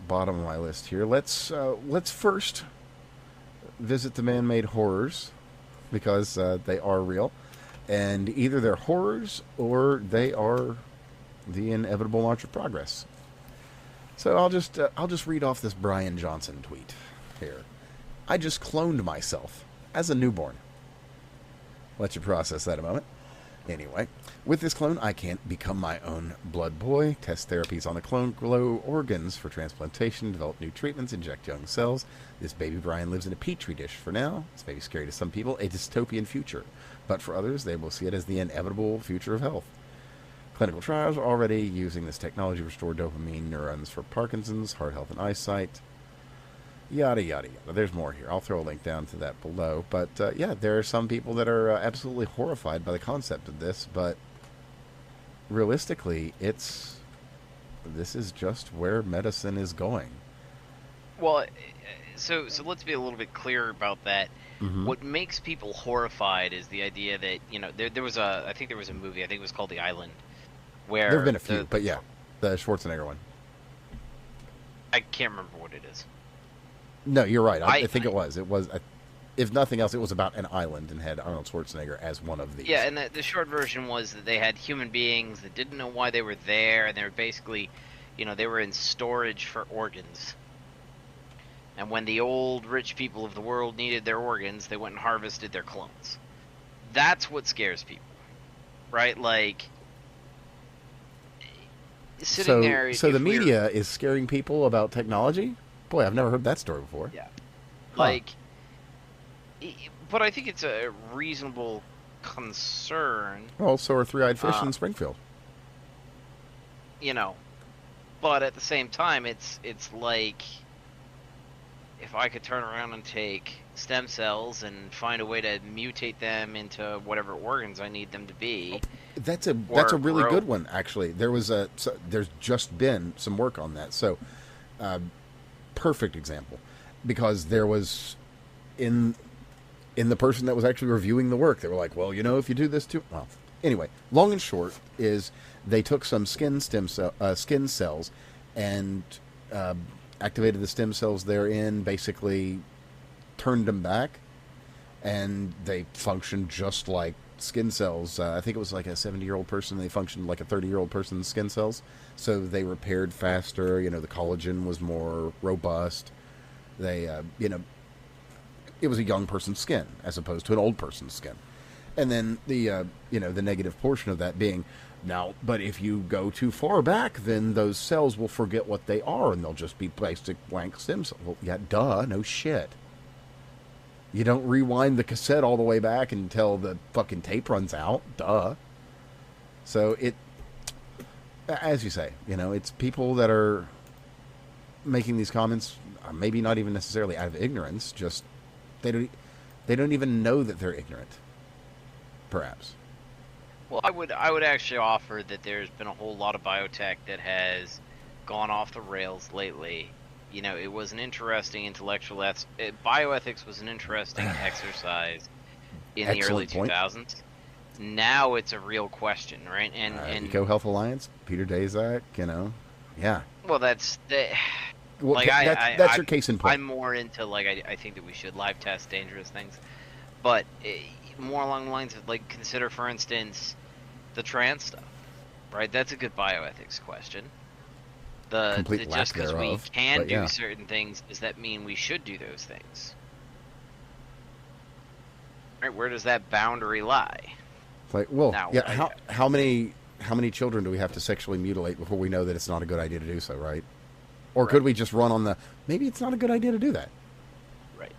bottom of my list here. Let's first visit the man-made horrors, because they are real, and either they're horrors or they are the inevitable march of progress. So I'll just read off this Brian Johnson tweet here. I just cloned myself as a newborn. Let you process that a moment. Anyway, with this clone, I can't become my own blood boy, test therapies on the clone, grow organs for transplantation, develop new treatments, inject young cells. This baby Brian lives in a petri dish for now. It's maybe scary to some people, a dystopian future. But for others, they will see it as the inevitable future of health. Clinical trials are already using this technology to restore dopamine neurons for Parkinson's, heart health, and eyesight. Yada, yada, yada. There's more here. I'll throw a link down to that below. But, there are some people that are absolutely horrified by the concept of this. But realistically, this is just where medicine is going. Well, so let's be a little bit clear about that. Mm-hmm. What makes people horrified is the idea that, there was I think there was a movie, I think it was called The Island, where... There have been a few, but yeah, the Schwarzenegger one. I can't remember what it is. No, you're right. I think it was. It was, if nothing else, it was about an island and had Arnold Schwarzenegger as one of these. Yeah, and the short version was that they had human beings that didn't know why they were there, and they were basically, they were in storage for organs. And when the old rich people of the world needed their organs, they went and harvested their clones. That's what scares people, right? Like, sitting there... So the media is scaring people about technology? Boy, I've never heard that story before. Yeah. Huh. But I think it's a reasonable concern. Well, so are three-eyed fish in Springfield. But at the same time, it's like... if I could turn around and take stem cells and find a way to mutate them into whatever organs I need them to be. That's a really good one, actually. There's just been some work on that. So, perfect example. Because there was, in in the person that was actually reviewing the work. They were like, well, if you do this too... Well, anyway, long and short is they took some skin cells and activated the stem cells therein, basically turned them back, and they functioned just like skin cells. I think it was like a 70-year-old person. They functioned like a 30-year-old person's skin cells. So they repaired faster. The collagen was more robust. They, it was a young person's skin as opposed to an old person's skin. And then the negative portion of that being, now, but if you go too far back, then those cells will forget what they are, and they'll just be basic blank stem cells. Well, yeah, duh, no shit. You don't rewind the cassette all the way back until the fucking tape runs out. Duh. So as you say, it's people that are making these comments, maybe not even necessarily out of ignorance, just they don't even know that they're ignorant. Perhaps. Well, I would actually offer that there's been a whole lot of biotech that gone off the rails lately. It was an interesting intellectual... bioethics was an interesting exercise in the early 2000s. Now it's a real question, right? And Eco Health Alliance, Peter Daszak, yeah. Well, that's your case in point. I'm more into I think that we should live test dangerous things, but more along the lines of consider, for instance, the trans stuff, right? That's a good bioethics question. Just because we can do certain things, does that mean we should do those things? Right? Where does that boundary lie? How many children do we have to sexually mutilate before we know that it's not a good idea to do so, right? Or could we just run on maybe it's not a good idea to do that? Right.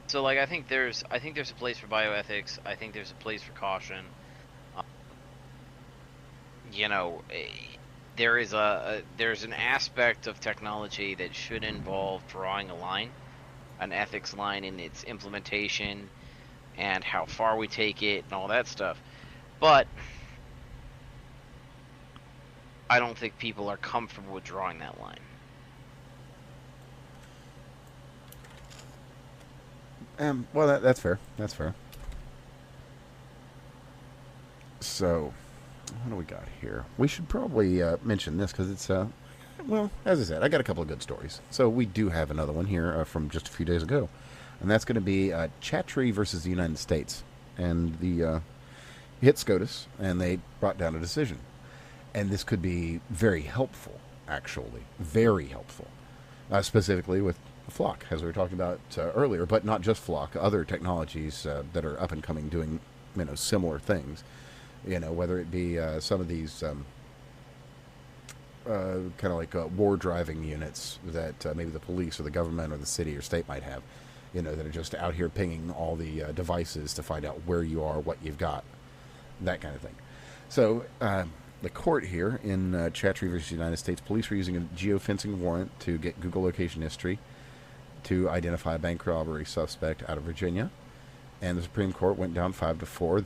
So I think there's a place for bioethics. I think there's a place for caution. There's an aspect of technology that should involve drawing a line, an ethics line in its implementation, and how far we take it and all that stuff. But I don't think people are comfortable with drawing that line. Well, that's fair. That's fair. So, what do we got here? We should probably mention this because it's, as I said, I got a couple of good stories. So we do have another one here from just a few days ago. And that's going to be Chattree versus the United States. And the hit SCOTUS, and they brought down a decision. And this could be very helpful, actually. Very helpful. Specifically with Flock, as we were talking about earlier, but not just Flock, other technologies that are up and coming doing similar things. Whether it be some of these kind of like war driving units that maybe the police or the government or the city or state might have, that are just out here pinging all the devices to find out where you are, what you've got, that kind of thing. So the court here in Chattree versus United States, police were using a geofencing warrant to get Google location history to identify a bank robbery suspect out of Virginia, and the Supreme Court went down 5-4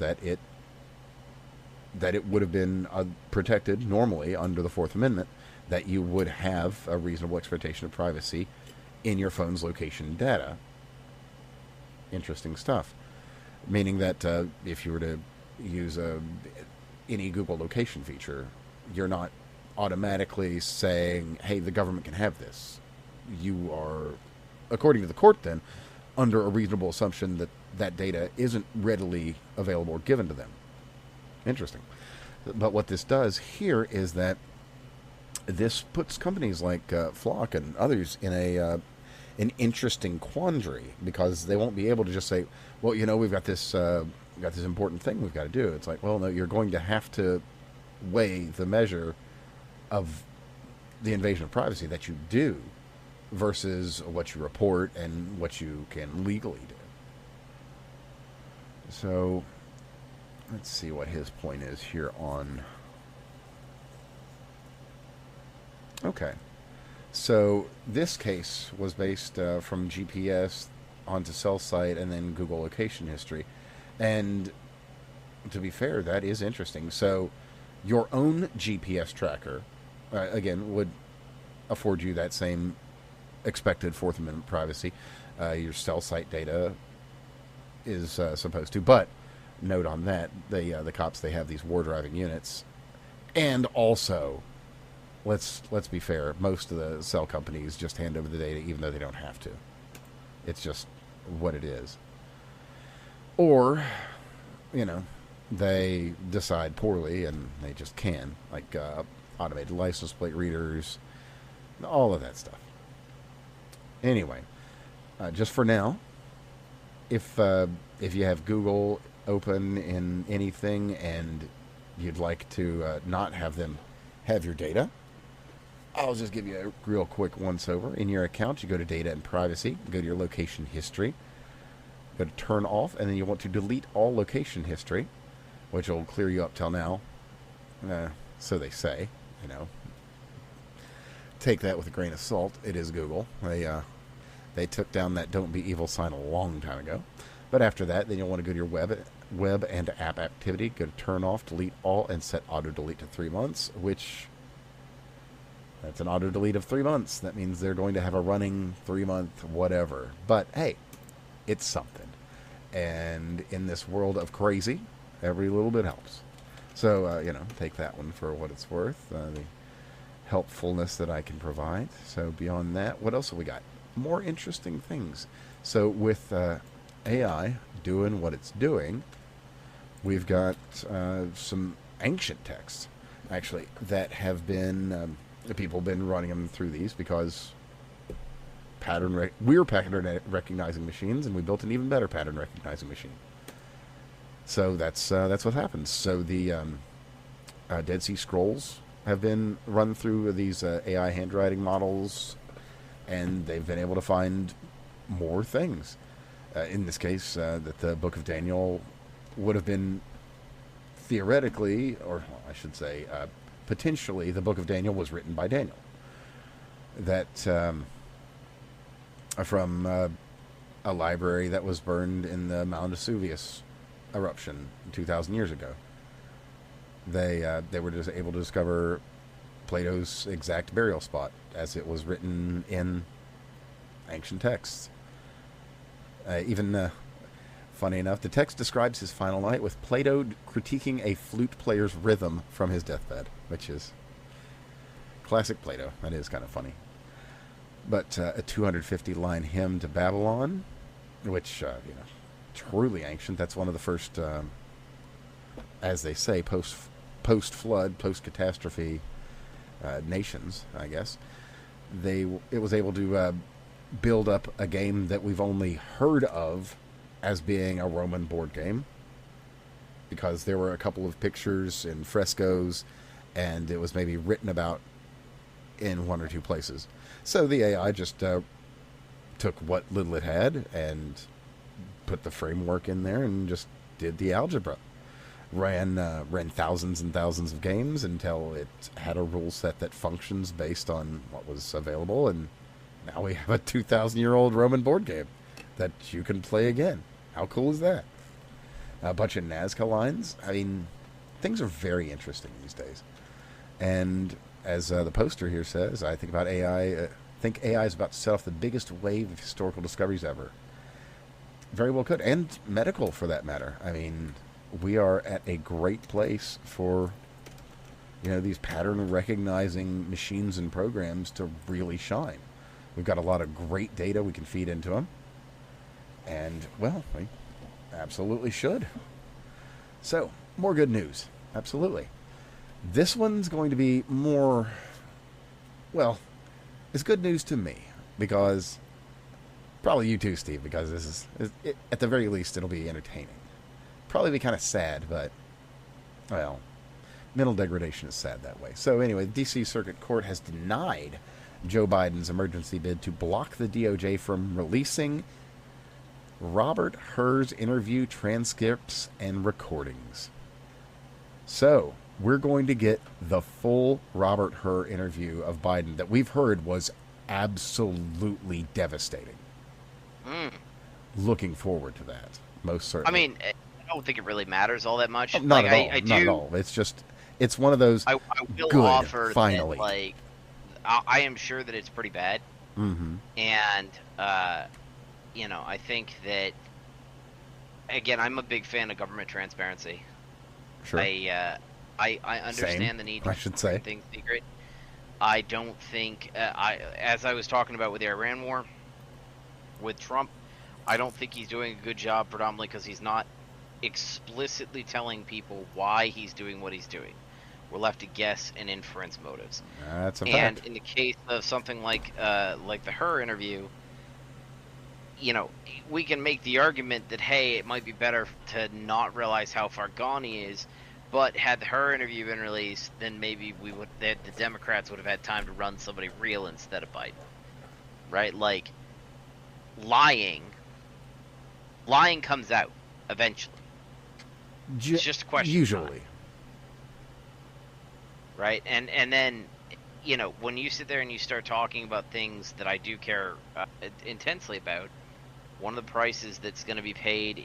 that it would have been protected normally under the Fourth Amendment, that you would have a reasonable expectation of privacy in your phone's location data. Interesting stuff. Meaning that if you were to use any Google location feature, you're not automatically saying, hey, the government can have this. You are, according to the court then, under a reasonable assumption that that data isn't readily available or given to them. Interesting. But what this does here is that this puts companies like Flock and others in an interesting quandary, because they won't be able to just say, well, we've got this important thing we've got to do. It's like, well, no, you're going to have to weigh the measure of the invasion of privacy that you do versus what you report and what you can legally do. So let's see what his point is here on... Okay. So this case was based from GPS onto cell site and then Google location history. And to be fair, that is interesting. So your own GPS tracker, again, would afford you that same expected Fourth Amendment privacy. Your cell site data is supposed to. But note on that, the cops, they have these war driving units, and also, let's be fair, most of the cell companies just hand over the data even though they don't have to. It's just what it is. Or, they decide poorly and they just can, like automated license plate readers, all of that stuff. Anyway, just for now, if you have Google open in anything and you'd like to not have them have your data, I'll just give you a real quick once-over. In your account, you go to Data and Privacy, go to your location history, go to Turn Off, and then you want to delete all location history, which will clear you up till now. So they say, Take that with a grain of salt. It is Google. They took down that "Don't Be Evil" sign a long time ago. But after that, then you'll want to go to your web and app activity, go to Turn Off, Delete All, and set Auto-Delete to 3 months, which... that's an auto-delete of 3 months. That means they're going to have a running 3-month whatever. But, hey, it's something. And in this world of crazy, every little bit helps. So, take that one for what it's worth. The helpfulness that I can provide. So, beyond that, what else have we got? More interesting things. So, with AI doing what it's doing, we've got some ancient texts, actually, that have been... people have been running them through these because we're pattern recognizing machines, and we built an even better pattern recognizing machine. So that's what happens. So the Dead Sea Scrolls have been run through these AI handwriting models, and they've been able to find more things. In this case, that the Book of Daniel would have been theoretically, or I should say, potentially, the Book of Daniel was written by Daniel. That from a library that was burned in the Mount Vesuvius eruption 2,000 years ago. They were just able to discover Plato's exact burial spot as it was written in ancient texts. Funny enough, the text describes his final night with Plato critiquing a flute player's rhythm from his deathbed, which is classic Plato. That is kind of funny. But a 250-line hymn to Babylon, which, truly ancient. That's one of the first, as they say, post-flood, post-catastrophe nations, I guess. It was able to build up a game that we've only heard of as being a Roman board game, because there were a couple of pictures and frescoes, and it was maybe written about in one or two places. So the AI just took what little it had and put the framework in there and just did the algebra. Ran thousands and thousands of games until it had a rule set that functions based on what was available, and now we have a 2,000-year-old Roman board game that you can play again. How cool is that? A bunch of Nazca lines. I mean, things are very interesting these days. And as the poster here says, I think about AI. I think AI is about to set off the biggest wave of historical discoveries ever. Very well could. And medical, for that matter. I mean, we are at a great place for, these pattern recognizing machines and programs to really shine. We've got a lot of great data we can feed into them. And, well, we absolutely should. So, more good news. Absolutely. This one's going to be more, well, it's good news to me, because, probably you too, Steve, because this is at the very least, it'll be entertaining. Probably be kind of sad, but, well, mental degradation is sad that way. So, anyway, the D.C. Circuit Court has denied Joe Biden's emergency bid to block the DOJ from releasing Robert Hur's interview transcripts and recordings. So, we're going to get the full Robert Hur interview of Biden that we've heard was absolutely devastating. Looking forward to that, most certainly. I mean, I don't think it really matters all that much. Not at all. Not at all. It's just, it's one of those. I will good, offer finally. that, I am sure that it's pretty bad. Mm-hmm. And, I think that again, I'm a big fan of government transparency. Sure. I understand Same, the need I to should keep say. certain things secret. I don't think as I was talking about with the Iran war with Trump, I don't think he's doing a good job, predominantly because he's not explicitly telling people why he's doing what he's doing. We're left to guess and inference motives. That's a And fact. in the case of something like the Her interview, we can make the argument that, hey, it might be better to not realize how far gone he is. But had the Her interview been released, then maybe the Democrats would have had time to run somebody real instead of Biden, right? Like lying comes out eventually. It's just a question of time. Usually. Right? And then, when you sit there and you start talking about things that I do care intensely about, one of the prices that's going to be paid,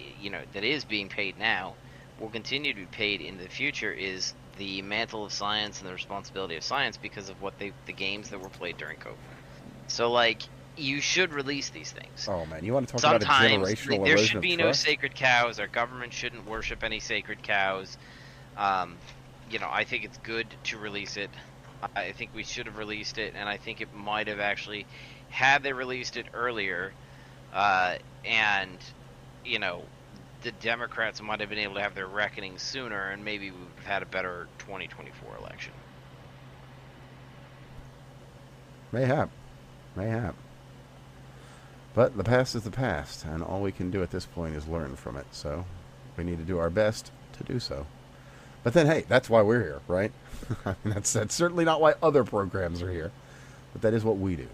that is being paid now, will continue to be paid in the future, is the mantle of science and the responsibility of science because of what the games that were played during COVID. So, like, you should release these things. Oh man, you want to talk Sometimes about a generational there erosion should be of no trust? sacred cows. Our government shouldn't worship any sacred cows. I think it's good to release it. I think we should have released it, and I think it might have actually, had they released it earlier, and the Democrats might have been able to have their reckoning sooner, and maybe we would have had a better 2024 election. Mayhap. But the past is the past, and all we can do at this point is learn from it. So we need to do our best to do so. But then, hey, that's why we're here, right? I mean, that's certainly not why other programs are here, but that is what we do.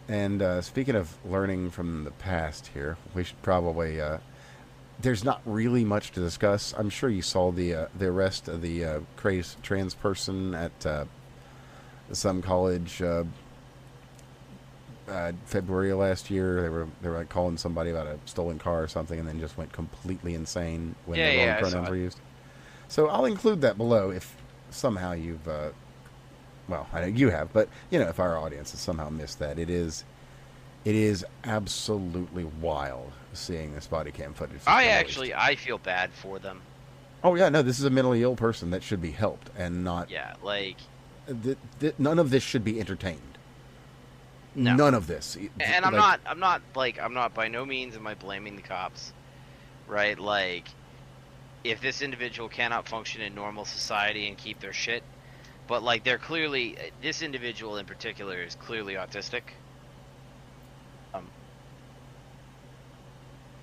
And speaking of learning from the past here, we should probably... there's not really much to discuss. I'm sure you saw the arrest of the crazed trans person at some college February of last year. They were like calling somebody about a stolen car or something, and then just went completely insane when the wrong pronouns were used. So I'll include that below if somehow you've, well, I know you have, but if our audience has somehow missed that, it is absolutely wild seeing this body cam footage. I feel bad for them. Oh yeah, no, this is a mentally ill person that should be helped and not. Yeah, like none of this should be entertained. No. None of this. And I'm not by no means am I blaming the cops, right? Like, if this individual cannot function in normal society and keep their shit, but like this individual in particular is clearly autistic.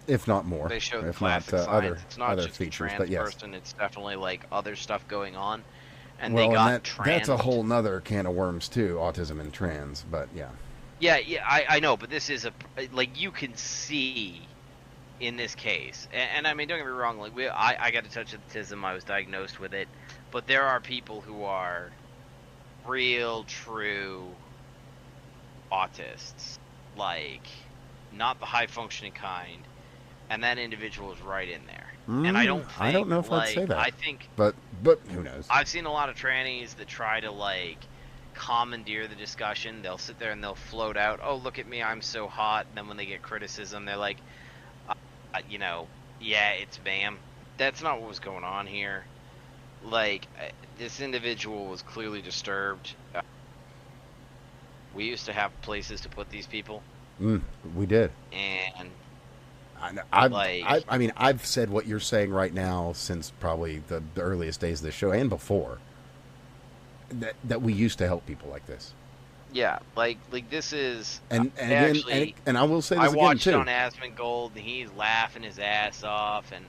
If not more, they show the if not classic signs. other It's not other just features, a trans but yes. person. It's definitely like other stuff going on, and Well, they got that's a whole nother can of worms too, autism and trans. But yeah. Yeah, I know, but this is you can see in this case, and I mean, don't get me wrong, like I got a touch of autism, I was diagnosed with it, but there are people who are real, true autists, like not the high functioning kind, and that individual is right in there. And I don't know if I'd say that. I think, but who knows? I've seen a lot of trannies that try to commandeer the discussion. They'll sit there and they'll float out, "Oh, look at me, I'm so hot." And then when they get criticism, they're like, "Yeah, it's ma'am." That's not what was going on here. Like, this individual was clearly disturbed. We used to have places to put these people. We did. And I mean, I've said what you're saying right now since probably the earliest days of the show and before. That we used to help people like this. Yeah, like this is. And I will say this again too. I watched on Asmongold, and he's laughing his ass off, and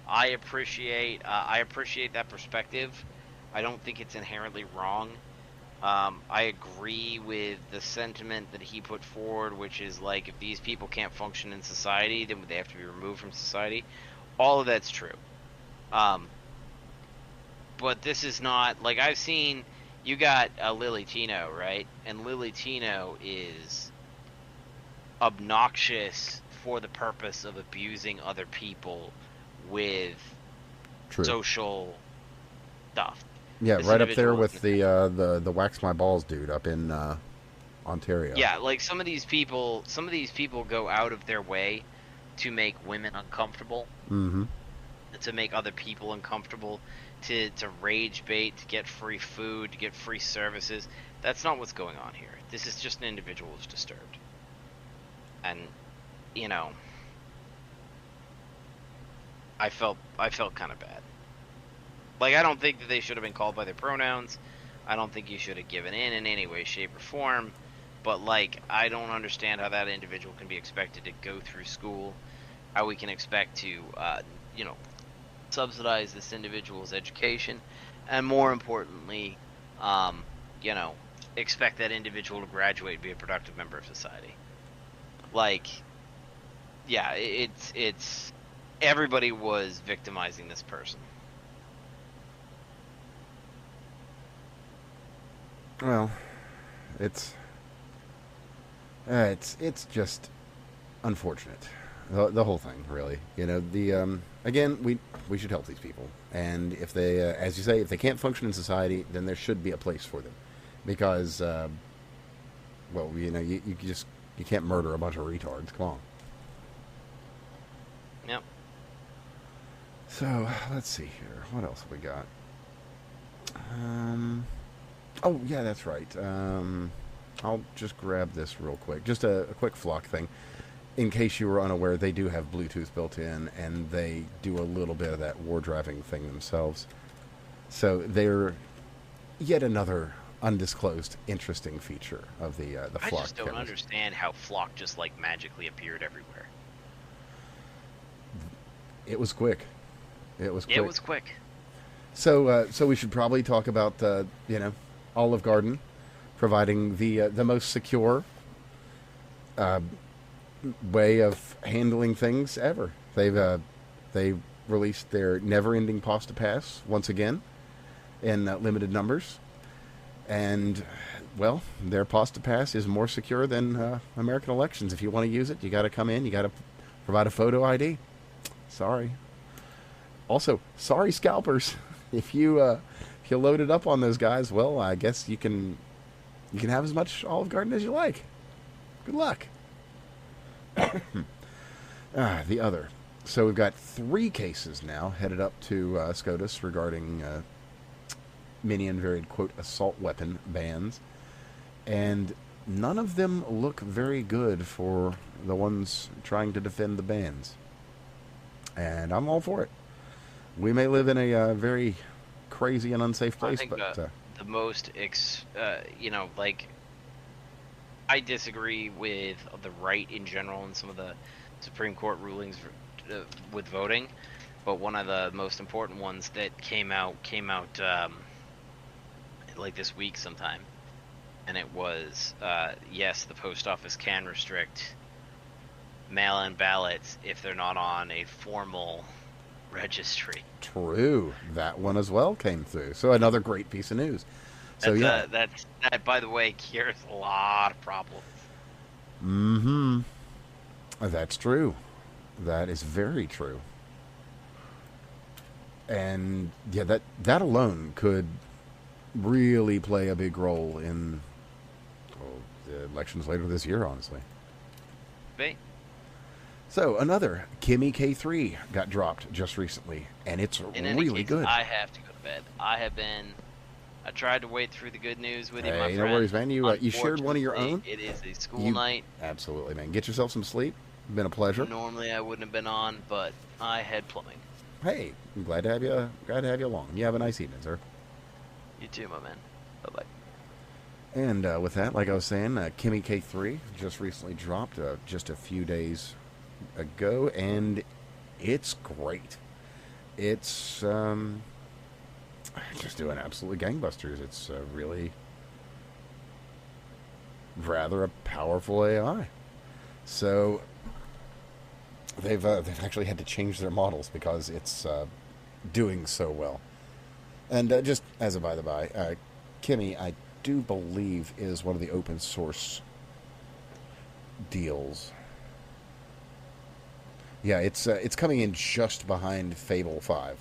I appreciate that perspective. I don't think it's inherently wrong. I agree with the sentiment that he put forward, which is like, if these people can't function in society, then they have to be removed from society. All of that's true. But this is not like, I've seen. You got Lily Tino, right? And Lily Tino is obnoxious for the purpose of abusing other people with social stuff. Yeah, this right up there with the wax my balls dude up in Ontario. Yeah, like some of these people go out of their way to make women uncomfortable, Mm-hmm. to make other people uncomfortable, to rage bait, to get free food, to get free services. That's not what's going on here. This is just an individual who's disturbed. And, you know, I felt kind of bad. Like, I don't think that they should have been called by their pronouns. I don't think you should have given in any way, shape, or form. But, like, I don't understand how that individual can be expected to go through school, how we can expect to, you know, subsidize this individual's education, and more importantly, you know, expect that individual to graduate and be a productive member of society. Like, yeah, it's everybody was victimizing this person. Well, it's just unfortunate. The whole thing, really. You know, the again, we should help these people, and if they, as you say, if they can't function in society, then there should be a place for them, because, well, you know, you can't murder a bunch of retards. Come on. Yep. So let's see here. What else have we got? Oh yeah, that's right. I'll just grab this real quick. Just a quick flock thing. In case you were unaware, they do have Bluetooth built in, and they do a little bit of that war driving thing themselves. So they're yet another undisclosed interesting feature of the flock. I just don't understand how flock just like magically appeared everywhere. It was quick. It was quick. It was quick. So we should probably talk about you know, Olive Garden providing the most secure way of handling things ever. They released their never-ending pasta pass once again in limited numbers, and well, their pasta pass is more secure than American elections. If you want to use it, you got to come in. You got to provide a photo ID. Sorry. Also, sorry, scalpers. If you load it up on those guys, well, I guess you can have as much Olive Garden as you like. Good luck. The other. So we've got 3 cases now headed up to SCOTUS regarding mini and varied, quote, assault weapon bans. And none of them look very good for the ones trying to defend the bans. And I'm all for it. We may live in a very crazy and unsafe place, I think but the most, you know, like, I disagree with the right in general and some of the Supreme Court rulings with voting, but one of the most important ones that came out like this week sometime, and it was yes, the post office can restrict mail-in ballots if they're not on a formal registry. True. That one as well came through. So another great piece of news. So That, by the way, cures a lot of problems. Mm-hmm. That's true. That is very true. And yeah, that alone could really play a big role in the elections later this year, honestly. Right. So another Kimmy K3 got dropped just recently, and it's really good. I have to go to bed. I tried to wait through the good news with you, my Hey, friend. no worries, man. You shared one of your own. It is a school night. Absolutely, man. Get yourself some sleep. Been a pleasure. Normally I wouldn't have been on, but I had plumbing. Hey, I'm glad to have you. Glad to have you along. You have a nice evening, sir. You too, my man. Bye-bye. And with that, like I was saying, Kimmy K3 just recently dropped just a few days ago, and it's great. It's just doing absolutely gangbusters. It's really rather a powerful AI. So they've actually had to change their models because it's doing so well. And just as a by the by, Kimmy, I do believe, is one of the open source deals. Yeah, it's coming in just behind Fable 5,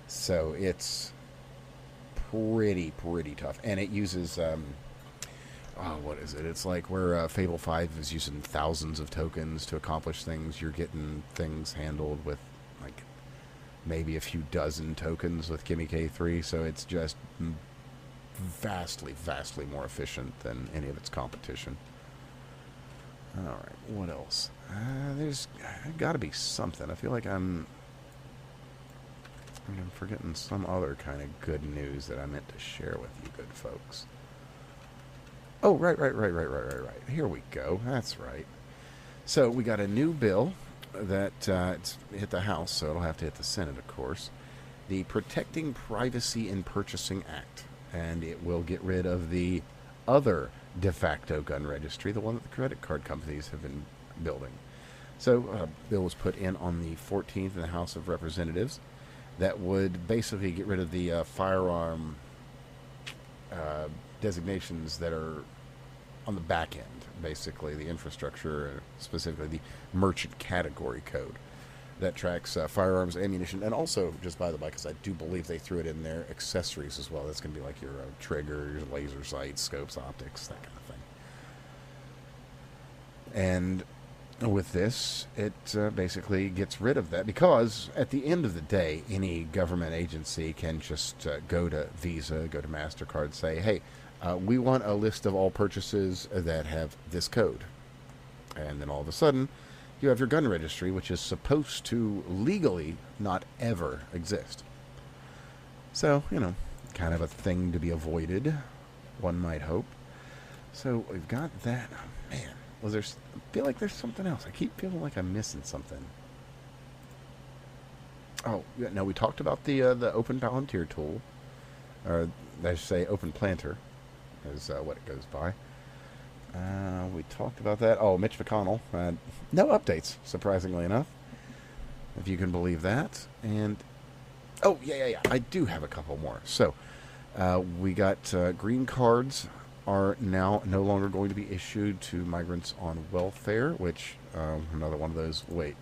so it's pretty tough, and it uses oh, what is it? It's like where Fable 5 is using thousands of tokens to accomplish things. You're getting things handled with like maybe a few dozen tokens with Gimme K3, so it's just vastly, vastly more efficient than any of its competition. All right, what else? There's got to be something. I feel like I'm forgetting some other kind of good news that I meant to share with you good folks. Oh, right. Here we go. That's right. So we got a new bill that it's hit the House, so it'll have to hit the Senate, of course. The Protecting Privacy in Purchasing Act. And it will get rid of the other de facto gun registry, the one that the credit card companies have been building. So a bill was put in on the 14th in the House of Representatives that would basically get rid of the firearm designations that are on the back end, basically the infrastructure, specifically the merchant category code that tracks firearms, ammunition, and also, just by the by, because I do believe they threw it in there, accessories as well. That's going to be like your trigger, your laser sights, scopes, optics, that kind of thing. And with this, it basically gets rid of that, because at the end of the day, any government agency can just go to Visa, go to MasterCard, say, hey, we want a list of all purchases that have this code. And then all of a sudden, you have your gun registry, which is supposed to legally not ever exist. So, kind of a thing to be avoided, one might hope. So we've got that. Oh, man. I feel like there's something else. I keep feeling like I'm missing something. Oh, yeah, no, we talked about the Open Palantir tool. Or, I should say, Open Planter is what it goes by. We talked about that. Oh, Mitch McConnell. No updates, surprisingly enough. If you can believe that. And, oh, yeah. I do have a couple more. So, we got green cards are now no longer going to be issued to migrants on welfare, which, another one of those, wait,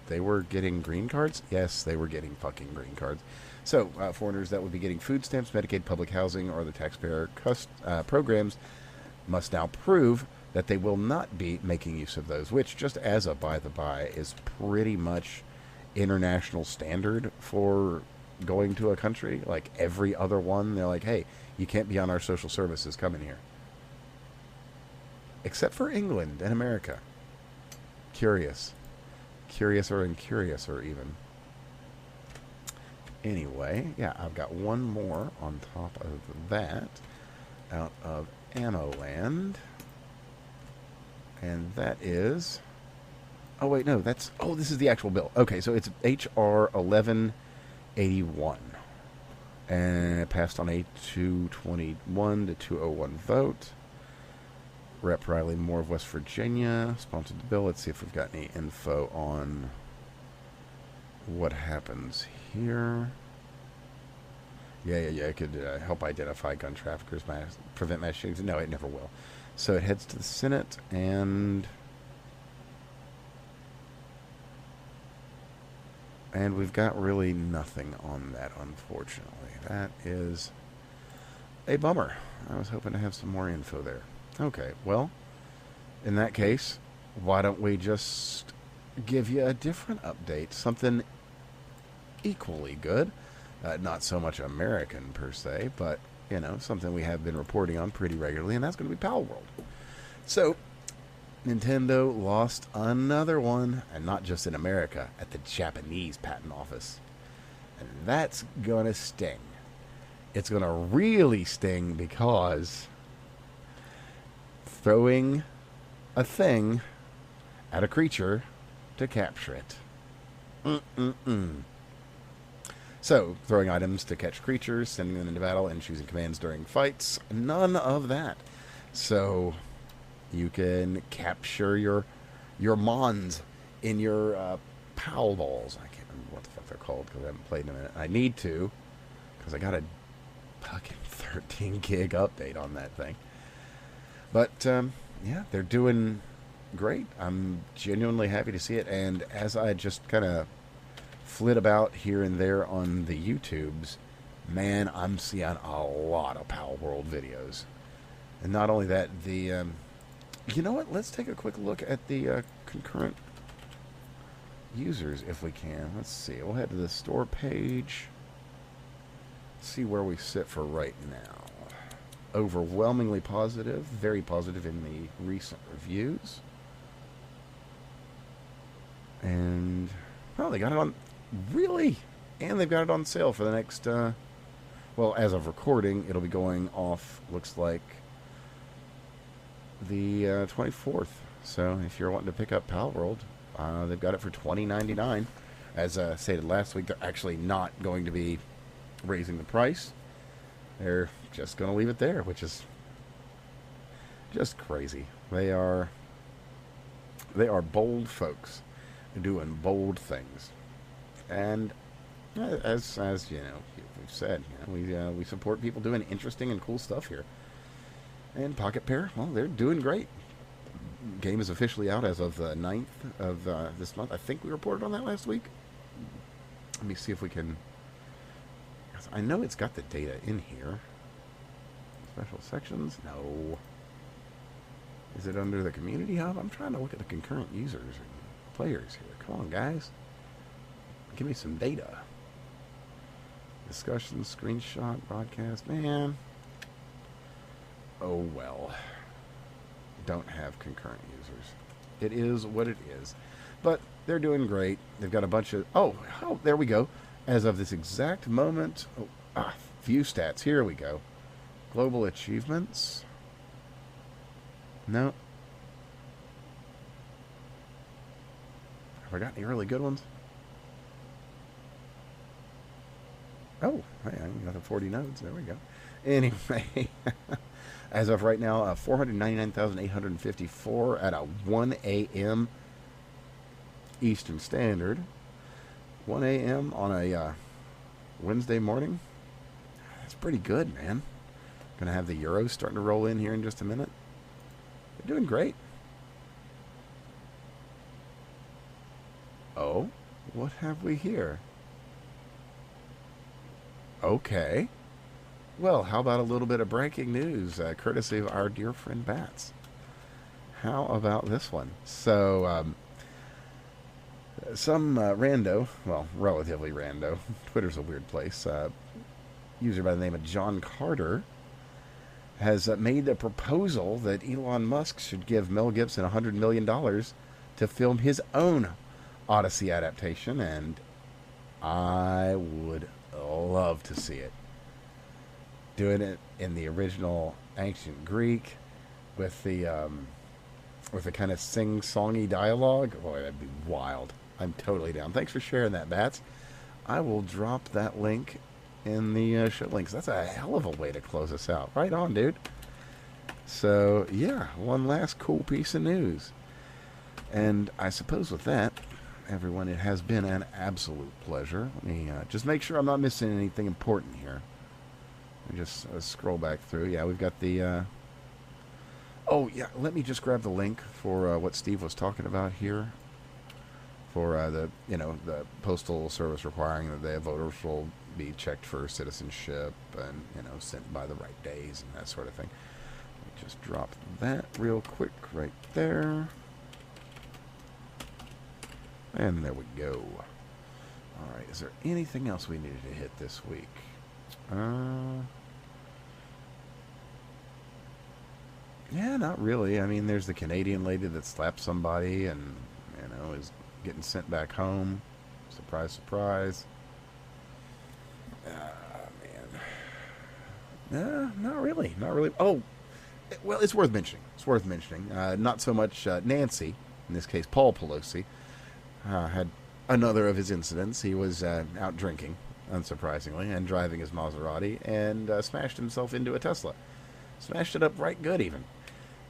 they were getting green cards? Yes, they were getting fucking green cards. So, foreigners that would be getting food stamps, Medicaid, public housing, or the taxpayer programs must now prove that they will not be making use of those, which, just as a by-the-by, is pretty much international standard for going to a country. Like every other one, they're like, hey, you can't be on our social services, come in here. Except for England and America. Curious. Curiouser and curiouser, even. Anyway, yeah, I've got one more on top of that out of Ammo Land. And that is... Oh, wait, no, that's... Oh, this is the actual bill. Okay, so it's H.R. 1181. And it passed on a 221 to 201 vote. Rep. Riley Moore of West Virginia sponsored the bill. Let's see if we've got any info on what happens here. Yeah. It could help identify gun traffickers, prevent mass shootings. No, it never will. So it heads to the Senate, and we've got really nothing on that, unfortunately. That is a bummer. I was hoping to have some more info there. Okay, well, in that case, why don't we just give you a different update, something equally good. Not so much American, per se, but, something we have been reporting on pretty regularly, and that's going to be Pal World. So, Nintendo lost another one, and not just in America, at the Japanese patent office. And that's going to sting. It's going to really sting because throwing a thing at a creature to capture it. So, throwing items to catch creatures, sending them into battle, and choosing commands during fights. None of that. So, you can capture your mons in your PAL balls. I can't remember what the fuck they're called because I haven't played in a minute. I need to because I got a fucking 13 gig update on that thing. But, yeah, they're doing great. I'm genuinely happy to see it. And as I just kind of flit about here and there on the YouTubes, man, I'm seeing a lot of Pal World videos. And not only that, you know what? Let's take a quick look at the concurrent users if we can. Let's see. We'll head to the store page. See where we sit for right now. Overwhelmingly positive, very positive in the recent reviews. And, well, they got it on, really? And they've got it on sale for the next, well, as of recording, it'll be going off, looks like, the 24th. So if you're wanting to pick up Palworld, they've got it for $20.99. As stated last week, they're actually not going to be raising the price. They're just going to leave it there, which is just crazy. They are bold folks doing bold things. And as you know, we've said, we support people doing interesting and cool stuff here. And Pocket Pair, well, they're doing great. Game is officially out as of the 9th of this month. I think we reported on that last week. Let me see if we can... I know it's got the data in here. Special sections? No. Is it under the Community Hub? I'm trying to look at the concurrent users and players here. Come on, guys. Give me some data. Discussion, screenshot, broadcast. Man. Oh, well. Don't have concurrent users. It is what it is. But they're doing great. They've got a bunch of... Oh, there we go. As of this exact moment... view stats. Here we go. Global achievements. No. Have I got any really good ones? Oh, hey, I got the 40 nodes. There we go. Anyway, as of right now, 499,854 at a 1 a.m. Eastern Standard. 1 a.m. on a Wednesday morning. That's pretty good, man. Gonna have the Euros starting to roll in here in just a minute. They're doing great. Oh, what have we here? Okay. Well, how about a little bit of breaking news, courtesy of our dear friend Bats? How about this one? So, some rando, well, relatively rando, Twitter's a weird place, user by the name of John Carter has made a proposal that Elon Musk should give Mel Gibson $100 million to film his own Odyssey adaptation, and I would love to see it. Doing it in the original ancient Greek with the kind of sing-songy dialogue. Boy, that'd be wild. I'm totally down. Thanks for sharing that, Bats. I will drop that link in the show links. That's a hell of a way to close us out. Right on, dude. So, yeah, one last cool piece of news. And I suppose with that, everyone, it has been an absolute pleasure. Let me just make sure I'm not missing anything important here. Let me just scroll back through. Yeah, we've got the... Oh, yeah, let me just grab the link for what Steve was talking about here. For the Postal Service requiring that their voters will be checked for citizenship and, sent by the right days and that sort of thing. Let me just drop that real quick right there. And there we go. All right, is there anything else we needed to hit this week? Yeah, not really. I mean, there's the Canadian lady that slapped somebody and, is getting sent back home. Surprise, surprise. Man. Not really. Not really. Oh, well, it's worth mentioning. Not so much Nancy, in this case Paul Pelosi, had another of his incidents. He was out drinking, unsurprisingly, and driving his Maserati, and smashed himself into a Tesla. Smashed it up right good, even.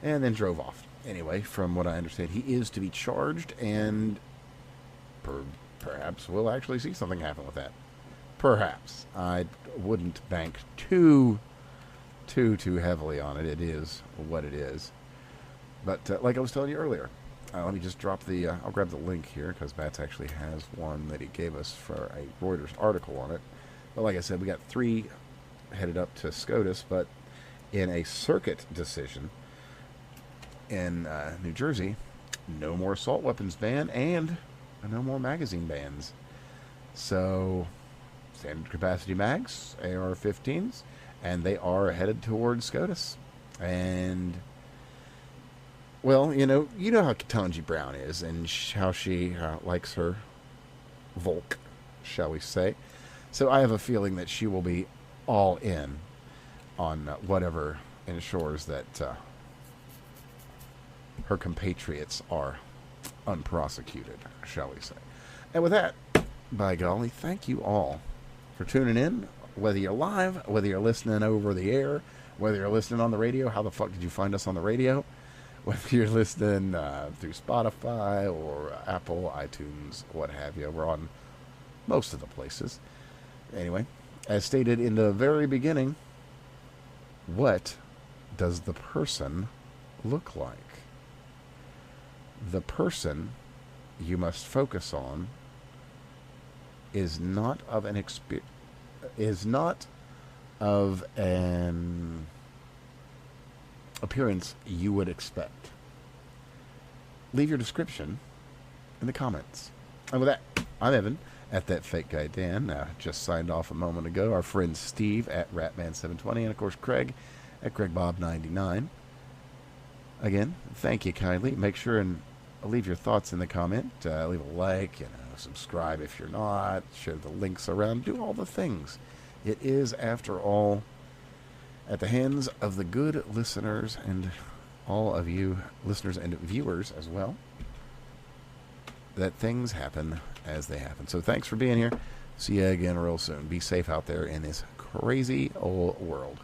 And then drove off. Anyway, from what I understand, he is to be charged, and perhaps we'll actually see something happen with that. Perhaps. I wouldn't bank too heavily on it. It is what it is. But like I was telling you earlier, let me just drop the... I'll grab the link here, because Bats actually has one that he gave us for a Reuters article on it. But like I said, we got 3 headed up to SCOTUS, but in a circuit decision in New Jersey, no more assault weapons ban and no more magazine bans. So, standard capacity mags, AR-15s, and they are headed towards SCOTUS. And, well, you know how Ketanji Brown is and how she likes her Volk, shall we say. So I have a feeling that she will be all in on whatever ensures that her compatriots are unprosecuted, shall we say. And with that, by golly, thank you all for tuning in, whether you're live, whether you're listening over the air, whether you're listening on the radio. How the fuck did you find us on the radio? Whether you're listening through Spotify or Apple, iTunes, what have you. We're on most of the places. Anyway, as stated in the very beginning, what does the person look like? The person you must focus on is not of an appearance you would expect. Leave your description in the comments. And with that, I'm Evan at That Fake Guy Dan. Just signed off a moment ago. Our friend Steve at Ratman720, and of course Craig at CraigBob99. Again, thank you kindly. Make sure and leave your thoughts in the comment. Leave a like, subscribe if you're not. Share the links around. Do all the things. It is, after all, at the hands of the good listeners and all of you listeners and viewers as well, that things happen as they happen. So thanks for being here. See you again real soon. Be safe out there in this crazy old world.